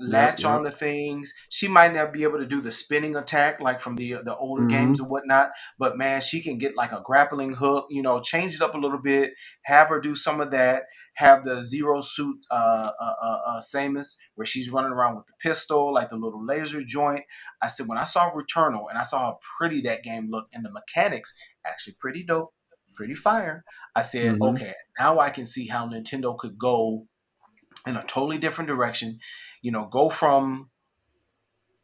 Yep. latch Yep. on to things. She might not be able to do the spinning attack like from the older games Mm-hmm. or whatnot, but man, she can get like a grappling hook. Change it up a little bit. Have her do some of that. Have the zero suit Samus where she's running around with the pistol, like the little laser joint. I said when I saw Returnal and I saw how pretty that game looked and the mechanics actually pretty dope, pretty fire. I said, Mm-hmm. okay, now I can see how Nintendo could go in a totally different direction. Go from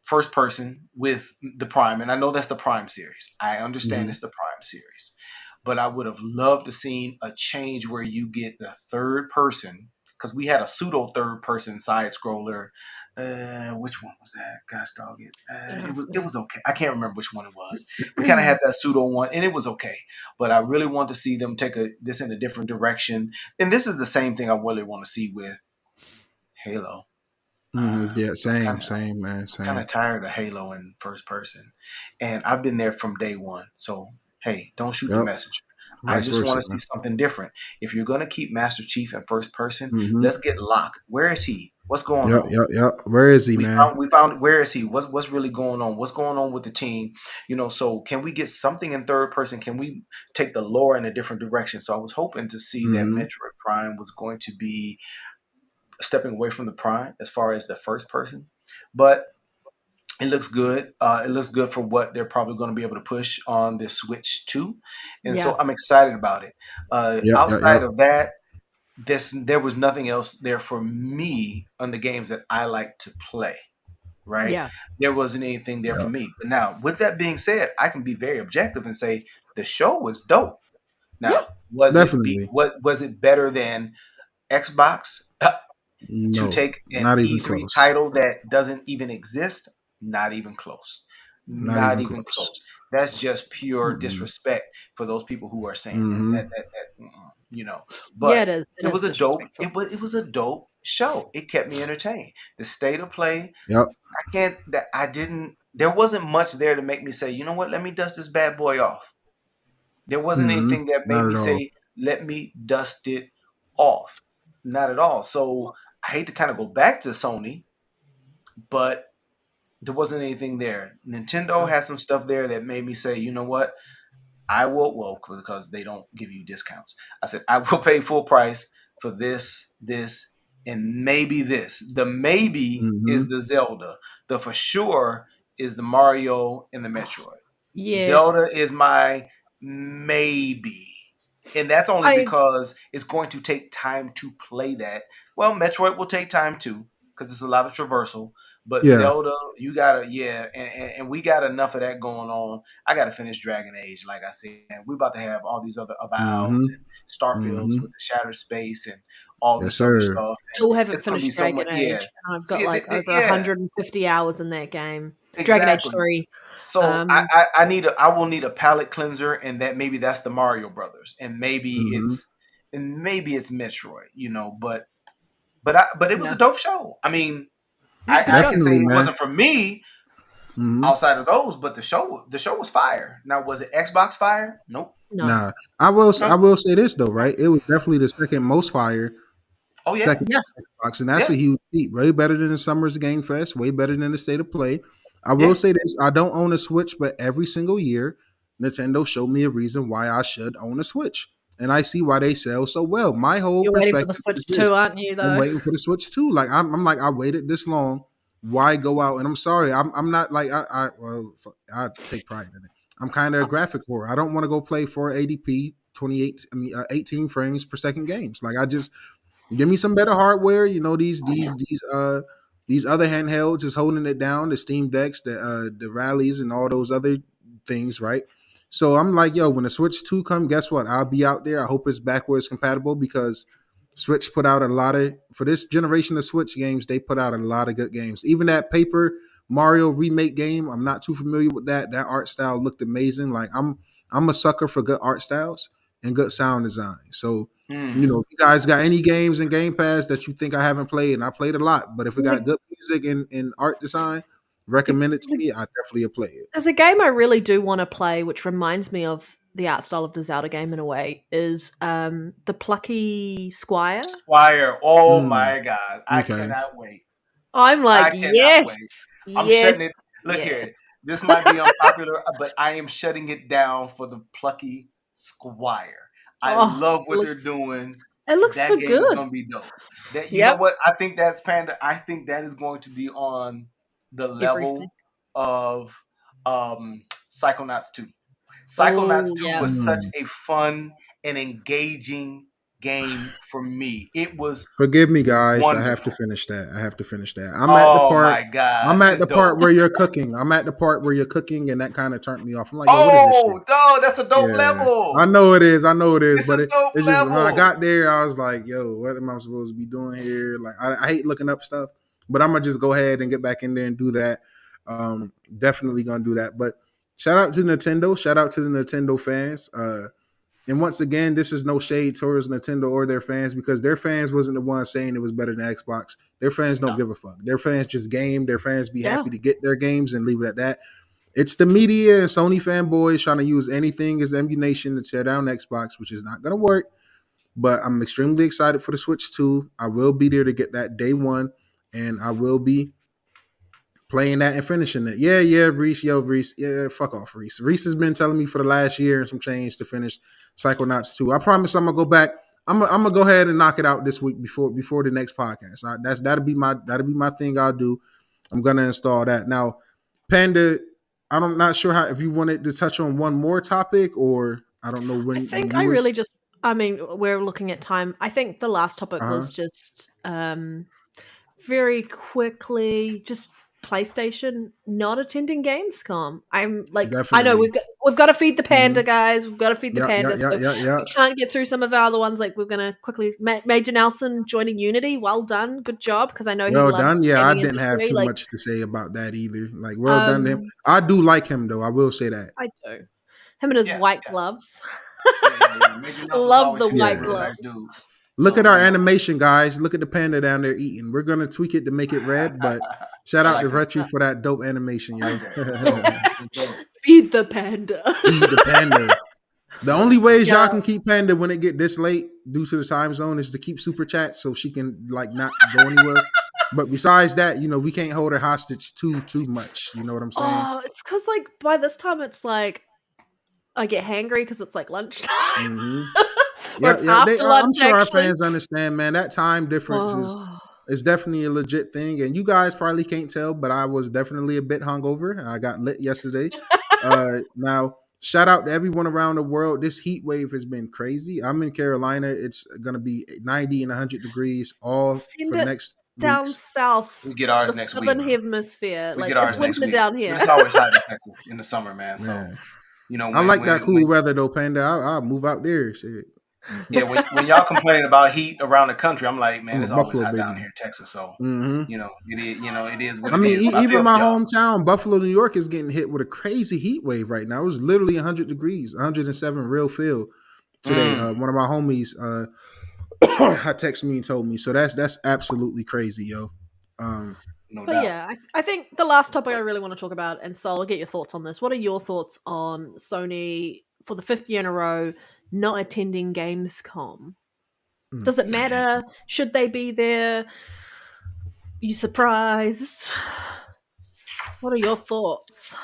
first person with the Prime, and I know that's the Prime series. I understand it's the Prime series, but I would have loved to seen a change where you get the third person, because we had a pseudo third person side scroller. Which one was that? Gosh dog it. It was okay. I can't remember which one it was. We kind of had that pseudo one, and it was okay. But I really want to see them take this in a different direction. And this is the same thing I really want to see with Halo. Yeah, same, man. Kind of tired of Halo in first person, and I've been there from day one. So hey, don't shoot the Yep. messenger. I Vice just want versa, to man. see something different. If you're gonna keep Master Chief in first person, Mhm. let's get Locke. Where is he? What's going Yep, on? yep. Where is he, man? We found where is he? What's really going on? What's going on with the team? So can we get something in third person? Can we take the lore in a different direction? So I was hoping to see that Mhm. Metroid Prime was going to be stepping away from the Prime as far as the first person, but it looks good. It looks good for what they're probably going to be able to push on the Switch 2. And so I'm excited about it. Outside Yep. of that, there was nothing else there for me on the games that I like to play, right? Yeah. There wasn't anything there for Yep. me. But now, with that being said, I can be very objective and say the show was dope. Now, Definitely. was it better than Xbox? To No, take an not even E3 close. title that doesn't even exist, not even close. Not Not even even close. close. That's just pure Mm-mm. disrespect for those people who are saying that. Mhm. But It is. it was a dope. Disrespectful. It was a dope show. It kept me entertained. The state of play. Yep. I can't. That I didn't. There wasn't much there to make me say, you know what? Let me dust this bad boy off. There wasn't anything that made Not me at all. say, let me dust it off. Not at all. So I hate to kind of go back to Sony, but there wasn't anything there. Nintendo had some stuff there that made me say, you know what? I will, well, because they don't give you discounts. I said, I will pay full price for this, and maybe this. The maybe is Mhm. the Zelda. The for sure is the Mario and the Metroid. Yes. Zelda is my maybe. And that's only I because it's going to take time to play that. Well, Metroid will take time too, because it's a lot of traversal. But Yeah. Zelda, you gotta, yeah, and we got enough of that going on. I gotta finish Dragon Age, like I said. And we're about to have all these other Avoweds Mhm. and Starfields with Mhm. the Shattered Space and all Yes, this other sir. stuff. And still haven't it's gonna be finished so Dragon much, yeah. Age, and I've got See, like over yeah, 150 hours in that game. Dragon Age exactly. 3. So Um, I will need a palate cleanser, and that maybe that's the Mario Brothers, and Mhm. maybe it's Metroid, but it was yeah, a dope show. I mean, it was a good I show. can say Definitely, it man. wasn't for me Mhm. outside of those, but the show was fire. Now, was it Xbox fire? Nope, No. Nah, I nope, will say this though, nope. right? It was definitely the second most fire, Oh yeah, second Yeah. Xbox, and that's yeah, a huge feat. Way better than the Summer's Game Fest. Way better than the State of Play. I will yeah. say this: I don't own a Switch, but every single year, Nintendo showed me a reason why I should own a Switch, and I see why they sell so well. My whole You're waiting for the perspective is Switch this: 2, aren't you, I'm though? waiting for the Switch too. Like I'm like I waited this long. Why go out? And I'm sorry, I'm not like I take pride in it. I'm kind of a graphic whore. I don't want to go play 480p 28. I mean 18 frames per second games. Like I just give me some better hardware. You know these other handhelds is holding it down. The Steam Decks, the Rallies, and all those other things, right? So I'm like, yo, when the Switch 2 come, guess what? I'll be out there. I hope it's backwards compatible because Switch put out a lot of for this generation of Switch games. They put out a lot of good games. Even that Paper Mario remake game, I'm not too familiar with that. That art style looked amazing. Like I'm a sucker for good art styles and good sound design. So Hmm. if you guys got any games in Game Pass that you think I haven't played, and I played a lot, but if it There's a, got good music and art design, recommend it to me. I definitely play it. there's a game I really do want to play, which reminds me of the art style of the Zelda game in a way, is the Plucky Squire. Squire. Oh Mm, my God, I okay. cannot wait. I'm like, I cannot yes, wait. I'm yes, shutting it. Look yes. here. This might be unpopular, but I am shutting it down for the plucky Squire. I Oh, love what they're doing. it looks That so game is good. gonna be dope. That you know Yep, what? I think that's Panda. I think that is going to be on the everything. level of Psychonauts 2. Oh, Psychonauts 2 yeah. was such Mm, a fun and engaging game for me. It was Forgive me, guys. I have to wonderful. finish that. Oh my gosh, I'm at it's the part dope. where you're cooking. And that kind of turned me off. I'm like, yo, what is this shit? Oh, no, that's a dope Yeah, I level. know it is. I know it is. It's a But dope it's just when I level. got there, I was like, yo, what am I supposed to be doing here? Like, I hate looking up stuff, but I'm gonna just go ahead and get back in there and do that. Definitely gonna do that. But shout out to Nintendo. Shout out to the Nintendo fans. And once again, this is no shade towards Nintendo or their fans because their fans wasn't the ones saying it was better than Xbox. Their fans don't No. give a fuck. Their fans just game. Their fans be Yeah. happy to get their games and leave it at that. It's the media and Sony fanboys trying to use anything as ammunition to tear down Xbox, which is not going to work. But I'm extremely excited for the Switch 2. I will be there to get that day one, and I will be playing that and finishing it. Yeah, Reese. Yo, Reese. Yeah, fuck off, Reese. Reese has been telling me for the last year and some change to finish Psychonauts 2. I promise I'm gonna go back. I'm gonna go ahead and knock it out this week before the next podcast. That'll be my thing. I'll do. I'm gonna install that now. Panda, I'm not sure how if you wanted to touch on one more topic or I don't know when I think you I was. really just. I mean, we're looking at time. I think the last topic Uh-huh. was just very quickly just PlayStation not attending Gamescom. I'm like, I know Definitely. we've got to feed the panda, guys. We've got to feed the panda. So Yeah. we can't get through some of our other ones. Like we're gonna quickly Major Nelson joining Unity. Well done, good job. Because I know he Well loves done. the Yeah, I gaming didn't have industry. too Like, much to say about that either. Like, well done to him. um, I do like him though. I will say that. I do. Him and his Yeah, white yeah. gloves. Major Nelson's Love always the seemed like white a real nice gloves. dude. Look So, at our you know. animation, guys. Look at the panda down there eating. We're gonna tweak it to make it red, but shout I out like to that. Rhetri for that dope animation, I yo. like that. It's dope. It's dope. Feed the panda. Feed the panda. The only ways Yeah. y'all can keep Panda when it get this late due to the time zone is to keep super chats so she can like not go anywhere. But besides that, we can't hold her hostage too much. You know what I'm saying? Oh, it's because like by this time it's like I get hangry because it's like lunchtime. Mm-hmm. Or Yeah, it's yeah. after I'm lunch sure our actually. fans understand, man. That time difference Oh. is definitely a legit thing, and you guys probably can't tell, but I was definitely a bit hungover. I got lit yesterday. Now, shout out to everyone around the world. This heat wave has been crazy. I'm in Carolina. It's gonna be 90 and 100 degrees all Send for it next down weeks. south We get to ours the next southern week. hemisphere. We Like get ours it's next winter week. down here. It's always hot in Texas in the summer, man. So, Man, when, I like that cool when weather though, Panda. I'll move out there. Shit. when y'all complain about heat around the country, I'm like, man, I'm a it's always Buffalo hot baby. down here in Texas. So, Mm-hmm. it is what I it mean, is. But I even feel for my y'all. hometown, Buffalo, New York, is getting hit with a crazy heat wave right now. It was literally 100 degrees, 107 real feel today. One of my homies had texted me and told me. So that's absolutely crazy, yo. No But doubt. yeah, I think the last topic I really want to talk about, and Sol, I'll get your thoughts on this. What are your thoughts on Sony for the 5th year in a row not attending Gamescom? Does it matter? Should they be there? You surprised? What are your thoughts?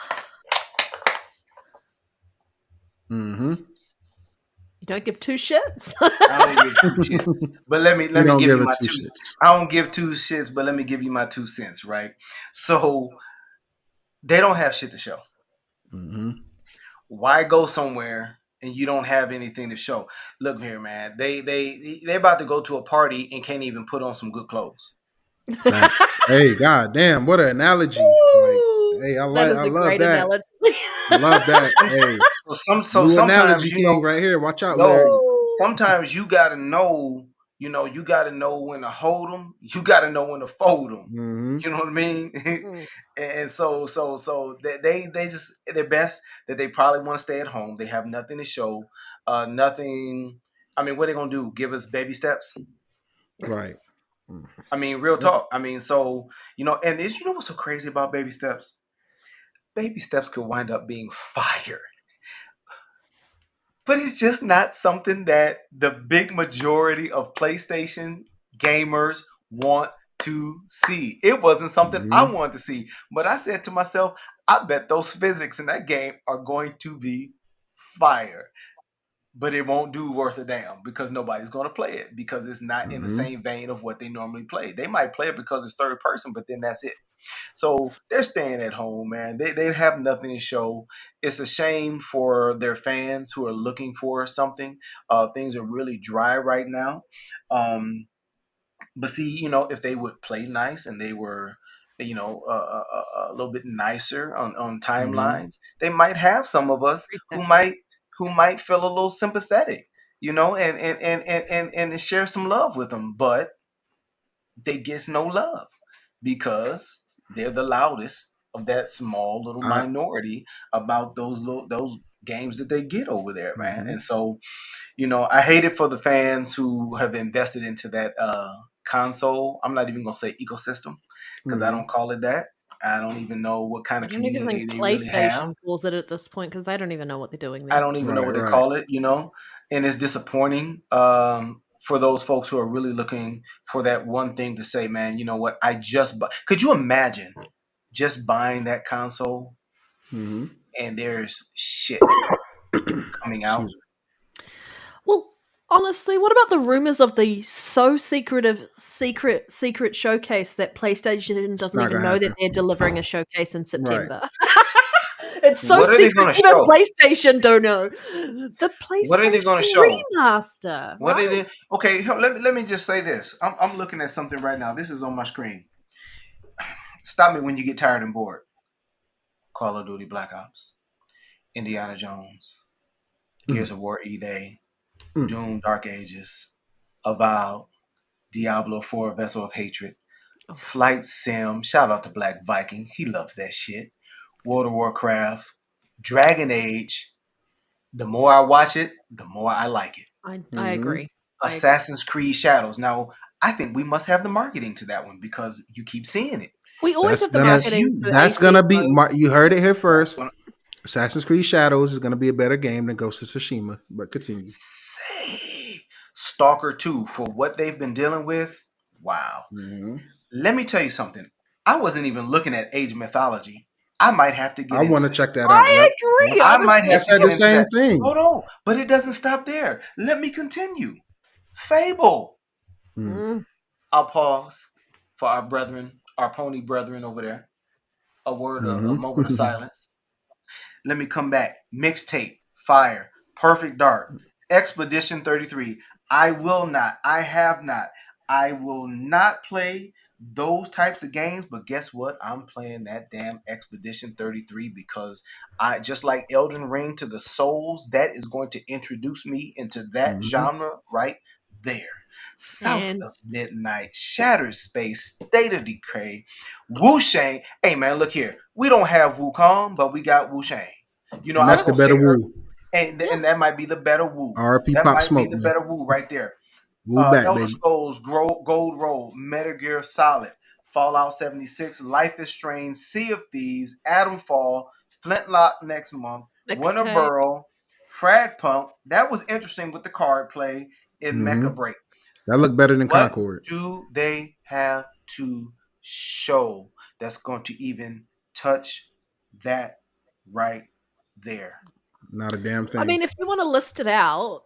Mm-hmm. You don't give two shits? I don't give two shits. But let me You don't give give you it my two two. shits. I don't give two shits, but let me give you my 2 cents, right? So they don't have shit to show. Mm-hmm. Why go somewhere and you don't have anything to show? Look here, man. They about to go to a party and can't even put on some good clothes. Facts. Hey, god damn, what an analogy. Like, hey, I That is a love great that. analogy. I love that. Hey, So new sometimes analogy king right here. Watch out, Larry. sometimes you gotta know. You gotta know when to hold them. You gotta know when to fold them. Mm-hmm. You know what I mean? And so they just they're best that they probably want to stay at home. They have nothing to show. Nothing. I mean, what are they gonna do? Give us baby steps? Right. I mean, real talk. I mean, so and what's so crazy about baby steps? Baby steps could wind up being fire. But it's just not something that the big majority of PlayStation gamers want to see. It wasn't something I Mm-hmm. wanted to see. But I said to myself, I bet those physics in that game are going to be fire. But it won't do worth a damn because nobody's going to play it because it's not in the Mm-hmm. same vein of what they normally play. They might play it because it's third person, but then that's it. So they're staying at home, man. They have nothing to show. It's a shame for their fans who are looking for something. Things are really dry right now. But see, if they would play nice and they were, a little bit nicer on timelines, they might have some of us who might feel a little sympathetic, and share some love with them. But they gets no love because they're the loudest of that small little minority about those games that they get over there, man. And so, I hate it for the fans who have invested into that console. I'm not even gonna say ecosystem because I don't call it that. I don't even know what kind of community they really have. PlayStation calls it at this point because they don't even know what they're doing there. I don't even know what they call it, and it's disappointing for those folks who are really looking for that one thing to say, man, you know what? Could you imagine just buying that console and there's shit coming out? Well, honestly, what about the rumors of the secret showcase that PlayStation doesn't even know that they're delivering a showcase in September? It's so secret even PlayStation don't know. The PlayStation What are they going to show? Remaster. What are they? Okay, let me just say this. I'm looking at something right now. This is on my screen. Stop me when you get tired and bored. Call of Duty Black Ops, Indiana Jones, Gears of War E-Day, Doom Dark Ages, Avowed, Diablo 4 Vessel of Hatred, Flight Sim, shout out to Black Viking, he loves that shit, World of Warcraft, Dragon Age. The more I watch it, the more I like it. I agree. Assassin's Creed Shadows. Now, I think we must have the marketing to that one because you keep seeing it. We always have the marketing. That's going to be, you heard it here first. Assassin's Creed Shadows is going to be a better game than Ghost of Tsushima, but continue. Say, Stalker 2, for what they've been dealing with, wow. Let me tell you something. I wasn't even looking at Age of Mythology. I might have to get into it. I want to check that out. I agree. I might have to get the same thing. Hold on. But it doesn't stop there. Let me continue. Fable. I'll pause for our brethren, our pony brethren over there. A moment of silence. Let me come back. Mixtape, Fire, Perfect Dark, Expedition 33. I will not play those types of games, but guess what? I'm playing that damn Expedition 33 because I just like Elden Ring to the souls, that is going to introduce me into that genre right there. South of Midnight, Shattered Space, State of Decay, Wu Shang. Hey man, look here. We don't have Wukong, but we got Wu Shang. And that's the better Wu. And that might be the better Wu. RP that Pop might Smoke, be the better Wu right there. Elder Scrolls, Gold Road, Metal Gear Solid, Fallout 76, Life is Strange, Sea of Thieves, Atomfall, Flintlock next month, Winter Burrow, Frag Punk. That was interesting with the card play in Mecha Break. That looked better than Concord. What do they have to show that's going to even touch that right there? Not a damn thing. I mean, if you want to list it out.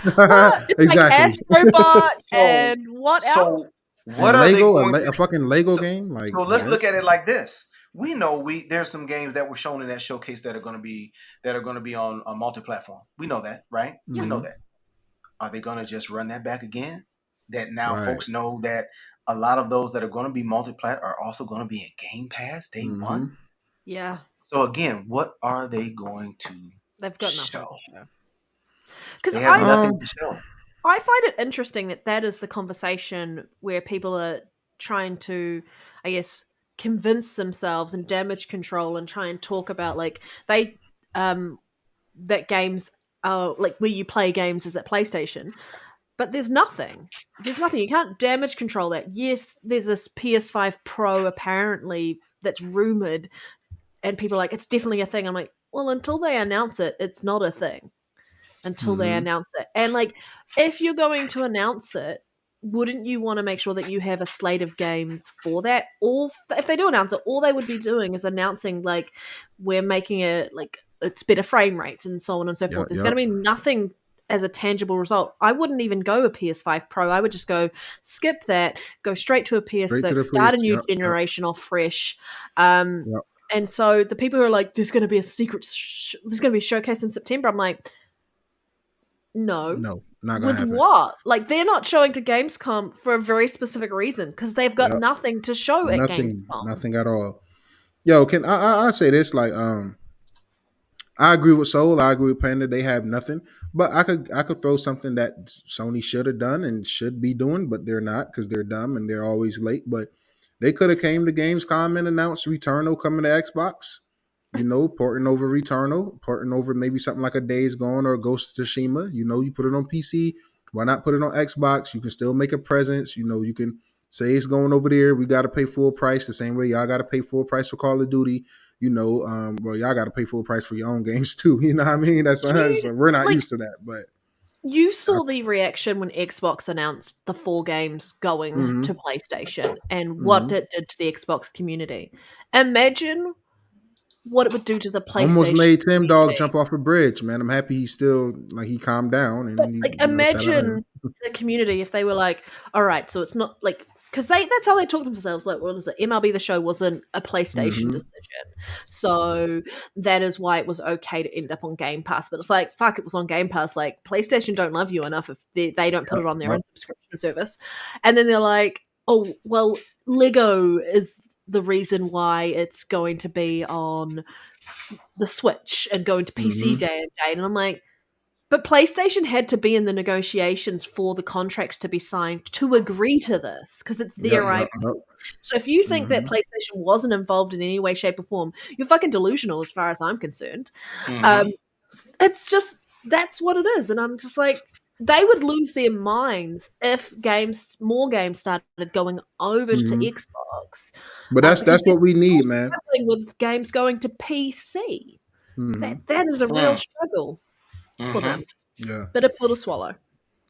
Exactly. Like Astrobot and what else? What are Lego, they a fucking Lego game? Like, so let's look at it like this. We know there's some games that were shown in that showcase that are going to be on a multi-platform. We know that, right? We know that. Are they going to just run that back again? That now folks know that a lot of those that are going to be multi-plat are also going to be in Game Pass day one. Yeah. So again, what are they going to They've got show? Nothing to show. Because they have nothing to show. I find it interesting that is the conversation where people are trying to, I guess, convince themselves and damage control and try and talk about like that games are like where you play games is at PlayStation. But there's nothing. There's nothing. You can't damage control that. Yes, there's this PS5 Pro apparently that's rumored and people are like, it's definitely a thing. I'm like, well, until they announce it, it's not a thing. Until they announce it. And like, if you're going to announce it, wouldn't you want to make sure that you have a slate of games for that? Or if they do announce it, all they would be doing is announcing like, we're making it like, it's better frame rates and so on and so forth. There's going to be nothing as a tangible result. I wouldn't even go a PS5 Pro. I would just go skip that, go straight to a Straight to PS6, the start a police. new Yep. generation off fresh. And so the people who are like, there's going to be a secret, there's going to be a showcase in September. I'm like, no, not gonna with happen. what? Like, they're not showing to Gamescom for a very specific reason, because they've got nothing to show at Gamescom. Nothing at all. Yo, can I say this? Like, I agree with Soul. I agree with Panda. They have nothing, but I could throw something that Sony should have done and should be doing, but they're not because they're dumb and they're always late. But they could have came to Gamescom and announced Returnal coming to Xbox. You know, porting over Returnal, porting over maybe something like a Days Gone or Ghost of Tsushima. You know, you put it on PC. Why not put it on Xbox? You can still make a presence. You know, you can say it's going over there. We got to pay full price the same way y'all got to pay full price for Call of Duty. You know, well, y'all got to pay full price for your own games too. You know what I mean? That's we're not used to that. But you saw the reaction when Xbox announced the 4 games going to PlayStation and what it did to the Xbox community. Imagine what it would do to the PlayStation. Almost made Tim Dog jump off a bridge, man. I'm happy he's still like he calmed down. And but, like, imagine the community if they were like, all right, so it's not like, because that's how they talk to themselves. Like, what is it? MLB The Show wasn't a PlayStation decision, so that is why it was okay to end up on Game Pass. But it's like, fuck, it was on Game Pass. Like, PlayStation don't love you enough if they don't put it on their own subscription service. And then they're like, oh, well, Lego is the reason why it's going to be on the Switch and going to PC day and date. And I'm like, but PlayStation had to be in the negotiations for the contracts to be signed to agree to this because it's their IP. So if you think that PlayStation wasn't involved in any way, shape, or form, you're fucking delusional as far as I'm concerned. It's just, that's what it is. And I'm just like, they would lose their minds if more games started going over to Xbox. But that's what we need, man. With games going to PC, that is a real struggle for them. Yeah, bitter pill to swallow.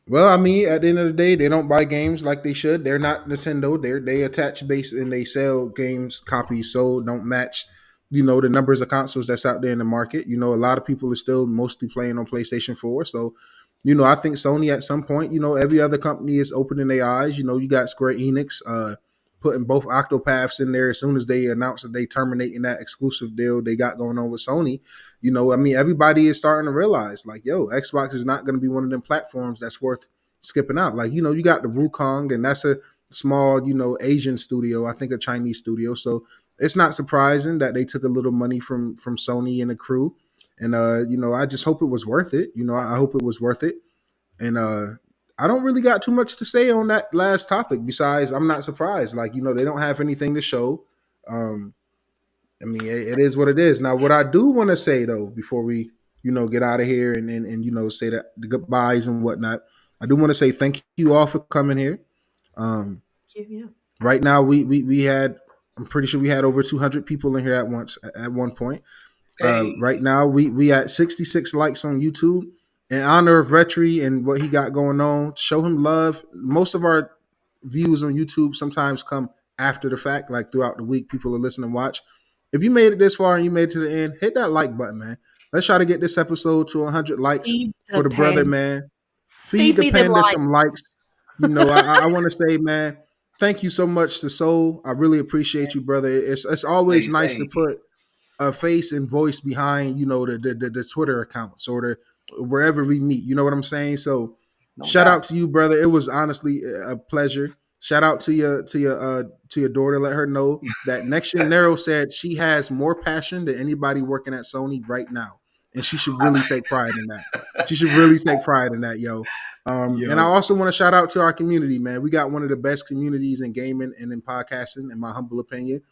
Well, I mean, at the end of the day, they don't buy games like they should. They're not Nintendo. They attach base and they sell games copies so don't match, you know, the numbers of consoles that's out there in the market. You know, a lot of people are still mostly playing on PlayStation 4. So, you know, I think Sony at some point, you know, every other company is opening their eyes. You know, you got Square Enix putting both Octopaths in there as soon as they announced that they terminating that exclusive deal they got going on with Sony. You know, I mean, everybody is starting to realize, like, yo, Xbox is not going to be one of them platforms that's worth skipping out. Like, you know, you got the Wukong, and that's a small, you know, Asian studio, I think a Chinese studio. So it's not surprising that they took a little money from Sony and the crew. And, you know, I just hope it was worth it. You know, I hope it was worth it. And I don't really got too much to say on that last topic besides I'm not surprised. Like, you know, they don't have anything to show. I mean, it is what it is. Now, what I do want to say, though, before we, you know, get out of here and you know, say that the goodbyes and whatnot, I do want to say thank you all for coming here. Right now, we had, I'm pretty sure we had over 200 people in here at one point. Right now, we at 66 likes on YouTube. In honor of Rhetri and what he got going on, show him love. Most of our views on YouTube sometimes come after the fact, like throughout the week, people are listening and watch. If you made it this far and you made it to the end, hit that like button, man. Let's try to get this episode to 100 likes for the brother, man. Feed the panda some likes. You know, I want to say, man, thank you so much to Soul. I really appreciate you, brother. It's always nice to put a face and voice behind, you know, the Twitter accounts or the wherever we meet. You know what I'm saying? So shout out to you, brother. It was honestly a pleasure. Shout out to your daughter. Let her know that Next Gen Nero said she has more passion than anybody working at Sony right now. And she should really take pride in that. She should really take pride in that, yo. And I also want to shout out to our community, man. We got one of the best communities in gaming and in podcasting, in my humble opinion.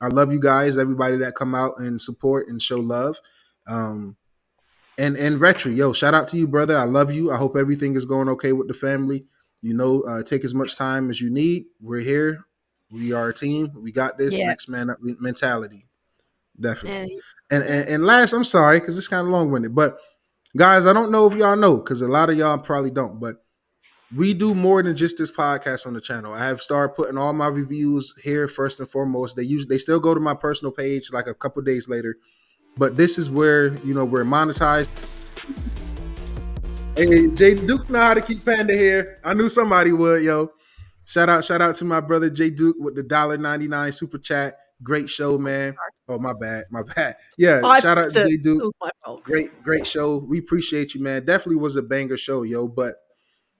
I love you guys, everybody that come out and support and show love. And Rhetri, yo, shout out to you, brother. I love you. I hope everything is going okay with the family. You know, take as much time as you need. We're here. We are a team. We got this. Next man up mentality. Definitely. And last, I'm sorry, because it's kind of long-winded. But guys, I don't know if y'all know, because a lot of y'all probably don't, but we do more than just this podcast on the channel. I have started putting all my reviews here first and foremost. They still go to my personal page like a couple days later. But this is where, you know, we're monetized. Hey, Jay Duke know how to keep Panda here. I knew somebody would, yo. Shout out to my brother Jay Duke with the $1.99 super chat. Great show, man. Oh, my bad. Yeah, I shout out fixed to it. Jay It Duke. was my fault. Great show. We appreciate you, man. Definitely was a banger show, yo. But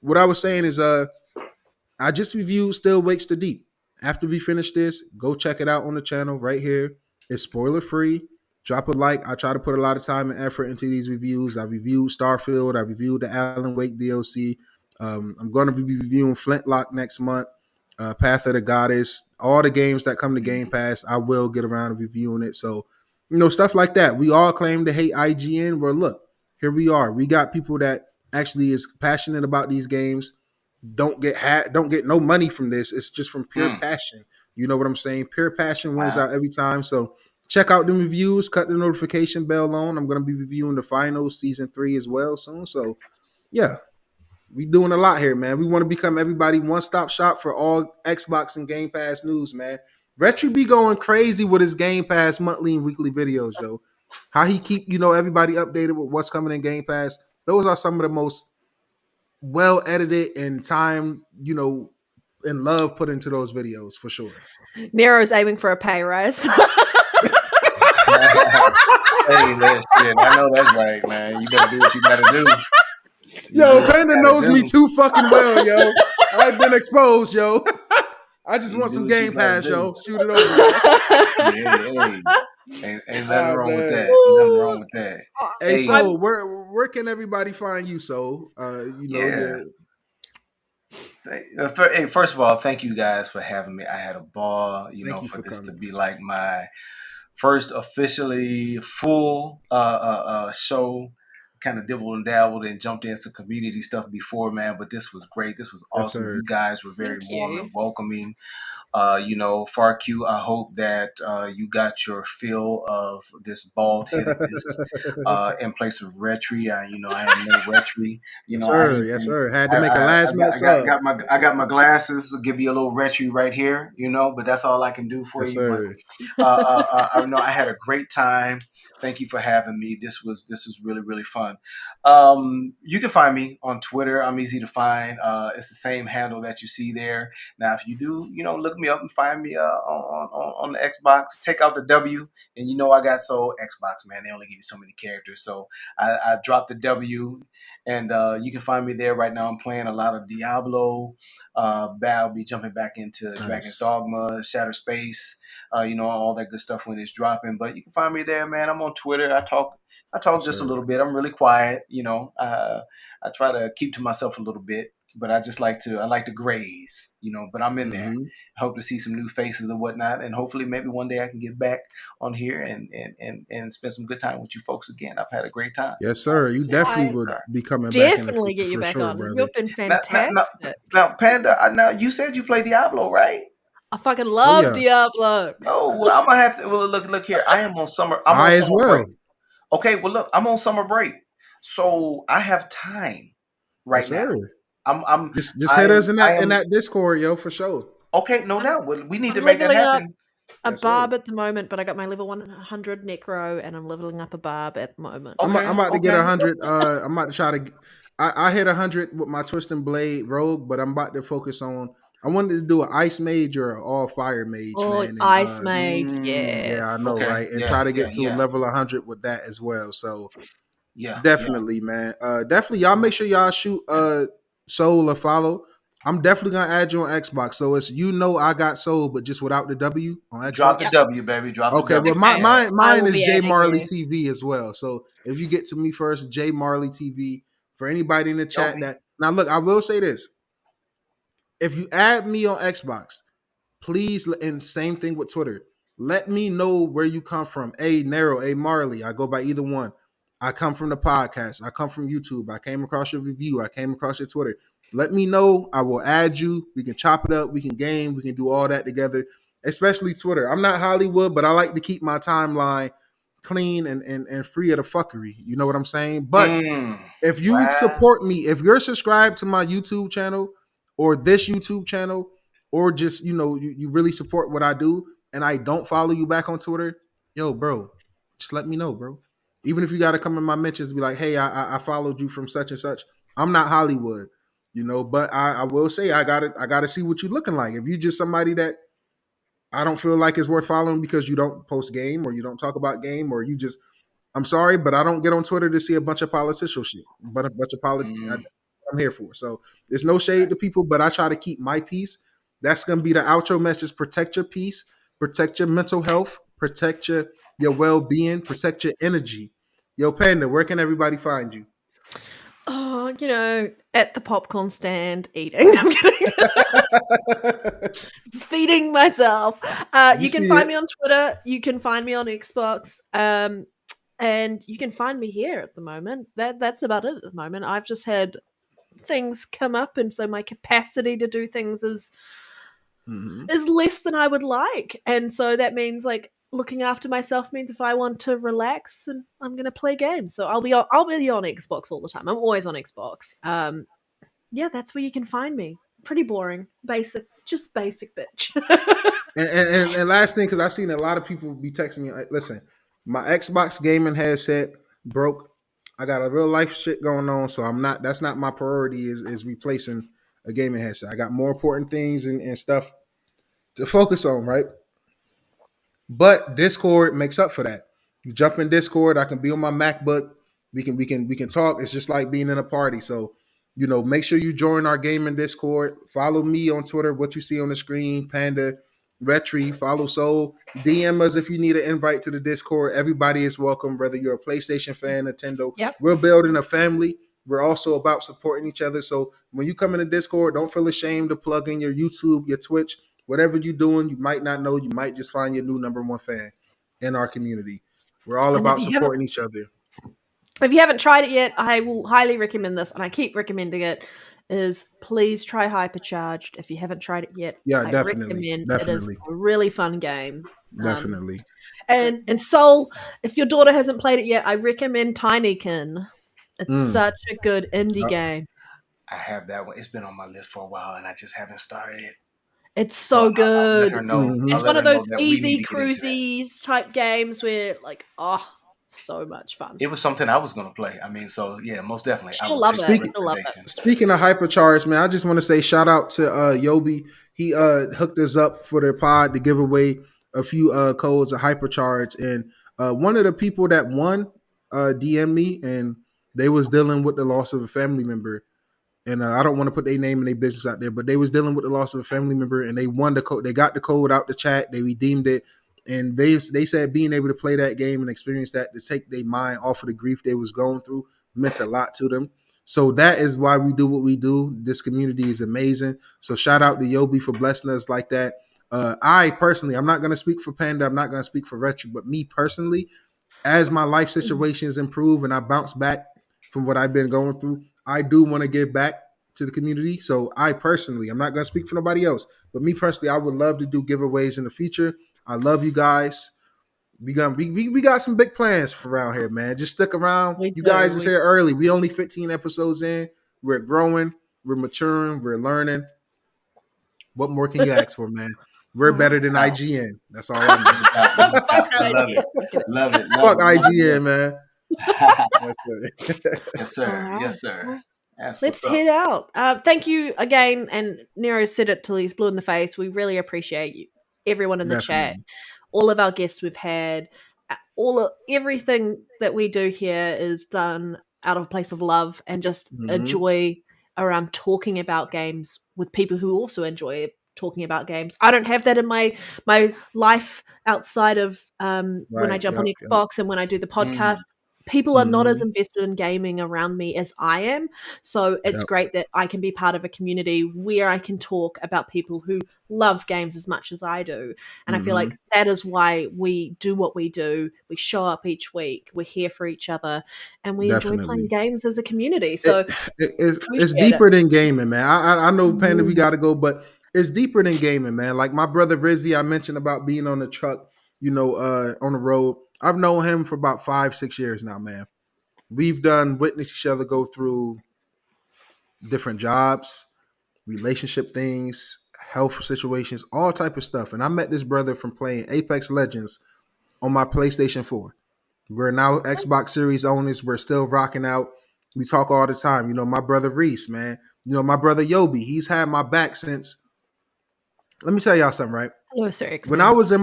what I was saying is, I just reviewed Still Wakes the Deep. After we finish this, go check it out on the channel right here. It's spoiler free. Drop a like. I try to put a lot of time and effort into these reviews. I reviewed Starfield. I reviewed the Alan Wake DLC. I'm going to be reviewing Flintlock next month. Path of the Goddess. All the games that come to Game Pass, I will get around to reviewing it. So, stuff like that. We all claim to hate IGN. Well, look, here we are. We got people that actually is passionate about these games, don't get no money from this. It's just from pure passion. You know what I'm saying? Pure passion wins out every time. So check out the reviews, cut the notification bell on. I'm going to be reviewing the final season 3 as well soon. So yeah, we doing a lot here, man. We want to become everybody one-stop shop for all Xbox and Game Pass news, man. Rhetri be going crazy with his Game Pass monthly and weekly videos, yo. How he keep, everybody updated with what's coming in Game Pass. Those are some of the most well edited and time, and love put into those videos for sure. Nero's aiming for a pay rise. Hey, that shit. I know that's right, man. You better do what you gotta do. Panda knows me too fucking well, yo. I've been exposed, yo. I just want some Game Pass, yo. Shoot it over. Ain't nothing wrong with that. Nothing wrong with that. Hey, so where can everybody find you? So, Hey, first of all, thank you guys for having me. I had a ball, for this to be like my first officially full show. Kind of dibbled and dabbled and jumped in some community stuff before, man. But this was great. This was awesome. You guys were very warm and welcoming. Far Q, I hope that you got your fill of this bald-headedness in place of Rhetri. I am no Rhetri. Yes, sir. Had to make a last minute sub. I got my glasses. I'll give you a little Rhetri right here, but that's all I can do for you. Sir. But, I had a great time. Thank you for having me. This was really, really fun. You can find me on Twitter. I'm easy to find. It's the same handle that you see there. Now, if you do, look me up and find me on the Xbox. Take out the W, and I got soul Xbox, man. They only give you so many characters, so I dropped the W, and you can find me there right now. I'm playing a lot of Diablo. I'll be jumping back into Dragon's Dogma, Shattered Space. All that good stuff when it's dropping. But you can find me there, man. I'm on Twitter. I talk just a little bit. I'm really quiet. I try to keep to myself a little bit, but I like to graze, but I'm in there. I hope to see some new faces and whatnot. And hopefully maybe one day I can get back on here and spend some good time with you folks again. I've had a great time. Yes, sir. You definitely would be coming back. Definitely get you back on. Brother. You've been fantastic. Now, Panda, now you said you play Diablo, right? I fucking love Diablo. Oh, well, I'm gonna have to. Well, look here. I am on summer. I'm on summer break. Okay, well, look, I'm on summer break, so I have time right now. I'm just hit us in that Discord, yo, for sure. Okay, no doubt. We need to make that happen. A barb at the moment, but I got my level 100 necro, and I'm leveling up a barb at the moment. Okay, I'm about to get 100. I'm about to try to. I hit 100 with my Twisting Blade Rogue, but I'm about to focus on. I wanted to do an Ice Mage or an All Fire Mage. Oh, man, Ice Mage, yes. Yeah, I know, right? And try to get to a level 100 with that as well. So, definitely, man. Definitely, y'all make sure y'all shoot Soul a follow. I'm definitely gonna add you on Xbox. So it's I got Soul, but just without the W on Xbox. Drop the W, baby. Drop the W. Okay, but mine is JaymarleyTV as well. So if you get to me first, JaymarleyTV. For anybody in the chat now, look, I will say this. If you add me on Xbox, please, and same thing with Twitter, let me know where you come from. Nero, Marley. I go by either one. I come from the podcast. I come from YouTube. I came across your review. I came across your Twitter. Let me know. I will add you. We can chop it up. We can game. We can do all that together, especially Twitter. I'm not Hollywood, but I like to keep my timeline clean and free of the fuckery. You know what I'm saying? But if you support me, if you're subscribed to my YouTube channel, or this YouTube channel, or just, you really support what I do, and I don't follow you back on Twitter, yo, bro, just let me know, bro. Even if you got to come in my mentions and be like, hey, I followed you from such and such, I'm not Hollywood, but I will say I gotta see what you're looking like. If you just somebody that I don't feel like is worth following because you don't post game or you don't talk about game or you just I'm sorry, but I don't get on Twitter to see a bunch of political shit. But a bunch of Mm, I'm here for. So there's no shade to people, but I try to keep my peace. That's gonna be the outro message. Protect your peace, protect your mental health, protect your well-being, protect your energy. Yo, Panda, where can everybody find you? Oh, at the popcorn stand eating. I'm kidding. Just feeding myself. You You can see find it. me on Twitter. You can find me on Xbox. And you can find me here at the moment. That's about it at the moment. I've just had things come up, and so my capacity to do things Mhm. is less than I would like. And so that means like looking after myself means if I want to relax and I'm gonna play games. So I'll be on Xbox all the time. I'm always on Xbox. Yeah, that's where you can find me. Pretty boring. Basic, just basic bitch. And last thing, because I've seen a lot of people be texting me, like, listen, my Xbox gaming headset broke. I got a real life shit going on, so that's not my priority is replacing a gaming headset. I got more important things and stuff to focus on, right? But Discord makes up for that. You jump in Discord, I can be on my MacBook. We can talk. It's just like being in a party. So, make sure you join our gaming Discord. Follow me on Twitter, what you see on the screen, Panda, Rhetri, follow Soul. DM us if you need an invite to the Discord. Everybody is welcome, whether you're a PlayStation fan, Nintendo. Yep. We're building a family. We're also about supporting each other. So when you come in the Discord, don't feel ashamed to plug in your YouTube, your Twitch, whatever you're doing. You might not know. You might just find your new number one fan in our community. We're all And if about you haven't supporting each other. if you haven't tried it yet, I will highly recommend this, and I keep recommending it. Is please try Hypercharged if you haven't tried it yet. Yeah, I definitely, recommend it is definitely, a really fun game. definitely. And Soul, if your daughter hasn't played it yet, I recommend Tinykin. It's Mm. such a good indie Yep. game. I have that one. It's been on my list for a while, and I just haven't started it. It's So so I'll let good. her know. Mhm. I'll It's let one her of know those that we need easy to get into that. cruisies type games where, like, so much fun. It was something I was going to play. I mean, so yeah, most definitely. I She'll will love take it. the She'll love it. recommendation. Speaking of hypercharge, man, I just want to say shout out to Yobi. He hooked us up for their pod to give away a few codes of hypercharge, and one of the people that won DM me, and they was dealing with the loss of a family member. And I don't want to put their name and their business out there, but they was dealing with the loss of a family member, and they won the code. They got the code out the chat. They redeemed it, and they said being able to play that game and experience that to take their mind off of the grief they was going through meant a lot to them. So that is why we do what we do. This community is amazing. So shout out to Yobi for blessing us like that. I personally, I'm not going to speak for Panda. I'm not going to speak for Retro, but me personally, as my life situations improve and I bounce back from what I've been going through, I do want to give back to the community. So I personally, I'm not going to speak for nobody else, but me personally, I would love to do giveaways in the future. I love you guys. We got some big plans for around here, man. Just stick around. We You do. guys is here early. We only 15 episodes in. We're growing. We're maturing. We're learning. What more can you ask for, man? We're better than Wow. IGN. That's all I know. No Fuck doubt. that Love idea. it. Love it. Fuck Love it. IGN, man. That's it. Yes, All sir. right. Yes, sir. Well, That's let's what's up. head out. Thank you again. And Nero said it till he's blue in the face. We really appreciate you, everyone in the chat, Definitely. all of our guests we've had. Everything that we do here is done out of a place of love and just a Mhm. joy around talking about games with people who also enjoy talking about games. I don't have that in my life outside of when I Right. jump on Yep. Xbox and when I do the Mm. podcast. People are not as Mhm. invested in gaming around me as I am. So it's Yep. great that I can be part of a community where I can talk about people who love games as much as I do. And I feel Mhm. like that is why we do what we do. We show up each week, we're here for each other, and we enjoy playing Definitely. games as a community. It, So it's appreciate it. deeper than gaming, man. I know, Panda, we Mm. got to go, but it's deeper than gaming, man. Like my brother Rizzy, I mentioned about being on the truck, on the road. I've known him for about 5-6 years now, man. We've witnessed each other go through different jobs, relationship things, health situations, all type of stuff. And I met this brother from playing Apex Legends on my PlayStation 4. We're now Xbox Series owners. We're still rocking out. We talk all the time. You know, my brother Reese, man. You know, my brother Yobi. He's had my back since. Let me tell y'all something, right? Hello, Sir X-Men. When I was in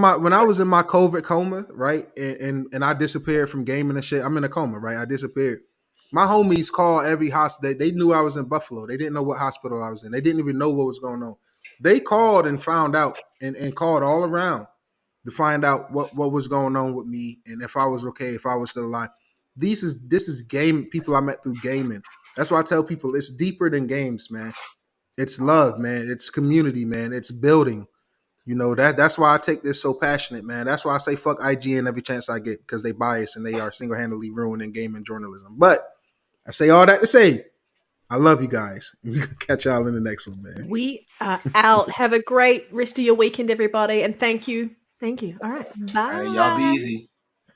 my COVID coma, right, and I disappeared from gaming and shit. I'm in a coma, right? I disappeared. My homies called every hospital. They knew I was in Buffalo. They didn't know what hospital I was in. They didn't even know what was going on. They called and found out and called all around to find out what was going on with me and if I was okay, if I was still alive. This is game people I met through gaming. That's why I tell people it's deeper than games, man. It's love, man. It's community, man. It's building. You know, that's why I take this so passionate, man. That's why I say fuck IGN every chance I get, because they bias and they are single-handedly ruining gaming journalism. But I say all that to say, I love you guys. We can catch y'all in the next one, man. We are out. Have a great rest of your weekend, everybody, and thank you. Thank you. All right. Bye. All right, y'all be easy.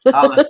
Holla.